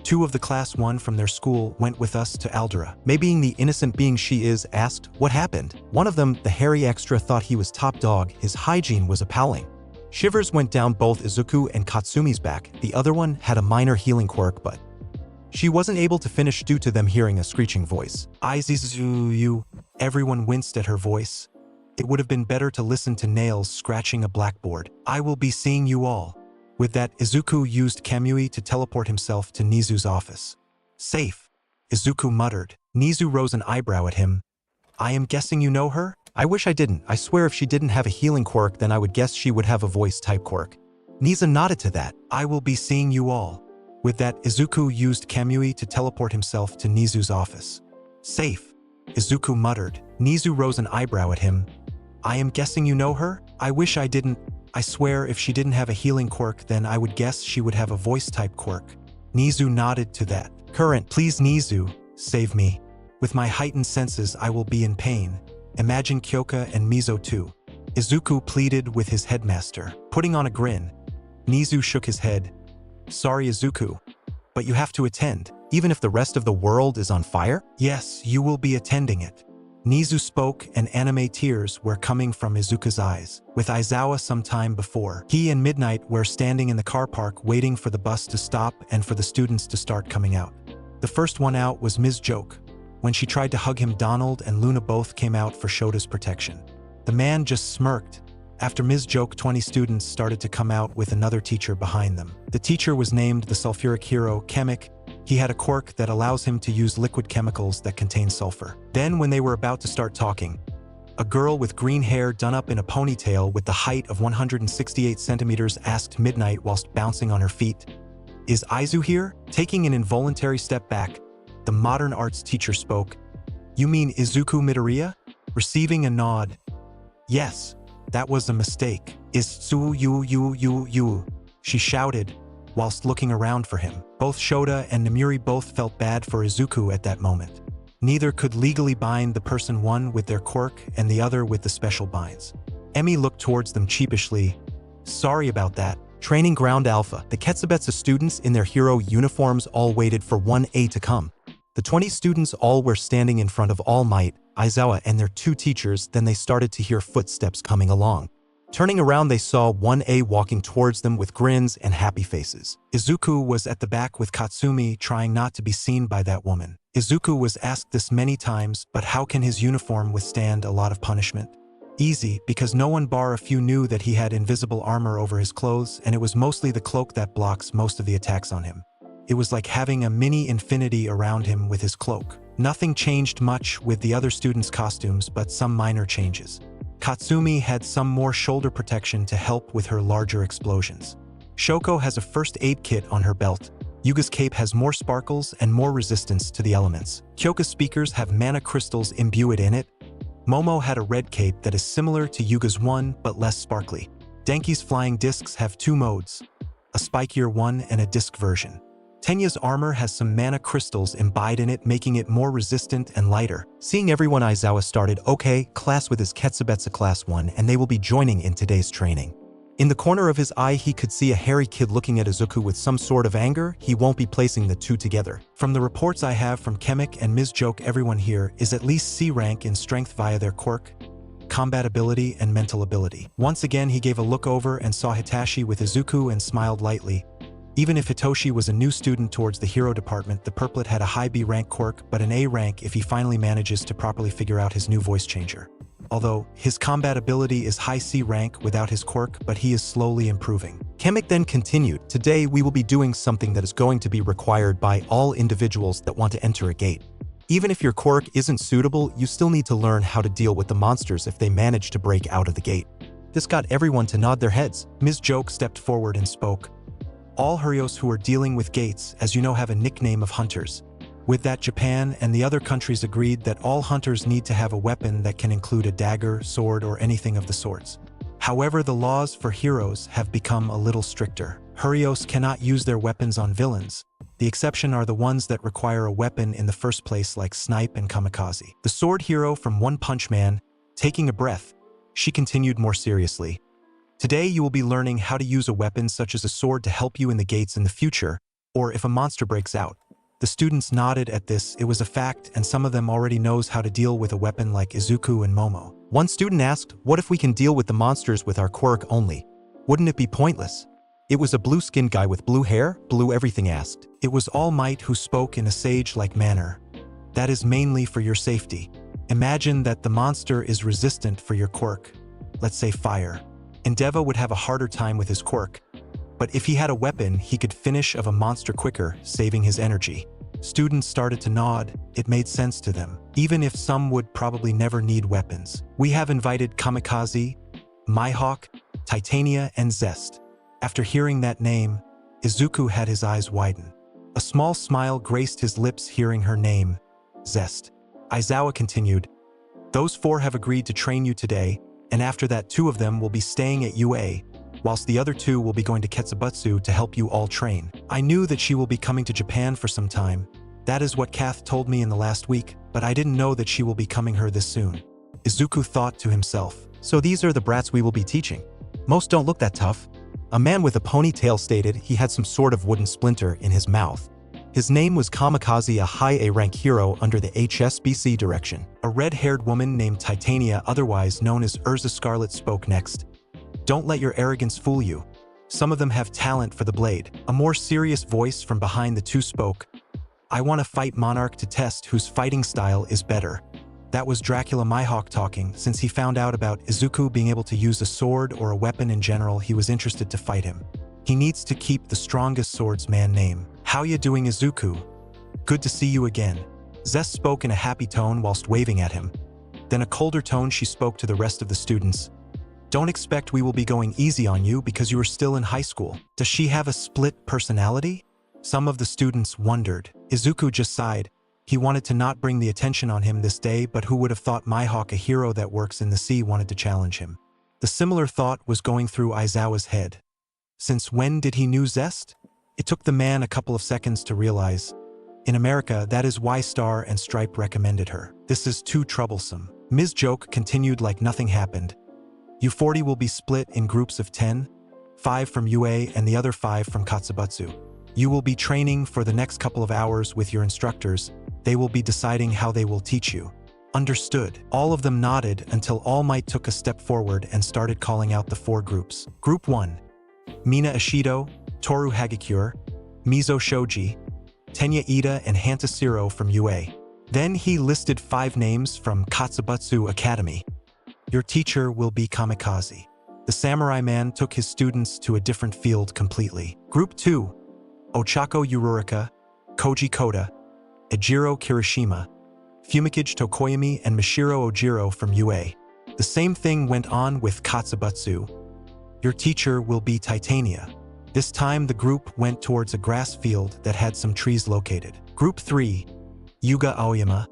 2 of the class 1 from their school went with us to Aldera. May, being the innocent being she is, asked what happened. One of them, the hairy extra, thought he was top dog. His hygiene was appalling. Shivers went down both Izuku and Katsumi's back. The other one had a minor healing quirk, but she wasn't able to finish due to them hearing a screeching voice. Izuku. Everyone winced at her voice. It would have been better to listen to nails scratching a blackboard. I will be seeing you all. With that, Izuku used Kamui to teleport himself to Nizu's office. Safe, Izuku muttered. Nizu rose an eyebrow at him. I am guessing you know her? I wish I didn't. I swear if she didn't have a healing quirk, then I would guess she would have a voice-type quirk. Nizu nodded to that. I will be seeing you all. With that, Izuku used Kamui to teleport himself to Nizu's office. Safe, Izuku muttered. Nizu rose an eyebrow at him. I am guessing you know her? I wish I didn't. I swear if she didn't have a healing quirk, then I would guess she would have a voice-type quirk. Nizu nodded to that. Current, please Nizu, save me. With my heightened senses, I will be in pain. Imagine Kyoka and Mizo too. Izuku pleaded with his headmaster. Putting on a grin, Nizu shook his head. Sorry Izuku, but you have to attend, even if the rest of the world is on fire? Yes, you will be attending it. Nizu spoke, and anime tears were coming from Izuku's eyes. With Aizawa some time before, he and Midnight were standing in the car park waiting for the bus to stop and for the students to start coming out. The first one out was Ms. Joke. When she tried to hug him, Donald and Luna both came out for Shota's protection. The man just smirked. After Ms. Joke, 20 students started to come out with another teacher behind them. The teacher was named the sulfuric hero, Chemic. He had a quirk that allows him to use liquid chemicals that contain sulfur. Then, when they were about to start talking, a girl with green hair done up in a ponytail with the height of 168 centimeters asked Midnight whilst bouncing on her feet, "Is Aizu here?" Taking an involuntary step back, the modern arts teacher spoke. You mean Izuku Midoriya? Receiving a nod. Yes, that was a mistake. You. She shouted, whilst looking around for him. Both Shota and Namiri both felt bad for Izuku at that moment. Neither could legally bind the person, one with their quirk and the other with the special binds. Emi looked towards them sheepishly. Sorry about that. Training Ground Alpha. The Ketsubetsu students in their hero uniforms all waited for 1A to come. The 20 students all were standing in front of All Might, Aizawa, and their 2 teachers. Then they started to hear footsteps coming along. Turning around, they saw 1A walking towards them with grins and happy faces. Izuku was at the back with Katsumi, trying not to be seen by that woman. Izuku was asked this many times, but how can his uniform withstand a lot of punishment? Easy, because no one bar a few knew that he had invisible armor over his clothes, and it was mostly the cloak that blocks most of the attacks on him. It was like having a mini infinity around him with his cloak. Nothing changed much with the other students' costumes, but some minor changes. Katsumi had some more shoulder protection to help with her larger explosions. Shoko has a first aid kit on her belt. Yuga's cape has more sparkles and more resistance to the elements. Kyoka's speakers have mana crystals imbued in it. Momo had a red cape that is similar to Yuga's one, but less sparkly. Denki's flying discs have 2 modes, a spikier one and a disc version. Tenya's armor has some mana crystals imbibed in it, making it more resistant and lighter. Seeing everyone, Aizawa started, okay, class with his Ketsubetsu class 1, and they will be joining in today's training. In the corner of his eye, he could see a hairy kid looking at Izuku with some sort of anger. He won't be placing the 2 together. From the reports I have from Chemic and Ms. Joke, everyone here is at least C rank in strength via their quirk, combat ability, and mental ability. Once again, he gave a look over and saw Hitachi with Izuku and smiled lightly. Even if Hitoshi was a new student towards the hero department, the purplet had a high B rank quirk, but an A rank if he finally manages to properly figure out his new voice changer. Although, his combat ability is high C rank without his quirk, but he is slowly improving. Chemic then continued, today we will be doing something that is going to be required by all individuals that want to enter a gate. Even if your quirk isn't suitable, you still need to learn how to deal with the monsters if they manage to break out of the gate. This got everyone to nod their heads. Ms. Joke stepped forward and spoke. All Hurios who are dealing with gates, as you know, have a nickname of hunters. With that, Japan and the other countries agreed that all hunters need to have a weapon that can include a dagger, sword, or anything of the sorts. However, the laws for heroes have become a little stricter. Hurios cannot use their weapons on villains. The exception are the ones that require a weapon in the first place, like Snipe and Kamikaze. The sword hero from One Punch Man, taking a breath, she continued more seriously. Today you will be learning how to use a weapon such as a sword to help you in the gates in the future, or if a monster breaks out. The students nodded at this. It was a fact, and some of them already knows how to deal with a weapon like Izuku and Momo. One student asked, "What if we can deal with the monsters with our quirk only? Wouldn't it be pointless?" It was a blue-skinned guy with blue hair, blue everything asked. It was All Might who spoke in a sage-like manner. "That is mainly for your safety. Imagine that the monster is resistant for your quirk. Let's say fire. Endeavor would have a harder time with his quirk. But if he had a weapon, he could finish of a monster quicker, saving his energy." Students started to nod. It made sense to them, even if some would probably never need weapons. We have invited Kamikaze, Mihawk, Titania, and Zest. After hearing that name, Izuku had his eyes widen. A small smile graced his lips hearing her name, Zest. Aizawa continued, "Those 4 have agreed to train you today, and after that 2 of them will be staying at UA, whilst the other 2 will be going to Ketsubutsu to help you all train. I knew that she will be coming to Japan for some time. That is what Kath told me in the last week, but I didn't know that she will be coming here this soon." Izuku thought to himself, "So these are the brats we will be teaching. Most don't look that tough." A man with a ponytail stated he had some sort of wooden splinter in his mouth. His name was Kamikaze, a high A-rank hero under the HSBC direction. A red-haired woman named Titania, otherwise known as Urza Scarlet, spoke next. "Don't let your arrogance fool you. Some of them have talent for the blade." A more serious voice from behind the 2 spoke. "I want to fight Monarch to test whose fighting style is better." That was Dracula Mihawk talking. Since he found out about Izuku being able to use a sword or a weapon in general, he was interested to fight him. He needs to keep the strongest swordsman name. "How ya doing, Izuku? Good to see you again." Zest spoke in a happy tone whilst waving at him. Then a colder tone she spoke to the rest of the students. "Don't expect we will be going easy on you because you are still in high school. Does she have a split personality?" Some of the students wondered. Izuku just sighed. He wanted to not bring the attention on him this day, but who would have thought Mihawk, a hero that works in the sea, wanted to challenge him? The similar thought was going through Aizawa's head. Since when did he knew Zest? It took the man a couple of seconds to realize. In America, that is why Star and Stripe recommended her. "This is too troublesome." Ms. Joke continued like nothing happened. "You 40 will be split in groups of 10, 5 from UA and the other 5 from Katsubutsu. You will be training for the next couple of hours with your instructors. They will be deciding how they will teach you." "Understood." All of them nodded until All Might took a step forward and started calling out the 4 groups. Group 1. Mina Ishido, Toru Hagakure, Mizo Shoji, Tenya Ida, and Hantasiro from UA. Then he listed 5 names from Katsubutsu Academy. "Your teacher will be Kamikaze." The samurai man took his students to a different field completely. Group 2. Ochako Ururika, Koji Koda, Ejiro Kirishima, Fumikage Tokoyami, and Mashiro Ojiro from UA. The same thing went on with Katsubutsu. "Your teacher will be Titania." This time the group went towards a grass field that had some trees located. Group 3. Yuga Aoyama,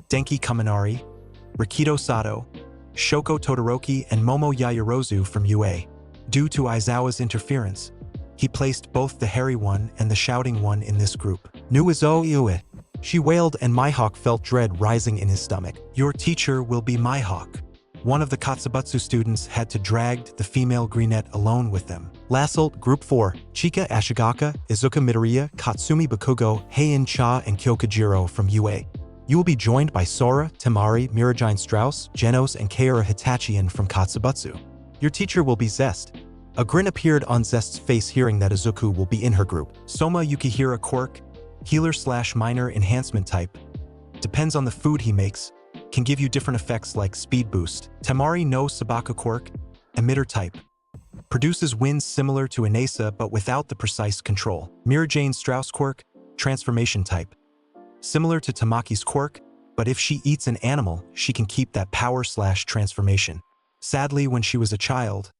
Denki Kaminari, Rikido Sato, Shoko Todoroki, and Momo Yaoyorozu from UA. Due to Aizawa's interference, he placed both the hairy one and the shouting one in this group. "Nuizo Iue." She wailed and Mihawk felt dread rising in his stomach. "Your teacher will be Mihawk." One of the Katsubutsu students had to drag the female greenette alone with them. Lastly, Group 4. Chika Ashigaka, Izuka Midoriya, Katsumi Bakugo, Heiin Cha, and Kyokujiro from UA. You will be joined by Sora, Temari, Mirajine Strauss, Genos, and Kaora Hitachian from Katsubutsu. Your teacher will be Zest. A grin appeared on Zest's face hearing that Izuku will be in her group. Soma Yukihira quirk, healer/minor enhancement type. Depends on the food he makes. Can give you different effects like speed boost. Temari no Sabaka quirk, emitter type. Produces winds similar to Inesa but without the precise control. Mirajane Strauss quirk, transformation type. Similar to Tamaki's quirk, but if she eats an animal, she can keep that power/transformation. Sadly, when she was a child,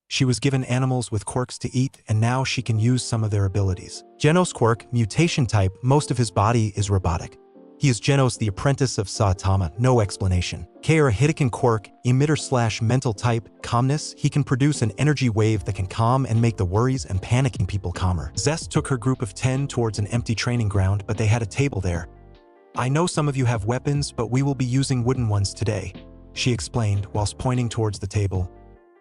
she was given animals with quirks to eat, and now she can use some of their abilities. Genos quirk, mutation type, most of his body is robotic. He is Genos, the apprentice of Saitama, no explanation. Kaora Hitaken quirk, emitter/mental type, calmness, he can produce an energy wave that can calm and make the worries and panicking people calmer. Zest took her group of 10 towards an empty training ground, but they had a table there. "I know some of you have weapons, but we will be using wooden ones today," she explained whilst pointing towards the table.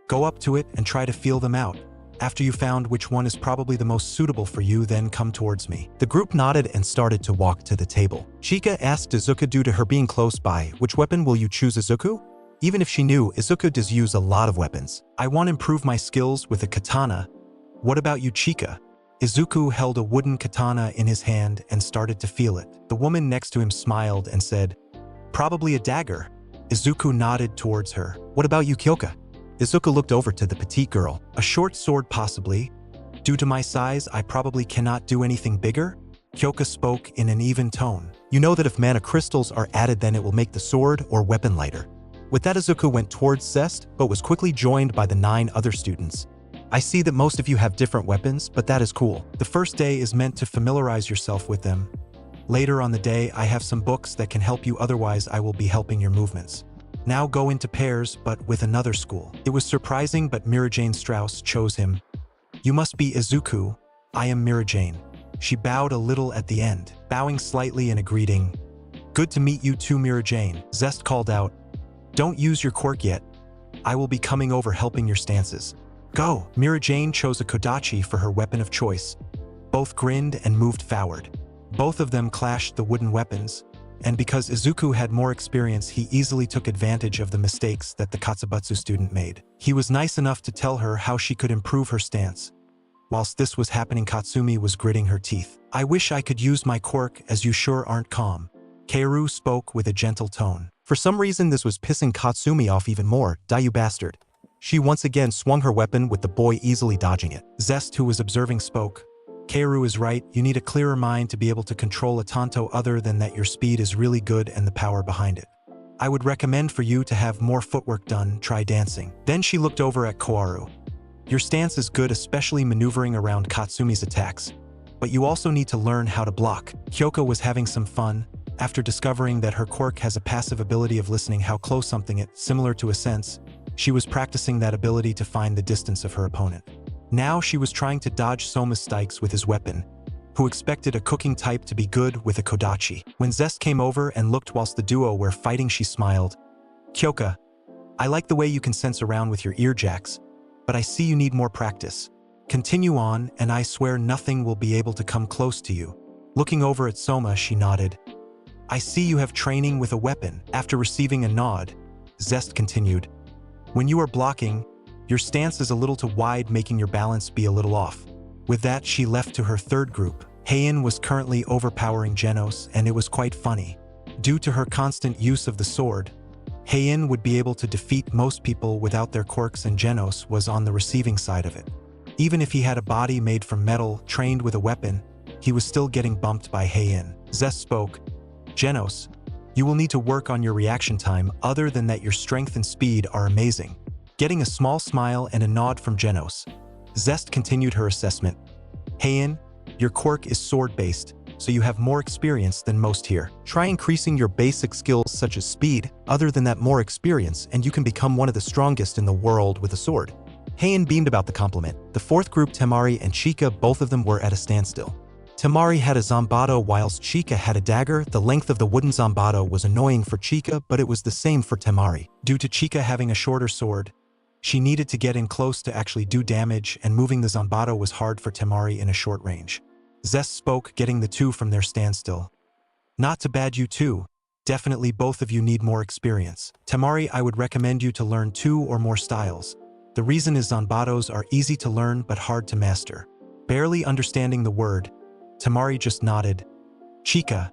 "Go up to it and try to feel them out. After you found which one is probably the most suitable for you, then come towards me." The group nodded and started to walk to the table. Chika asked Izuku due to her being close by, "Which weapon will you choose, Izuku?" Even if she knew, Izuku does use a lot of weapons. "I want to improve my skills with a katana. What about you, Chika?" Izuku held a wooden katana in his hand and started to feel it. The woman next to him smiled and said, "Probably a dagger." Izuku nodded towards her. "What about you, Kyoka?" Izuku looked over to the petite girl. "A short sword possibly. Due to my size, I probably cannot do anything bigger." Kyoka spoke in an even tone. "You know that if mana crystals are added, then it will make the sword or weapon lighter." With that, Izuku went towards Zest, but was quickly joined by the 9 other students. "I see that most of you have different weapons, but that is cool. The first day is meant to familiarize yourself with them. Later on the day, I have some books that can help you, otherwise I will be helping your movements. Now go into pairs, but with another school." It was surprising, but Mira Jane Strauss chose him. "You must be Izuku. I am Mira Jane." She bowed a little at the end, bowing slightly in a greeting. "Good to meet you too, Mira Jane." Zest called out, "Don't use your quirk yet. I will be coming over helping your stances. Go." Mira Jane chose a kodachi for her weapon of choice. Both grinned and moved forward. Both of them clashed the wooden weapons, and because Izuku had more experience, he easily took advantage of the mistakes that the Katsubutsu student made. He was nice enough to tell her how she could improve her stance. Whilst this was happening, Katsumi was gritting her teeth. "I wish I could use my quirk, as you sure aren't calm." Kaoru spoke with a gentle tone. For some reason, this was pissing Katsumi off even more. "Die, you bastard." She once again swung her weapon, with the boy easily dodging it. Zest, who was observing, spoke. "Kaoru is right. You need a clearer mind to be able to control a tanto. Other than that, your speed is really good and the power behind it. I would recommend for you to have more footwork done. Try dancing." Then she looked over at Koharu. "Your stance is good, especially maneuvering around Katsumi's attacks. But you also need to learn how to block." Kyoka was having some fun. After discovering that her quirk has a passive ability of listening how close something is, similar to a sense, she was practicing that ability to find the distance of her opponent. Now she was trying to dodge Soma's strikes with his weapon, who expected a cooking type to be good with a kodachi. When Zest came over and looked whilst the duo were fighting, she smiled. "Kyoka, I like the way you can sense around with your ear jacks, but I see you need more practice. Continue on, and I swear nothing will be able to come close to you." Looking over at Soma, she nodded. "I see you have training with a weapon." After receiving a nod, Zest continued. "When you are blocking, your stance is a little too wide, making your balance be a little off." With that, she left to her third group. Heian was currently overpowering Genos, and it was quite funny. Due to her constant use of the sword, Heian would be able to defeat most people without their quirks, and Genos was on the receiving side of it. Even if he had a body made from metal, trained with a weapon, he was still getting bumped by Heian. Zest spoke. "Genos, you will need to work on your reaction time. Other than that, your strength and speed are amazing." Getting a small smile and a nod from Genos, Zest continued her assessment. "Heian, your quirk is sword-based, so you have more experience than most here. Try increasing your basic skills such as speed. Other than that, more experience, and you can become one of the strongest in the world with a sword." Heian beamed about the compliment. The fourth group, Temari and Chika, both of them were at a standstill. Temari had a Zanbato whilst Chika had a dagger. The length of the wooden Zanbato was annoying for Chika, but it was the same for Temari. Due to Chika having a shorter sword, she needed to get in close to actually do damage, and moving the Zanbato was hard for Temari in a short range. Zest spoke, getting the two from their standstill. "Not too bad, you two. Definitely both of you need more experience. Temari, I would recommend you to learn 2 or more styles. The reason is Zanbatos are easy to learn but hard to master." Barely understanding the word, Temari just nodded. "Chika,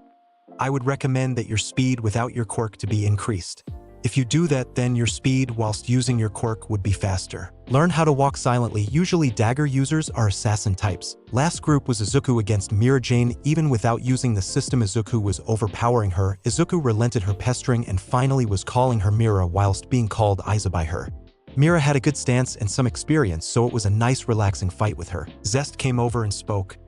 I would recommend that your speed without your quirk to be increased. If you do that, then your speed whilst using your quirk would be faster. Learn how to walk silently. Usually dagger users are assassin types." Last group was Izuku against Mira Jane. Even without using the system, Izuku was overpowering her. Izuku relented her pestering and finally was calling her Mira whilst being called Aiza by her. Mira had a good stance and some experience, so it was a nice relaxing fight with her. Zest came over and spoke.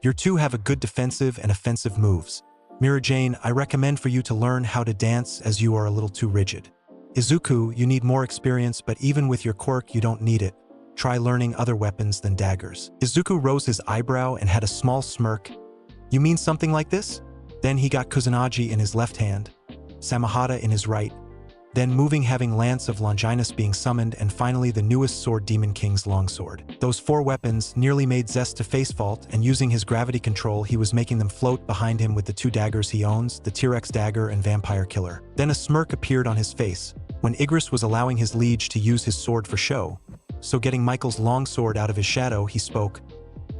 "Your two have a good defensive and offensive moves. Mira Jane, I recommend for you to learn how to dance, as you are a little too rigid. Izuku, you need more experience, but even with your quirk you don't need it. Try learning other weapons than daggers." Izuku rose his eyebrow and had a small smirk. "You mean something like this?" Then he got Kusanagi in his left hand, Samahata in his right, then moving having Lance of Longinus being summoned, and finally the newest sword Demon King's longsword. Those 4 weapons nearly made Zest to face fault, and using his gravity control he was making them float behind him with the 2 daggers he owns, the T-Rex dagger and Vampire Killer. Then a smirk appeared on his face, when Igris was allowing his liege to use his sword for show. So getting Michael's longsword out of his shadow, he spoke,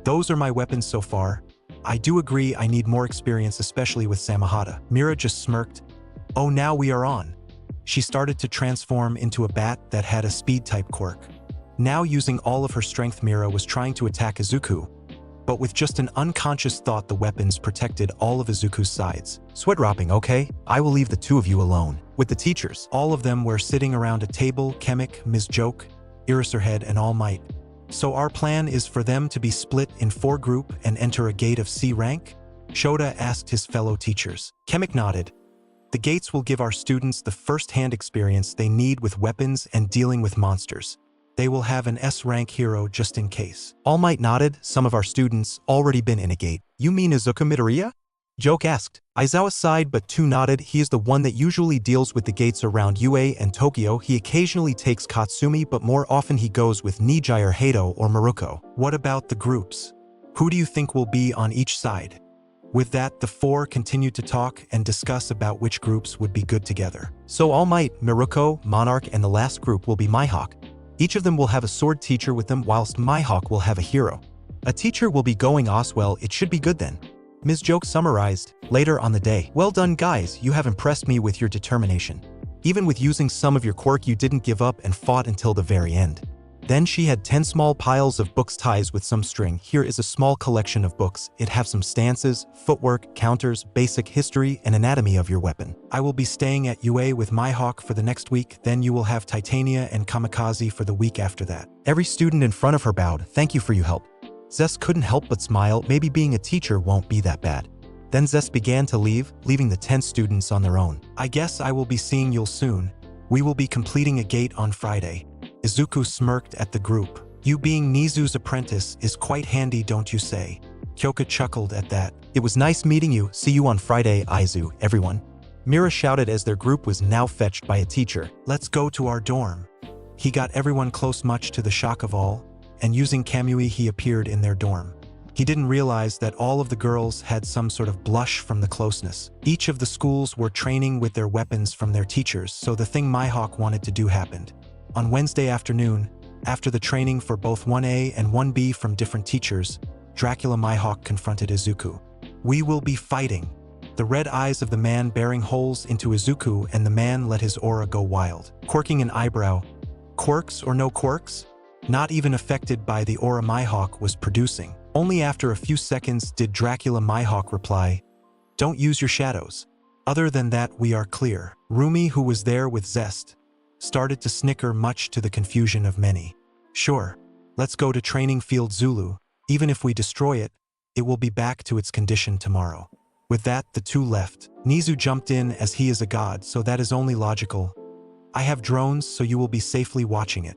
"Those are my weapons so far. I do agree I need more experience, especially with Samahata." Mira just smirked. "Oh, now we are on." She started to transform into a bat that had a speed-type quirk. Now using all of her strength, Mira was trying to attack Izuku, but with just an unconscious thought the weapons protected all of Izuku's sides. "Sweat dropping, okay? I will leave the 2 of you alone." With the teachers, all of them were sitting around a table, Kemek, Ms. Joke, Eraserhead, and All Might. "So our plan is for them to be split in 4 group and enter a gate of C rank?" Shota asked his fellow teachers. Kemek nodded. "The gates will give our students the first-hand experience they need with weapons and dealing with monsters. They will have an S-rank hero just in case." All Might nodded. "Some of our students already been in a gate." "You mean Izuku Midoriya?" Joke asked. Aizawa sighed but 2 nodded. "He is the one that usually deals with the gates around UA and Tokyo. He occasionally takes Katsumi, but more often he goes with Nijai or Hato or Maruko." "What about the groups? Who do you think will be on each side?" With that, the 4 continued to talk and discuss about which groups would be good together. "So All Might, Maruko, Monarch, and the last group will be Mihawk. Each of them will have a sword teacher with them, whilst Mihawk will have a hero. A teacher will be going Oswell. It should be good then." Ms. Joke summarized. Later on the day, "Well done guys, you have impressed me with your determination. Even with using some of your quirk you didn't give up and fought until the very end." Then she had 10 small piles of books ties with some string. "Here is a small collection of books. It have some stances, footwork, counters, basic history, and anatomy of your weapon. I will be staying at UA with Mihawk for the next week, then you will have Titania and Kamikaze for the week after that." Every student in front of her bowed. "Thank you for your help." Zest couldn't help but smile. Maybe being a teacher won't be that bad. Then Zest began to leave, leaving the 10 students on their own. "I guess I will be seeing you soon. We will be completing a gate on Friday." Izuku smirked at the group. "You being Nizu's apprentice is quite handy, don't you say?" Kyoka chuckled at that. "It was nice meeting you. See you on Friday, Aizu, everyone." Mira shouted as their group was now fetched by a teacher. "Let's go to our dorm." He got everyone close, much to the shock of all, and using Kamui he appeared in their dorm. He didn't realize that all of the girls had some sort of blush from the closeness. Each of the schools were training with their weapons from their teachers, so the thing Mihawk wanted to do happened. On Wednesday afternoon, after the training for both 1A and 1B from different teachers, Dracula Mihawk confronted Izuku. "We will be fighting." The red eyes of the man bearing holes into Izuku, and the man let his aura go wild. Quirking an eyebrow. Quirks or no quirks? Not even affected by the aura Mihawk was producing. Only after a few seconds did Dracula Mihawk reply, "Don't use your shadows. Other than that, we are clear." Rumi, who was there with Zest, started to snicker, much to the confusion of many. "Sure, let's go to Training Field Zulu. Even if we destroy it, it will be back to its condition tomorrow." With that, the 2 left. Nizu jumped in as he is a god, so that is only logical. "I have drones, so you will be safely watching it."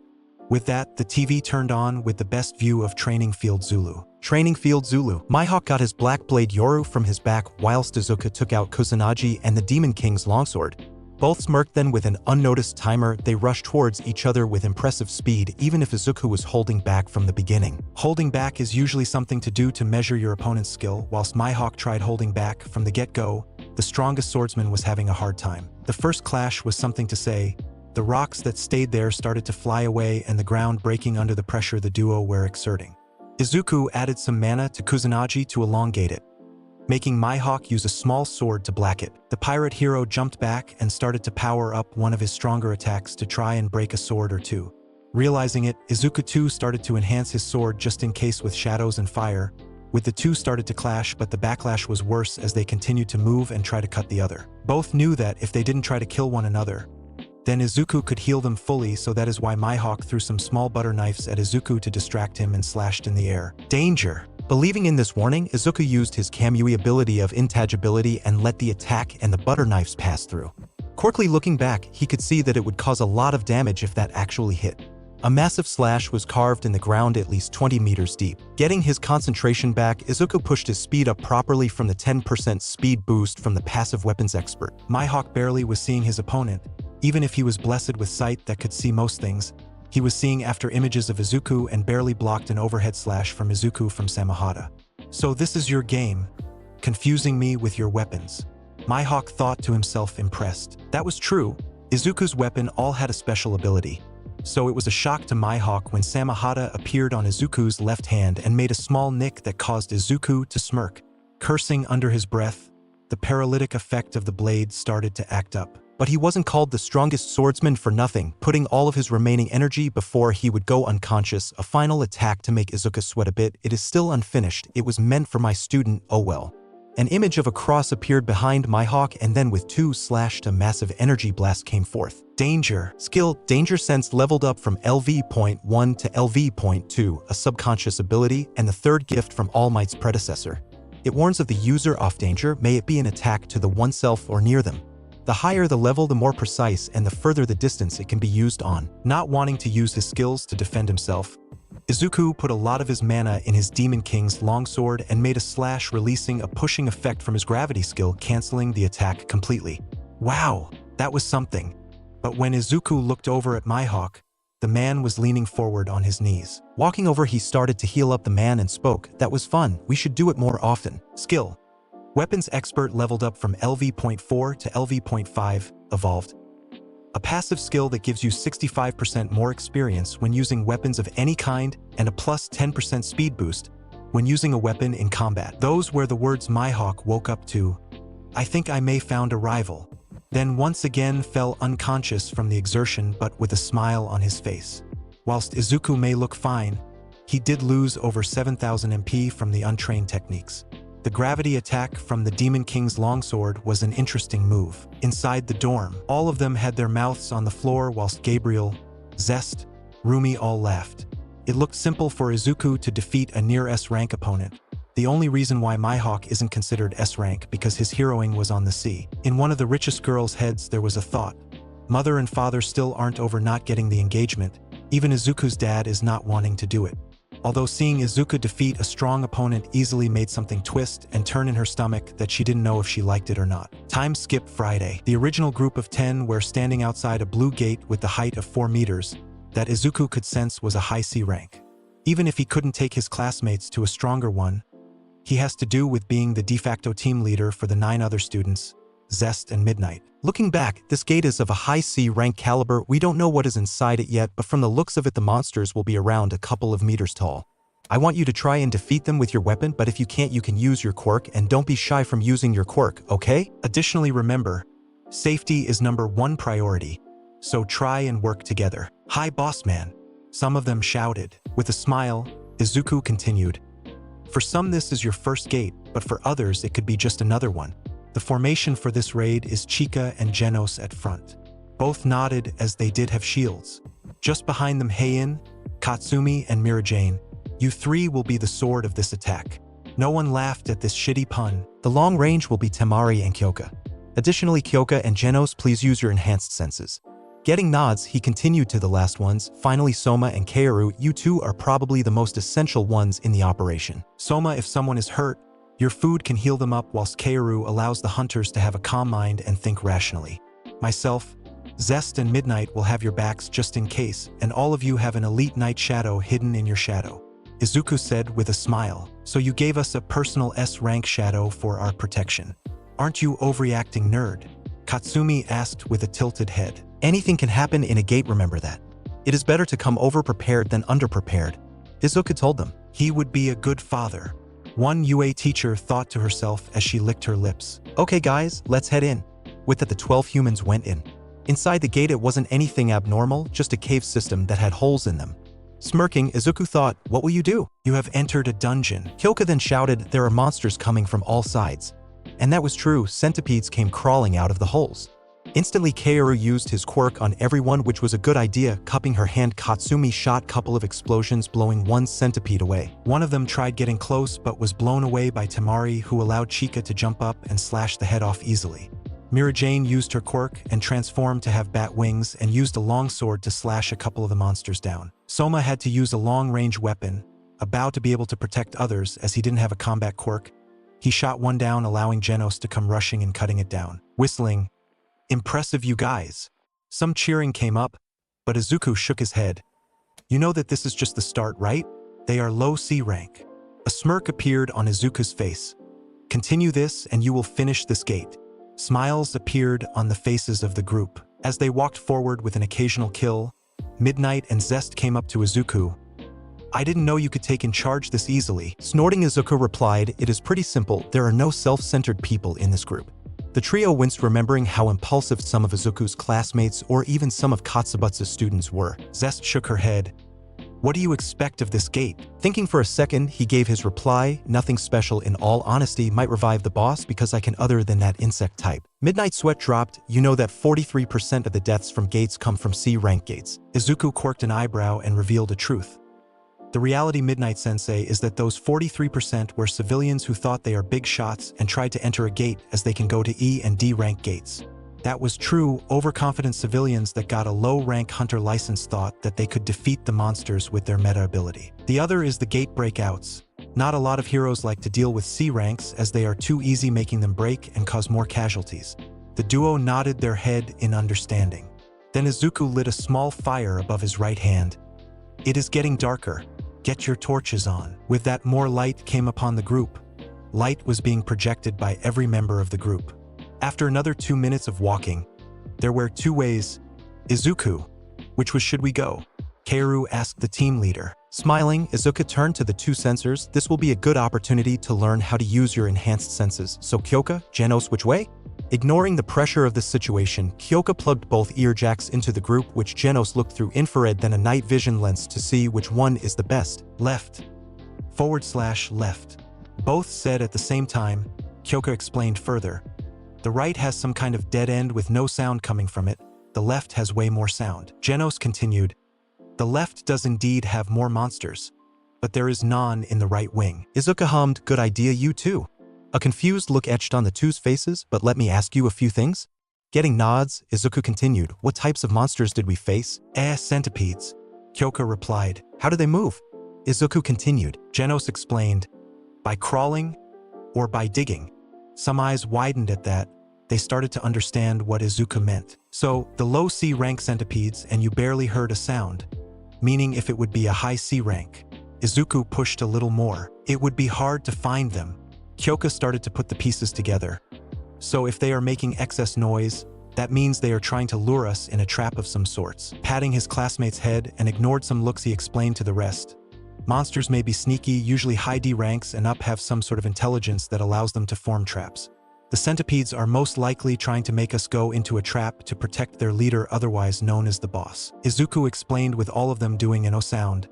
With that, the TV turned on with the best view of Training Field Zulu. Training Field Zulu. Mihawk got his Black Blade Yoru from his back, whilst Izuku took out Kusanagi and the Demon King's longsword. Both smirked. Then with an unnoticed timer, they rushed towards each other with impressive speed, even if Izuku was holding back from the beginning. Holding back is usually something to do to measure your opponent's skill. Whilst Mihawk tried holding back from the get-go, the strongest swordsman was having a hard time. The first clash was something to say. The rocks that stayed there started to fly away and the ground breaking under the pressure the duo were exerting. Izuku added some mana to Kusanagi to elongate it, making Mihawk use a small sword to black it. The pirate hero jumped back and started to power up one of his stronger attacks to try and break a sword or two. Realizing it, Izuku too started to enhance his sword just in case with shadows and fire. With the 2 started to clash, but the backlash was worse as they continued to move and try to cut the other. Both knew that if they didn't try to kill one another, then Izuku could heal them fully, so that is why Mihawk threw some small butter knives at Izuku to distract him and slashed in the air. Danger! Believing in this warning, Izuku used his Kamui ability of intangibility and let the attack and the butter knives pass through. Quickly looking back, he could see that it would cause a lot of damage if that actually hit. A massive slash was carved in the ground at least 20 meters deep. Getting his concentration back, Izuku pushed his speed up properly from the 10% speed boost from the passive weapons expert. Mihawk barely was seeing his opponent, Even if he was blessed with sight that could see most things, he was seeing after images of Izuku and barely blocked an overhead slash from Izuku from Samehada. So this is your game, confusing me with your weapons. Mihawk thought to himself, impressed. That was true. Izuku's weapon all had a special ability. So it was a shock to Mihawk when Samehada appeared on Izuku's left hand and made a small nick that caused Izuku to smirk. Cursing under his breath, the paralytic effect of the blade started to act up. But he wasn't called the strongest swordsman for nothing, putting all of his remaining energy before he would go unconscious. A final attack to make Izuku sweat a bit. It is still unfinished. It was meant for my student, oh well. An image of a cross appeared behind Mihawk, and then with two slashed, a massive energy blast came forth. Danger. Skill, Danger Sense leveled up from LV.1 to LV.2, a subconscious ability and the third gift from All Might's predecessor. It warns of the user of danger, may it be an attack to the oneself or near them. The higher the level, the more precise and the further the distance it can be used on. Not wanting to use his skills to defend himself, Izuku put a lot of his mana in his Demon King's longsword and made a slash, releasing a pushing effect from his gravity skill, canceling the attack completely. Wow, that was something. But when Izuku looked over at Mihawk, the man was leaning forward on his knees. Walking over, he started to heal up the man and spoke, "That was fun, we should do it more often." Skill. Weapons Expert leveled up from LV.4 to LV.5, evolved. A passive skill that gives you 65% more experience when using weapons of any kind and a plus 10% speed boost when using a weapon in combat. Those were the words Mihawk woke up to. I think I may found a rival. Then once again fell unconscious from the exertion, but with a smile on his face. Whilst Izuku may look fine, he did lose over 7,000 MP from the untrained techniques. The gravity attack from the Demon King's longsword was an interesting move. Inside the dorm, all of them had their mouths on the floor whilst Gabriel, Zest, Rumi all laughed. It looked simple for Izuku to defeat a near S-rank opponent. The only reason why Mihawk isn't considered S-rank because his heroing was on the C. In one of the richest girls' heads there was a thought. Mother and father still aren't over not getting the engagement. Even Izuku's dad is not wanting to do it. Although seeing Izuku defeat a strong opponent easily made something twist and turn in her stomach that she didn't know if she liked it or not. Time skip Friday. The original group of 10 were standing outside a blue gate with the height of 4 meters that Izuku could sense was a high C rank. Even if he couldn't take his classmates to a stronger one, he has to do with being the de facto team leader for the 9 other students, Zest and Midnight. Looking back, this gate is of a high C rank caliber. We don't know what is inside it yet, but from the looks of it the monsters will be around a couple of meters tall. I want you to try and defeat them with your weapon, but if you can't you can use your quirk, and don't be shy from using your quirk, okay? Additionally, remember, safety is #1 priority, so try and work together. Hi boss man, some of them shouted. With a smile, Izuku continued. For some this is your first gate, but for others it could be just another one. The formation for this raid is Chika and Genos at front. Both nodded as they did have shields. Just behind them Heian, Katsumi, and Mirajane. You 3 will be the sword of this attack. No one laughed at this shitty pun. The long range will be Temari and Kyoka. Additionally, Kyoka and Genos, please use your enhanced senses. Getting nods, he continued to the last ones. Finally, Soma and Kaoru, you 2 are probably the most essential ones in the operation. Soma, if someone is hurt, your food can heal them up, whilst Kaoru allows the hunters to have a calm mind and think rationally. Myself, Zest, and Midnight will have your backs just in case, and all of you have an elite night shadow hidden in your shadow. Izuku said with a smile, so you gave us a personal S-rank shadow for our protection. Aren't you overreacting, nerd? Katsumi asked with a tilted head. Anything can happen in a gate, remember that. It is better to come over-prepared than under-prepared, Izuku told them. He would be a good father. One UA teacher thought to herself as she licked her lips. Okay guys, let's head in. With that the 12 humans went in. Inside the gate it wasn't anything abnormal, just a cave system that had holes in them. Smirking, Izuku thought, what will you do? You have entered a dungeon. Kyoka then shouted, there are monsters coming from all sides. And that was true, centipedes came crawling out of the holes. Instantly Kaoru used his quirk on everyone, which was a good idea. Cupping her hand, Katsumi shot couple of explosions, blowing one centipede away. One of them tried getting close but was blown away by Temari, who allowed Chika to jump up and slash the head off easily. Mirajane used her quirk and transformed to have bat wings and used a longsword to slash a couple of the monsters down. Soma had to use a long-range weapon, about to be able to protect others as he didn't have a combat quirk. He shot one down, allowing Genos to come rushing and cutting it down. Whistling, impressive you guys. Some cheering came up, but Izuku shook his head. You know that this is just the start, right? They are low C rank. A smirk appeared on Izuku's face. Continue this and you will finish this gate. Smiles appeared on the faces of the group. As they walked forward with an occasional kill, Midnight and Zest came up to Izuku. I didn't know you could take in charge this easily. Snorting, Izuku replied, it is pretty simple. There are no self-centered people in this group. The trio winced, remembering how impulsive some of Izuku's classmates or even some of Katsubutsu's students were. Zest shook her head. What do you expect of this gate? Thinking for a second, he gave his reply, nothing special. In all honesty, might revive the boss because I can other than that insect type. Midnight sweat dropped. You know that 43% of the deaths from gates come from C-rank gates. Izuku quirked an eyebrow and revealed a truth. The reality, Midnight Sensei, is that those 43% were civilians who thought they are big shots and tried to enter a gate as they can go to E and D rank gates. That was true. Overconfident civilians that got a low-rank hunter license thought that they could defeat the monsters with their meta ability. The other is the gate breakouts. Not a lot of heroes like to deal with C ranks as they are too easy, making them break and cause more casualties. The duo nodded their head in understanding. Then Izuku lit a small fire above his right hand. It is getting darker. Get your torches on. With that, more light came upon the group. Light was being projected by every member of the group. After another 2 minutes of walking, there were two ways. Izuku, which way should we go? Kaoru asked the team leader. Smiling, Izuku turned to the two sensors. This will be a good opportunity to learn how to use your enhanced senses. So Kyoka, Genos, which way? Ignoring the pressure of the situation, Kyoka plugged both earjacks into the group, which Genos looked through infrared then a night vision lens to see which one is the best. Left. /left. Both said at the same time. Kyoka explained further. The right has some kind of dead end with no sound coming from it. The left has way more sound. Genos continued. The left does indeed have more monsters, but there is none in the right wing. Izuku hummed, good idea, you too. A confused look etched on the two's faces, but let me ask you a few things. Getting nods, Izuku continued. What types of monsters did we face? Centipedes. Kyoka replied. How do they move? Izuku continued. Genos explained. By crawling or by digging. Some eyes widened at that. They started to understand what Izuku meant. So, the low C rank centipedes and you barely heard a sound. Meaning if it would be a high C rank. Izuku pushed a little more. It would be hard to find them. Kyoka started to put the pieces together. So if they are making excess noise, that means they are trying to lure us in a trap of some sorts. Patting his classmate's head and ignored some looks, he explained to the rest. Monsters may be sneaky, usually high D ranks and up have some sort of intelligence that allows them to form traps. The centipedes are most likely trying to make us go into a trap to protect their leader, otherwise known as the boss. Izuku explained, with all of them doing an O sound.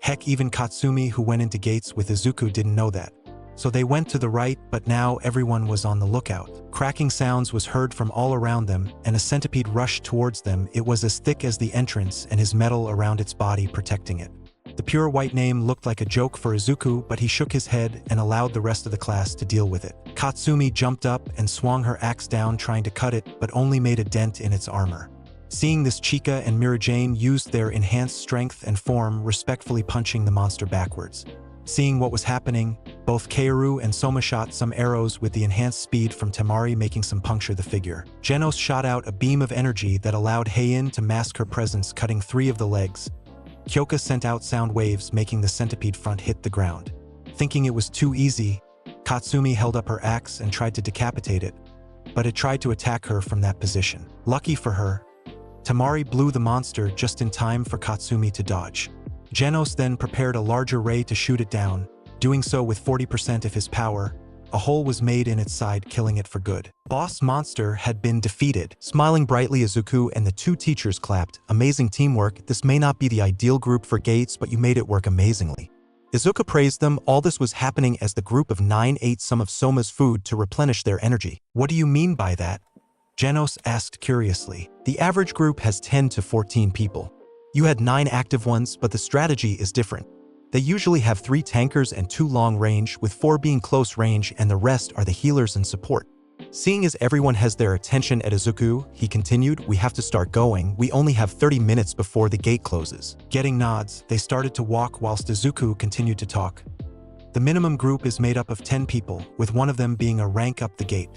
Heck, even Katsumi, who went into gates with Izuku, didn't know that. So they went to the right, but now everyone was on the lookout. Cracking sounds was heard from all around them, and a centipede rushed towards them. It was as thick as the entrance and his metal around its body protecting it. The pure white name looked like a joke for Izuku, but he shook his head and allowed the rest of the class to deal with it. Katsumi jumped up and swung her axe down, trying to cut it, but only made a dent in its armor. Seeing this, Chika and Mirajane used their enhanced strength and form, respectfully punching the monster backwards. Seeing what was happening, both Kaoru and Soma shot some arrows with the enhanced speed from Temari, making some puncture the figure. Genos shot out a beam of energy that allowed Heian to mask her presence, cutting 3 of the legs. Kyoka sent out sound waves, making the centipede front hit the ground. Thinking it was too easy, Katsumi held up her axe and tried to decapitate it, but it tried to attack her from that position. Lucky for her, Temari blew the monster just in time for Katsumi to dodge. Genos then prepared a larger ray to shoot it down, doing so with 40% of his power. A hole was made in its side, killing it for good. Boss monster had been defeated. Smiling brightly, Izuku and the 2 teachers clapped. Amazing teamwork. This may not be the ideal group for gates, but you made it work amazingly. Izuku praised them. All this was happening as the group of 9 ate some of Soma's food to replenish their energy. What do you mean by that? Genos asked curiously. The average group has 10 to 14 people. You had 9 active ones, but the strategy is different. They usually have 3 tankers and 2 long range, with 4 being close range and the rest are the healers and support. Seeing as everyone has their attention at Izuku, he continued, we have to start going. We only have 30 minutes before the gate closes. Getting nods, they started to walk whilst Izuku continued to talk. The minimum group is made up of 10 people, with one of them being a rank up the gate.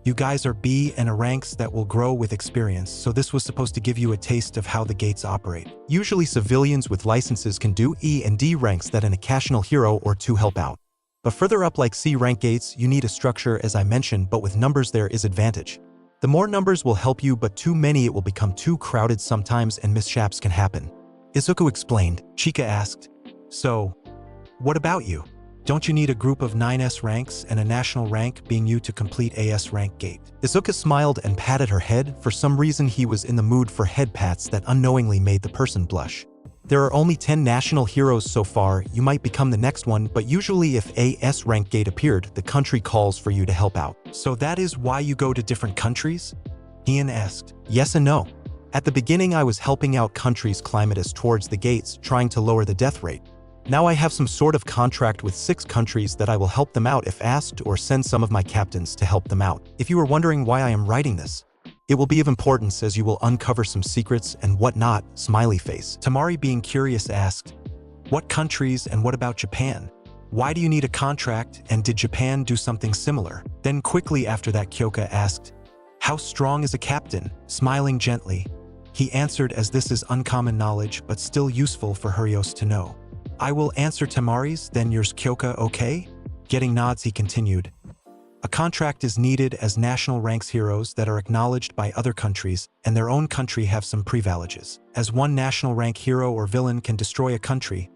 You guys are B and A ranks that will grow with experience, so this was supposed to give you a taste of how the gates operate. Usually civilians with licenses can do E and D ranks that an occasional hero or two help out. But further up like C rank gates, you need a structure as I mentioned, but with numbers there is advantage. The more numbers will help you, but too many it will become too crowded sometimes and mishaps can happen. Izuku explained. Chika asked, so, what about you? Don't you need a group of 9S ranks and a national rank being you to complete AS rank gate? Izuku smiled and patted her head. For some reason he was in the mood for head pats that unknowingly made the person blush. There are only 10 national heroes so far, you might become the next one, but usually if AS rank gate appeared, the country calls for you to help out. So that is why you go to different countries? Ian asked. Yes and no. At the beginning I was helping out countries climatus towards the gates, trying to lower the death rate. Now I have some sort of contract with 6 countries that I will help them out if asked or send some of my captains to help them out. If you were wondering why I am writing this, it will be of importance as you will uncover some secrets and whatnot, smiley face. Tamari being curious asked, what countries and what about Japan? Why do you need a contract and did Japan do something similar? Then quickly after that Kyoka asked, how strong is a captain? Smiling gently, he answered as this is uncommon knowledge but still useful for Hurios to know. I will answer Tamari's, then yours Kyoka, okay? Getting nods he continued. A contract is needed as national ranks heroes that are acknowledged by other countries and their own country have some privileges. As one national rank hero or villain can destroy a country,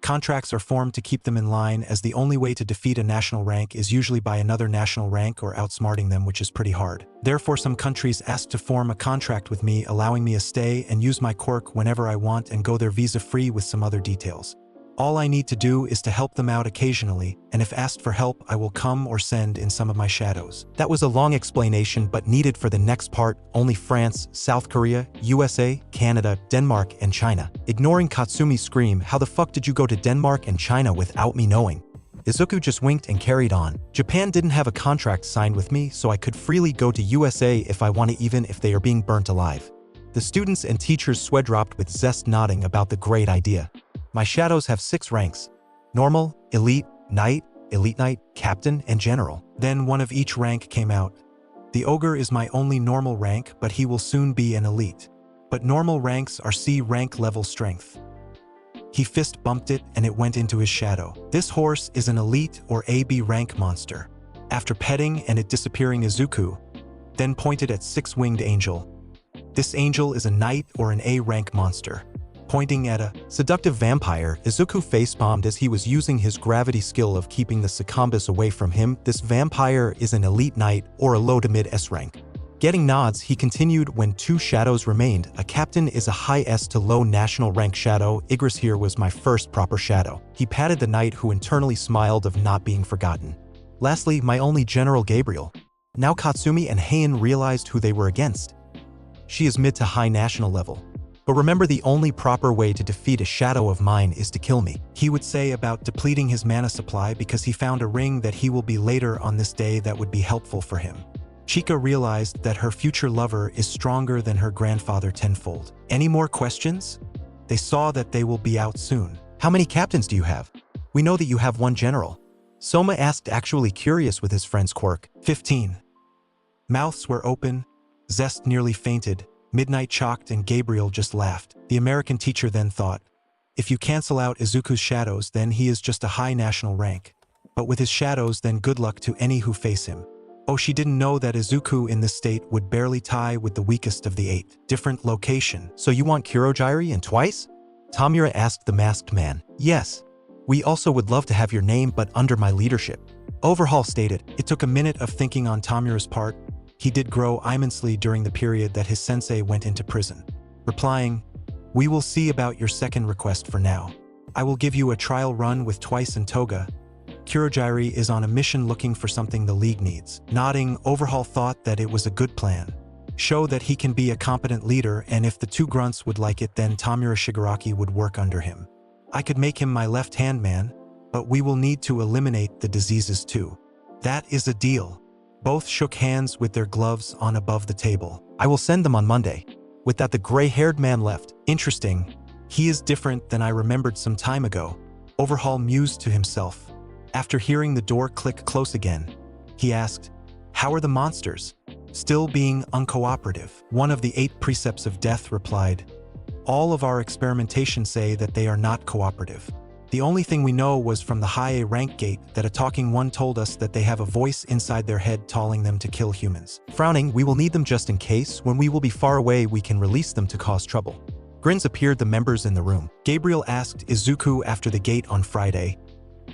contracts are formed to keep them in line as the only way to defeat a national rank is usually by another national rank or outsmarting them, which is pretty hard. Therefore some countries asked to form a contract with me allowing me a stay and use my quirk whenever I want and go there visa-free with some other details. All I need to do is to help them out occasionally, and if asked for help, I will come or send in some of my shadows. That was a long explanation but needed for the next part. Only France, South Korea, USA, Canada, Denmark, and China. Ignoring Katsumi's scream, how the fuck did you go to Denmark and China without me knowing? Izuku just winked and carried on. Japan didn't have a contract signed with me, so I could freely go to USA if I want to, even if they are being burnt alive. The students and teachers sweat-dropped with zest, nodding about the great idea. My shadows have 6 ranks: normal, elite knight, captain, and general. Then one of each rank came out. The ogre is my only normal rank, but he will soon be an elite. But normal ranks are C rank level strength. He fist bumped it and it went into his shadow. This horse is an elite or AB rank monster. After petting and it disappearing, Izuku then pointed at 6-winged angel. This angel is a knight or an A rank monster. Pointing at a seductive vampire, Izuku facepalmed as he was using his gravity skill of keeping the succumbus away from him. This vampire is an elite knight or a low to mid S rank. Getting nods, he continued, when 2 shadows remained. A captain is a high S to low national rank shadow. Igris here was my first proper shadow. He patted the knight who internally smiled of not being forgotten. Lastly, my only general Gabriel. Now Katsumi and Heian realized who they were against. She is mid to high national level. But remember, the only proper way to defeat a shadow of mine is to kill me. He would say about depleting his mana supply because he found a ring that he will be later on this day that would be helpful for him. Chika realized that her future lover is stronger than her grandfather tenfold. Any more questions? They saw that they will be out soon. How many captains do you have? We know that you have 1 general. Soma asked, actually curious with his friend's quirk. 15. Mouths were open. Zest nearly fainted. Midnight chalked and Gabriel just laughed. The American teacher then thought, if you cancel out Izuku's shadows, then he is just a high national rank. But with his shadows, then good luck to any who face him. Oh, she didn't know that Izuku in this state would barely tie with the weakest of the 8. Different location. So you want Kurogiri and twice? Tamura asked the masked man. Yes. We also would love to have your name, but under my leadership. Overhaul stated. It took a minute of thinking on Tamura's part. He did grow immensely during the period that his sensei went into prison. Replying, we will see about your second request for now. I will give you a trial run with Twice and Toga. Kurogiri is on a mission looking for something the League needs. Nodding, Overhaul thought that it was a good plan. Show that he can be a competent leader, and if the 2 grunts would like it, then Tamura Shigaraki would work under him. I could make him my left-hand man, but we will need to eliminate the diseases too. That is a deal. Both shook hands with their gloves on above the table. I will send them on Monday. With that, the gray-haired man left. Interesting. He is different than I remembered some time ago. Overhaul mused to himself. After hearing the door click close again, he asked, How are the monsters? Still being uncooperative. One of the 8 precepts of death replied, all of our experimentations say that they are not cooperative. The only thing we know was from the high A rank gate that a talking one told us that they have a voice inside their head telling them to kill humans. Frowning, we will need them just in case. When we will be far away, we can release them to cause trouble. Grins appeared the members in the room. Gabriel asked Izuku after the gate on Friday,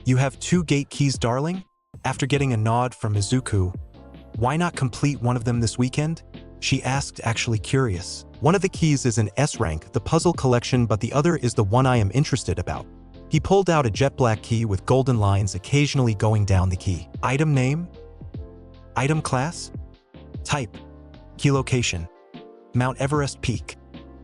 you have 2 gate keys, darling? After getting a nod from Izuku, why not complete one of them this weekend? She asked, actually curious. One of the keys is an S rank, the puzzle collection, but the other is the one I am interested about. He pulled out a jet black key with golden lines occasionally going down the key. Item name? Item class? Type? Key location? Mount Everest peak.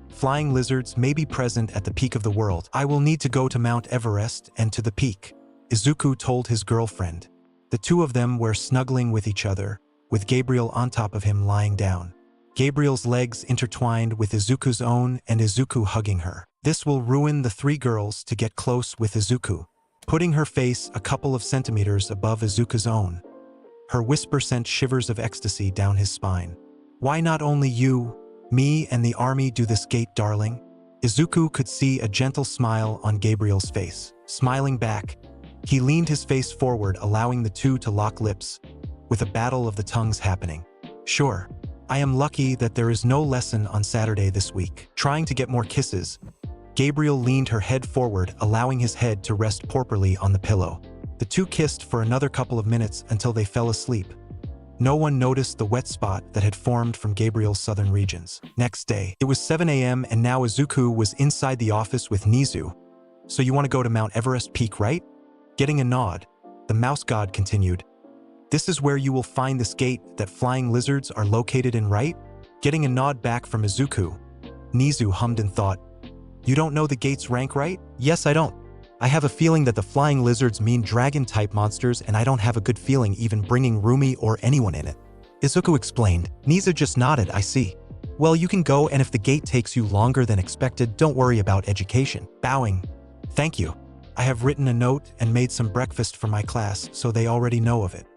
Flying lizards may be present at the peak of the world. I will need to go to Mount Everest and to the peak, Izuku told his girlfriend. The two of them were snuggling with each other, with Gabriel on top of him lying down. Gabriel's legs intertwined with Izuku's own and Izuku hugging her. This will ruin the 3 girls to get close with Izuku, putting her face a couple of centimeters above Izuku's own. Her whisper sent shivers of ecstasy down his spine. Why not only you, me and the army do this gate, darling? Izuku could see a gentle smile on Gabriel's face. Smiling back, he leaned his face forward, allowing the two to lock lips, with a battle of the tongues happening. Sure, I am lucky that there is no lesson on Saturday this week. Trying to get more kisses, Gabriel leaned her head forward, allowing his head to rest properly on the pillow. The two kissed for another couple of minutes until they fell asleep. No one noticed the wet spot that had formed from Gabriel's southern regions. Next day, it was 7 a.m. and now Izuku was inside the office with Nizu. So you want to go to Mount Everest peak, right? Getting a nod, the mouse god continued. This is where you will find this gate that flying lizards are located in, right? Getting a nod back from Izuku, Nizu hummed and thought, you don't know the gate's rank, right? Yes, I don't. I have a feeling that the flying lizards mean dragon-type monsters, and I don't have a good feeling even bringing Rumi or anyone in it. Izuku explained. Nizu just nodded, I see. Well, you can go, and if the gate takes you longer than expected, don't worry about education. Bowing. Thank you. I have written a note and made some breakfast for my class, so they already know of it.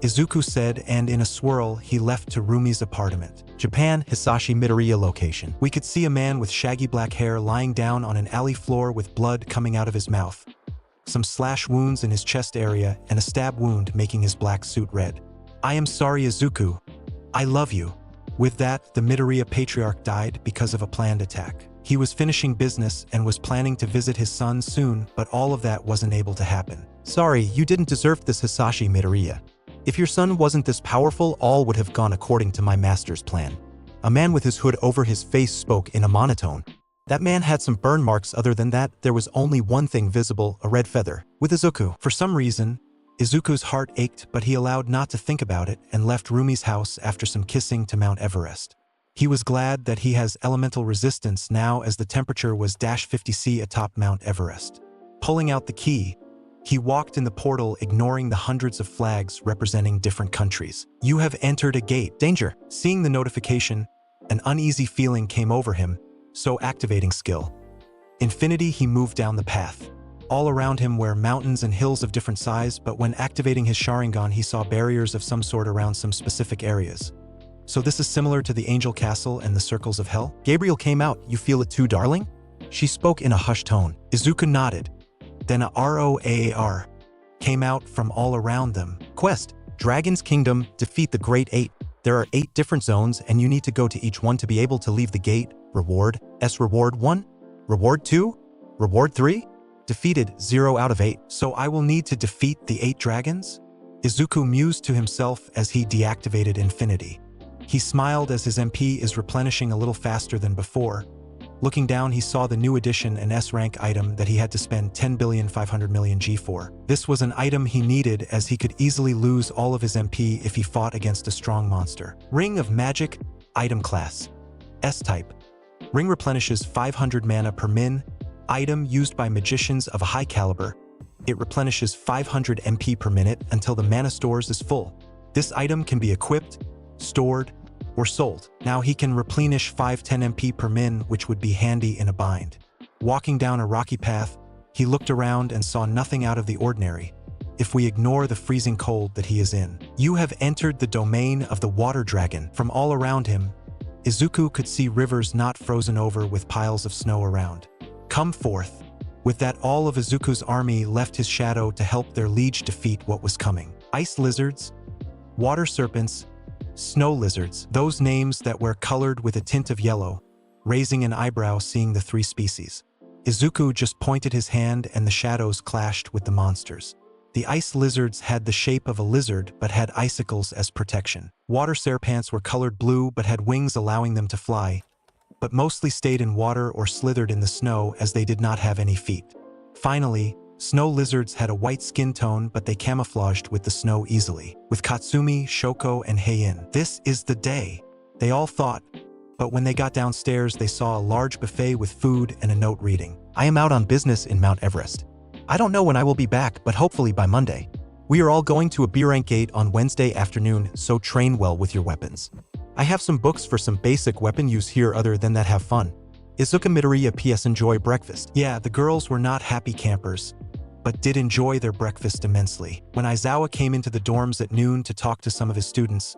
Izuku said, and in a swirl, he left to Rumi's apartment. Japan, Hisashi Midoriya location. We could see a man with shaggy black hair lying down on an alley floor with blood coming out of his mouth. Some slash wounds in his chest area and a stab wound making his black suit red. I am sorry, Izuku. I love you. With that, the Midoriya patriarch died because of a planned attack. He was finishing business and was planning to visit his son soon, but all of that wasn't able to happen. Sorry, you didn't deserve this, Hisashi Midoriya. If your son wasn't this powerful, all would have gone according to my master's plan. A man with his hood over his face spoke in a monotone. That man had some burn marks. Other than that, there was only one thing visible, a red feather. With Izuku. For some reason, Izuku's heart ached, but he allowed not to think about it and left Rumi's house after some kissing to Mount Everest. He was glad that he has elemental resistance now, as the temperature was -50°C atop Mount Everest. Pulling out the key, he walked in the portal, ignoring the hundreds of flags representing different countries. You have entered a gate. Danger. Seeing the notification, an uneasy feeling came over him, so activating skill Infinity, he moved down the path. All around him were mountains and hills of different size, but when activating his Sharingan, he saw barriers of some sort around some specific areas. So this is similar to the Angel Castle and the Circles of Hell? Gabriel came out. You feel it too, darling? She spoke in a hushed tone. Izuku nodded. Then a ROAAR came out from all around them. Quest: Dragon's Kingdom, defeat the Great 8. There are 8 different zones and you need to go to each one to be able to leave the gate. Reward: Reward 1, Reward 2, Reward 3. Defeated 0 out of 8. So I will need to defeat the 8 dragons? Izuku mused to himself as he deactivated Infinity. He smiled as his MP is replenishing a little faster than before. Looking down, he saw the new addition, an S-rank item that he had to spend 10,500,000,000 G for. This was an item he needed, as he could easily lose all of his MP if he fought against a strong monster. Ring of Magic, item class S-type. Ring replenishes 500 mana per min. Item used by magicians of a high caliber. It replenishes 500 MP per minute until the mana stores is full. This item can be equipped, stored, or sold. Now he can replenish 510 MP per min, which would be handy in a bind. Walking down a rocky path, he looked around and saw nothing out of the ordinary. if we ignore the freezing cold that he is in. You have entered the domain of the water dragon. From all around him, Izuku could see rivers not frozen over with piles of snow around. Come forth. With that, all of Izuku's army left his shadow to help their liege defeat what was coming. Ice lizards, water serpents, snow lizards, those names that were colored with a tint of yellow, raising an eyebrow seeing the three species. Izuku just pointed his hand and the shadows clashed with the monsters. The ice lizards had the shape of a lizard but had icicles as protection. Water serpents were colored blue but had wings allowing them to fly, but mostly stayed in water or slithered in the snow as they did not have any feet. Finally, snow lizards had a white skin tone but they camouflaged with the snow easily. With Katsumi, Shoko, and Heiin, this is the day, they all thought. But when they got downstairs, they saw a large buffet with food and a note reading, "I am out on business in Mount Everest. I don't know when I will be back, but hopefully by Monday. We are all going to a B rank gate on Wednesday afternoon, so train well with your weapons. I have some books for some basic weapon use here. Other than that, have fun. Izuku Midoriya PS enjoy breakfast." Yeah, the girls were not happy campers, but did enjoy their breakfast immensely. When Aizawa came into the dorms at noon to talk to some of his students,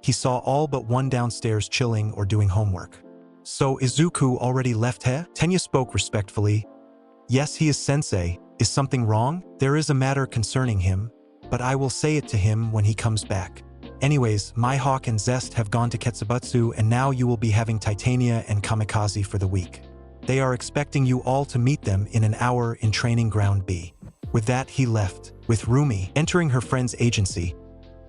he saw all but one downstairs chilling or doing homework. "So Izuku already left, he?" Tenya spoke respectfully. "Yes, he is sensei. Is something wrong? There is a matter concerning him, but I will say it to him when he comes back. Anyways, Mihawk and Zest have gone to Ketsubutsu and now you will be having Titania and Kamikaze for the week. They are expecting you all to meet them in an hour in Training Ground B." With that, he left. With Rumi entering her friend's agency,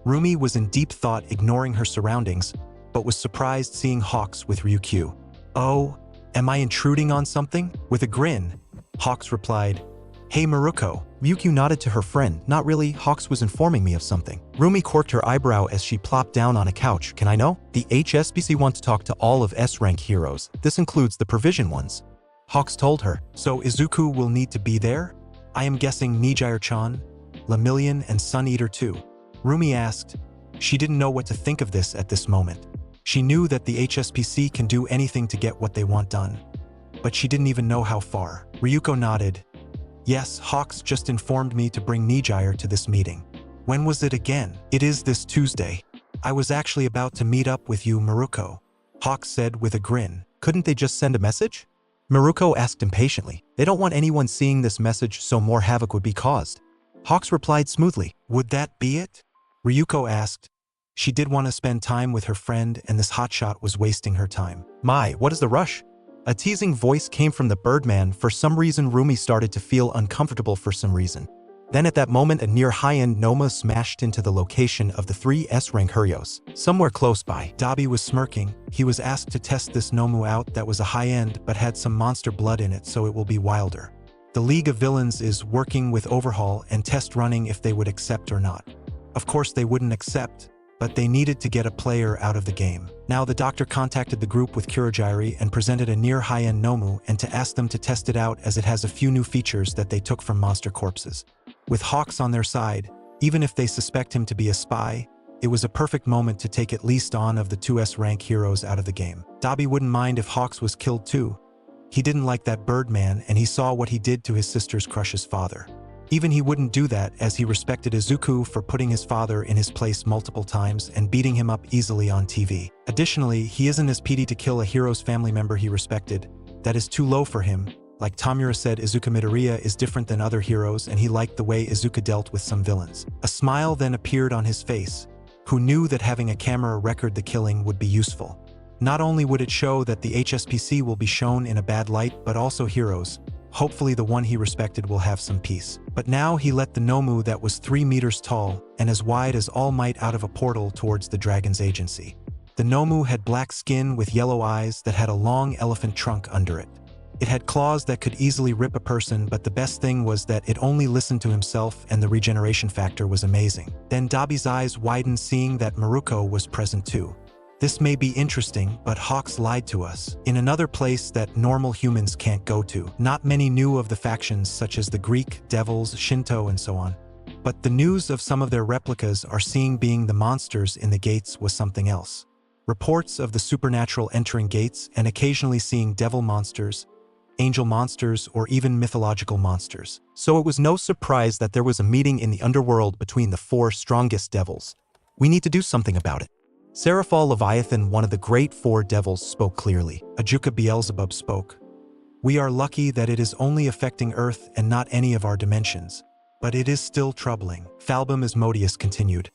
Rumi was in deep thought, ignoring her surroundings, but was surprised seeing Hawks with Ryukyu. "Oh, am I intruding on something?" With a grin, Hawks replied, "Hey Maruko." Ryukyu nodded to her friend. "Not really, Hawks was informing me of something." Rumi quirked her eyebrow as she plopped down on a couch. "Can I know?" "The HSBC want to talk to all of S-rank heroes. This includes the provision ones," Hawks told her. "So Izuku will need to be there? I am guessing Nijire-chan, Lemillion, and Sun Eater too," Rumi asked. She didn't know what to think of this at this moment. She knew that the HSPC can do anything to get what they want done, but she didn't even know how far. Ryuko nodded. "Yes, Hawks just informed me to bring Nijire to this meeting." "When was it again?" "It is this Tuesday. I was actually about to meet up with you, Maruko," Hawks said with a grin. "Couldn't they just send a message?" Maruko asked impatiently. "They don't want anyone seeing this message, so more havoc would be caused." Hawks replied smoothly. "Would that be it?" Ryuko asked. She did want to spend time with her friend, and this hotshot was wasting her time. "My, what is the rush?" A teasing voice came from the Birdman. For some reason, Rumi started to feel uncomfortable for some reason. Then at that moment, a near high-end Noma smashed into the location of the three S-rank heroes. Somewhere close by, Dabi was smirking. He was asked to test this Nomu out that was a high-end but had some monster blood in it, so it will be wilder. The League of Villains is working with Overhaul and test running if they would accept or not. Of course they wouldn't accept, but they needed to get a player out of the game. Now the doctor contacted the group with Kurogiri and presented a near high-end Nomu and to ask them to test it out as it has a few new features that they took from Monster Corpses. With Hawks on their side, even if they suspect him to be a spy, it was a perfect moment to take at least one of the 2S rank heroes out of the game. Dabi wouldn't mind if Hawks was killed too. He didn't like that Birdman and he saw what he did to his sister's crush's father. Even he wouldn't do that as he respected Izuku for putting his father in his place multiple times and beating him up easily on TV. Additionally, he isn't as petty to kill a hero's family member he respected. That is too low for him. Like Tamura said, Izuku Midoriya is different than other heroes and he liked the way Izuku dealt with some villains. A smile then appeared on his face, who knew that having a camera record the killing would be useful. Not only would it show that the HSPC will be shown in a bad light, but also heroes. Hopefully the one he respected will have some peace. But now he let the Nomu that was 3 meters tall and as wide as All Might out of a portal towards the dragon's agency. The Nomu had black skin with yellow eyes that had a long elephant trunk under it. It had claws that could easily rip a person, but the best thing was that it only listened to himself and the regeneration factor was amazing. Then Dabi's eyes widened seeing that Maruko was present too. This may be interesting, but Hawks lied to us. In another place that normal humans can't go to. Not many knew of the factions such as the Greek, Devils, Shinto, and so on. But the news of some of their replicas are seeing being the monsters in the gates was something else. Reports of the supernatural entering gates and occasionally seeing devil monsters, angel monsters, or even mythological monsters. So it was no surprise that there was a meeting in the underworld between the 4 strongest devils. We need to do something about it. Seraphal Leviathan, one of the great 4 devils, spoke clearly. Ajuka Beelzebub spoke. We are lucky that it is only affecting Earth and not any of our dimensions. But it is still troubling. Falbum Asmodeus continued.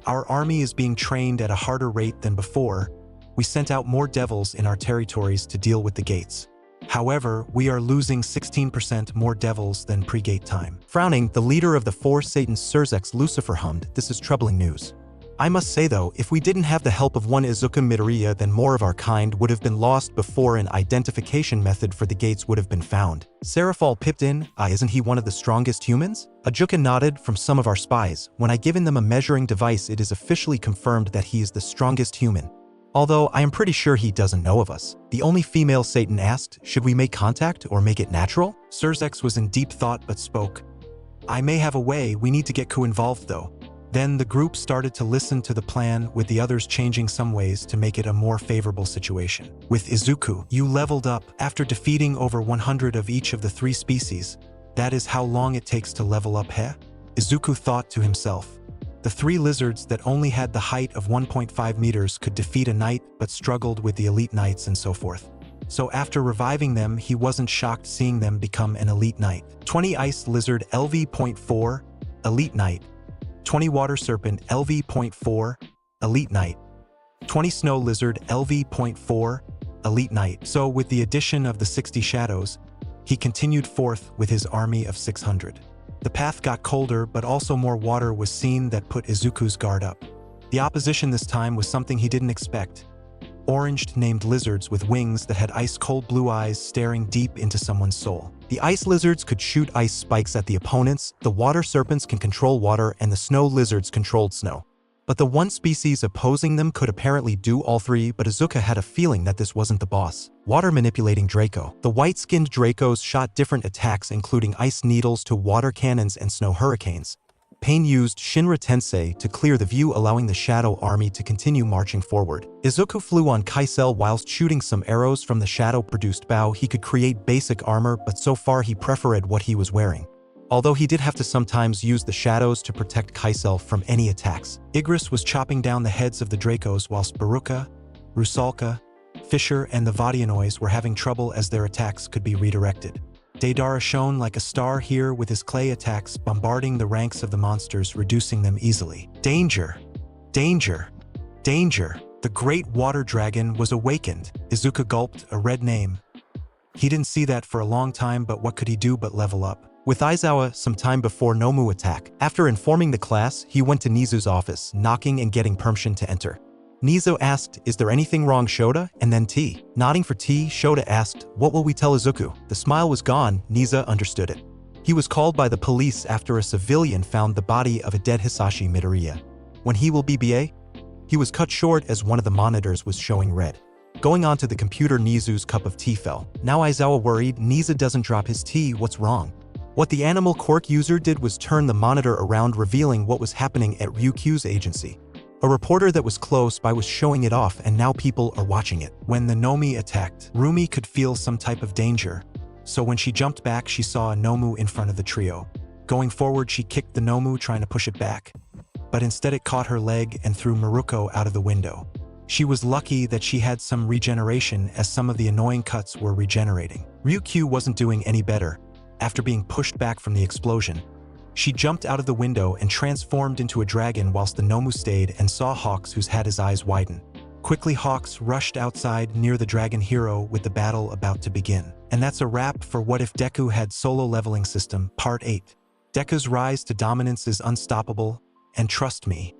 Our army is being trained at a harder rate than before. We sent out more devils in our territories to deal with the gates. However, we are losing 16% more devils than pre-gate time. Frowning, the leader of the 4 Satans, Surzex Lucifer, hummed, this is troubling news. I must say though, if we didn't have the help of one Izuku Midoriya, then more of our kind would have been lost before an identification method for the gates would have been found. Seraphal pipped in, isn't he one of the strongest humans? Ajuka nodded. From some of our spies, when I given them a measuring device, it is officially confirmed that he is the strongest human. Although I am pretty sure he doesn't know of us. The only female Satan asked, should we make contact or make it natural? Surzex was in deep thought but spoke. I may have a way, we need to get Ku involved though. Then the group started to listen to the plan, with the others changing some ways to make it a more favorable situation. With Izuku, you leveled up after defeating over 100 of each of the 3 species. That is how long it takes to level up, heh? Izuku thought to himself. The 3 lizards that only had the height of 1.5 meters could defeat a knight but struggled with the elite knights and so forth. So after reviving them, he wasn't shocked seeing them become an elite knight. 20 Ice Lizard LV.4, Elite Knight. 20 Water Serpent LV.4, Elite Knight. 20 Snow Lizard LV.4, Elite Knight. So with the addition of the 60 shadows, he continued forth with his army of 600. The path got colder, but also more water was seen that put Izuku's guard up. The opposition this time was something he didn't expect. Oranged named lizards with wings that had ice-cold blue eyes staring deep into someone's soul. The ice lizards could shoot ice spikes at the opponents, the water serpents can control water, and the snow lizards controlled snow. But the one species opposing them could apparently do all 3, but Izuka had a feeling that this wasn't the boss. Water-manipulating Draco. The white-skinned Dracos shot different attacks, including ice needles to water cannons and snow hurricanes. Pain used Shinra Tensei to clear the view, allowing the Shadow Army to continue marching forward. Izuku flew on Kaisel whilst shooting some arrows from the shadow-produced bow. He could create basic armor, but so far he preferred what he was wearing. Although he did have to sometimes use the shadows to protect Kaisel from any attacks. Igris was chopping down the heads of the Dracos whilst Baruka, Rusalka, Fisher, and the Vadianois were having trouble as their attacks could be redirected. Deidara shone like a star here with his clay attacks bombarding the ranks of the monsters, reducing them easily. Danger! Danger! Danger! The great water dragon was awakened. Izuka gulped, a red name. He didn't see that for a long time, but what could he do but level up? With Aizawa, some time before Nomu attack, after informing the class, he went to Nizu's office, knocking and getting permission to enter. Nizu asked, is there anything wrong, Shota? And then T. Nodding for T, Shota asked, what will we tell Izuku? The smile was gone. Nizu understood it. He was called by the police after a civilian found the body of a dead Hisashi Midoriya. When he will be BA? He was cut short as one of the monitors was showing red. Going onto the computer, Nizu's cup of tea fell. Now Aizawa worried, Nizu doesn't drop his tea, what's wrong? What the animal quirk user did was turn the monitor around, revealing what was happening at Ryukyu's agency. A reporter that was close by was showing it off, and now people are watching it. When the Nomi attacked, Rumi could feel some type of danger. So when she jumped back, she saw a Nomu in front of the trio. Going forward, she kicked the Nomu, trying to push it back. But instead it caught her leg and threw Maruko out of the window. She was lucky that she had some regeneration, as some of the annoying cuts were regenerating. Ryukyu wasn't doing any better. After being pushed back from the explosion, she jumped out of the window and transformed into a dragon, whilst the Nomu stayed and saw Hawks, who's had his eyes widen. Quickly, Hawks rushed outside near the dragon hero with the battle about to begin. And that's a wrap for What If Deku Had Solo Leveling System, Part 8. Deku's rise to dominance is unstoppable, and trust me,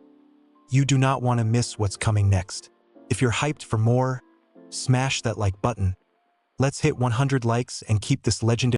you do not want to miss what's coming next. If you're hyped for more, smash that like button. Let's hit 100 likes and keep this legendary